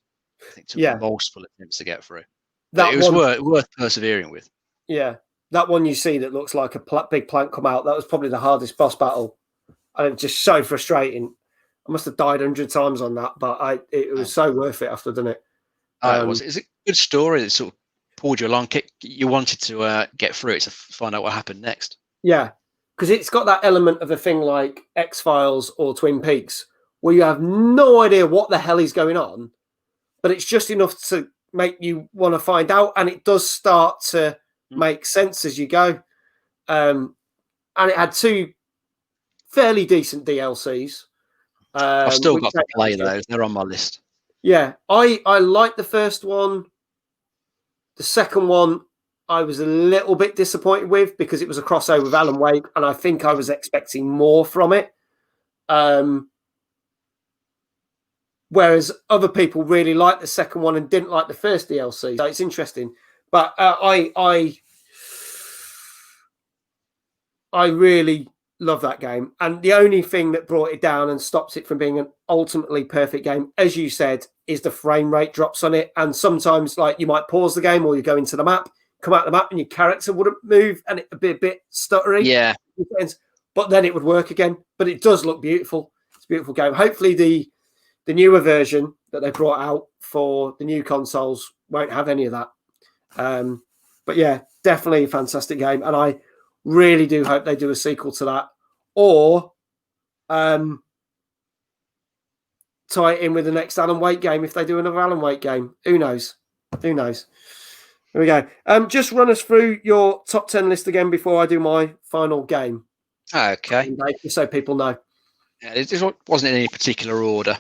Speaker 2: I think it took me multiple attempts to get through. But it was worth persevering with.
Speaker 1: Yeah, that one you see that looks like a big plank come out. That was probably the hardest boss battle, and it's just so frustrating. I must have died 100 times on that, but it was so worth it after doing it.
Speaker 2: It was. It's a good story that sort of pulled you along. You wanted to get through it to find out what happened next.
Speaker 1: Yeah, because it's got that element of a thing like X-Files or Twin Peaks, where you have no idea what the hell is going on, but it's just enough to make you want to find out, and it does start to make sense as you go. And it had 2 fairly decent DLCs.
Speaker 2: I've still got to play those. They're on my list.
Speaker 1: Yeah, I liked the first one. The second one, I was a little bit disappointed with because it was a crossover with Alan Wake, and I think I was expecting more from it. Whereas other people really liked the second one and didn't like the first DLC. So it's interesting. But I really love that game. And the only thing that brought it down and stops it from being an ultimately perfect game, as you said, is the frame rate drops on it. And sometimes, like, you might pause the game or you go into the map, come out the map, and your character wouldn't move and it'd be a bit stuttery.
Speaker 2: Yeah.
Speaker 1: But then it would work again. But it does look beautiful. It's a beautiful game. Hopefully the newer version that they brought out for the new consoles won't have any of that. But yeah, definitely a fantastic game. And I really do hope they do a sequel to that, or tie it in with the next Alan Wake game if they do another Alan Wake game. Who knows? Who knows? There we go. Just run us through your top 10 list again before I do my final game.
Speaker 2: Okay.
Speaker 1: Just so people know.
Speaker 2: Yeah, it wasn't in any particular order,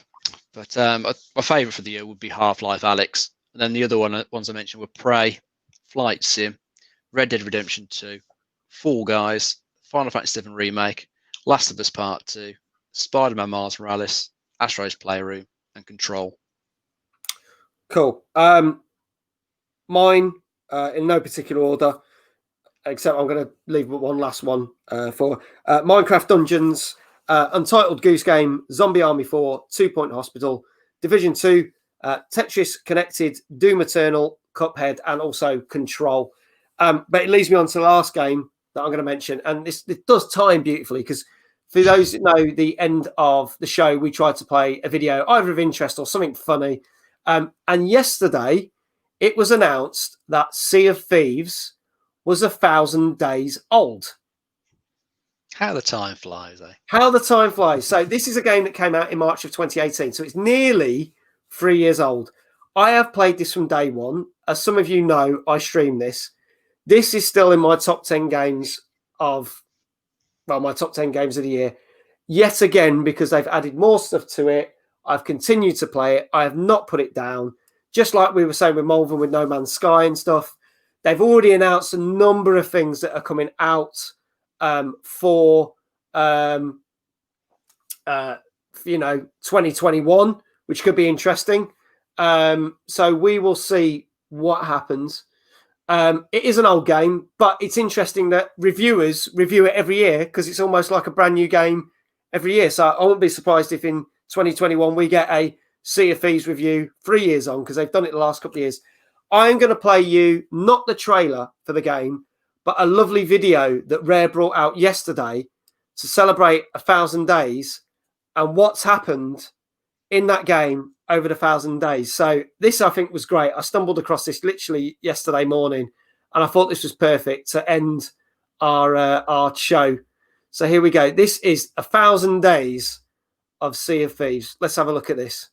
Speaker 2: but my favourite for the year would be Half-Life Alyx. And then the other ones I mentioned were Prey, Flight Sim, Red Dead Redemption 2, Fall Guys, Final Fantasy VII Remake, Last of Us Part 2, Spider-Man Miles Morales, Astro's Playroom, and Control.
Speaker 1: Cool. Mine, in no particular order, except I'm going to leave one last one for Minecraft Dungeons, Untitled Goose Game, Zombie Army 4, 2 Point Hospital, Division 2, Tetris Connected, Doom Eternal, Cuphead, and also Control. But it leads me on to the last game that I'm going to mention. And it does time beautifully because for those that know the end of the show, we tried to play a video either of interest or something funny. And yesterday it was announced that Sea of Thieves was 1,000 days old.
Speaker 2: How the time flies, eh?
Speaker 1: How the time flies. So this is a game that came out in March of 2018. So it's nearly 3 years old. I have played this from day one. As some of you know, I stream this. This is still in my top 10 games of, well, my top 10 games of the year. Yet again, because they've added more stuff to it, I've continued to play it. I have not put it down. Just like we were saying with Malvern with No Man's Sky and stuff. They've already announced a number of things that are coming out for 2021, which could be interesting. So we will see what happens. It is an old game, but it's interesting that reviewers review it every year because it's almost like a brand new game every year. So I won't be surprised if in 2021 we get a Sea of Thieves review 3 years on, because they've done it the last couple of years. I'm going to play you not the trailer for the game, but a lovely video that Rare brought out yesterday to celebrate 1,000 days and what's happened in that game over the 1,000 days. So this, I think, was great. I stumbled across this literally yesterday morning, and I thought this was perfect to end our show. So here we go. This is 1,000 days of Sea of Thieves. Let's have a look at this.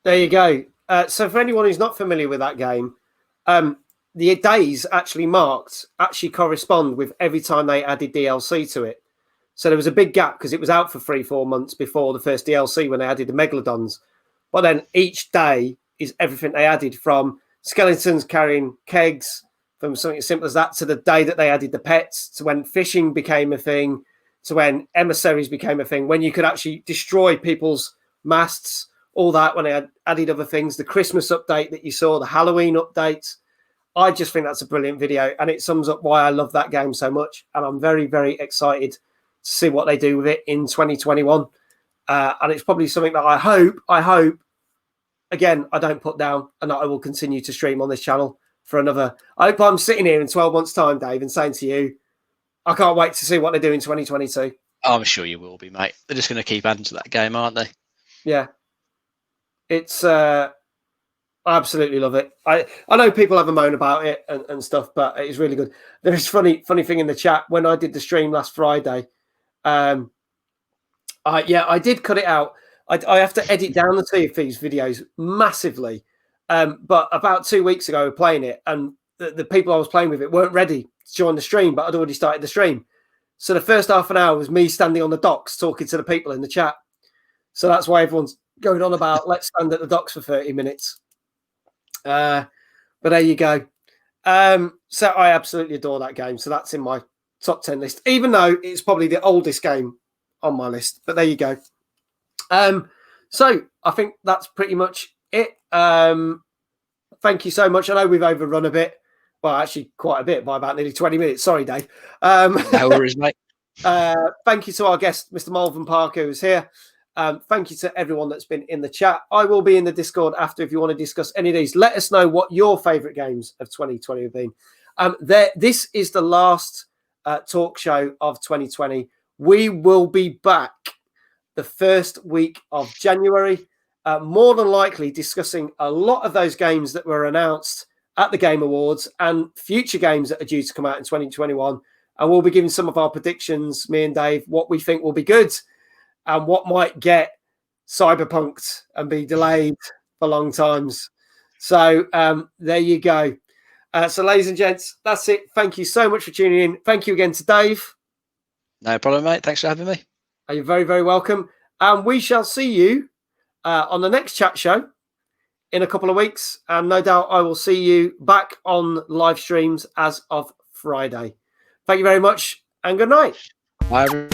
Speaker 1: There you go. So for anyone who's not familiar with that game, the days actually correspond with every time they added DLC to it. So there was a big gap because it was out for 3-4 months before the first DLC when they added the Megalodons. But then each day is everything they added, from skeletons carrying kegs, from something as simple as that, to the day that they added the pets, to when fishing became a thing, to when emissaries became a thing, when you could actually destroy people's masts, all that, when they had added other things, the Christmas update that you saw, the Halloween updates. I just think that's a brilliant video, and it sums up why I love that game so much. And I'm very, very excited to see what they do with it in 2021. And it's probably something that I hope, again, I don't put down, and that I will continue to stream on this channel for another. I hope I'm sitting here in 12 months' time, Dave, and saying to you, I can't wait to see what they do in 2022.
Speaker 2: I'm sure you will be, mate. They're just going to keep adding to that game, aren't they?
Speaker 1: Yeah. It's I absolutely love it. I know people have a moan about it and stuff, but it's really good. There's funny thing in the chat when I did the stream last Friday. I did cut it out. I have to edit down the Sea of Thieves videos massively. But about 2 weeks ago, we were playing it, and the people I was playing with it weren't ready to join the stream, but I'd already started the stream. So the first half an hour was me standing on the docks talking to the people in the chat. So that's why everyone's going on about let's stand at the docks for 30 minutes. But there you go. So I absolutely adore that game. So that's in my top 10 list, even though it's probably the oldest game on my list. But there you go. So I think that's pretty much it. Thank you so much. I know we've overrun a bit. Well, actually quite a bit, by about nearly 20 minutes. Sorry, Dave.
Speaker 2: No worries, mate.
Speaker 1: Thank you to our guest, Mr. Malvern Parker, who's here. Thank you to everyone that's been in the chat. I will be in the Discord after if you want to discuss any of these. Let us know what your favourite games of 2020 have been. This is the last talk show of 2020. We will be back the first week of January, more than likely discussing a lot of those games that were announced at the Game Awards and future games that are due to come out in 2021. And we'll be giving some of our predictions, me and Dave, what we think will be good and what might get cyberpunked and be delayed for long times. So there you go. So ladies and gents, that's it. Thank you so much for tuning in. Thank you again to Dave.
Speaker 2: No problem, mate. Thanks for having me.
Speaker 1: You're very, very welcome. And we shall see you on the next chat show in a couple of weeks. And no doubt I will see you back on live streams as of Friday. Thank you very much and good night.
Speaker 2: Bye, everyone.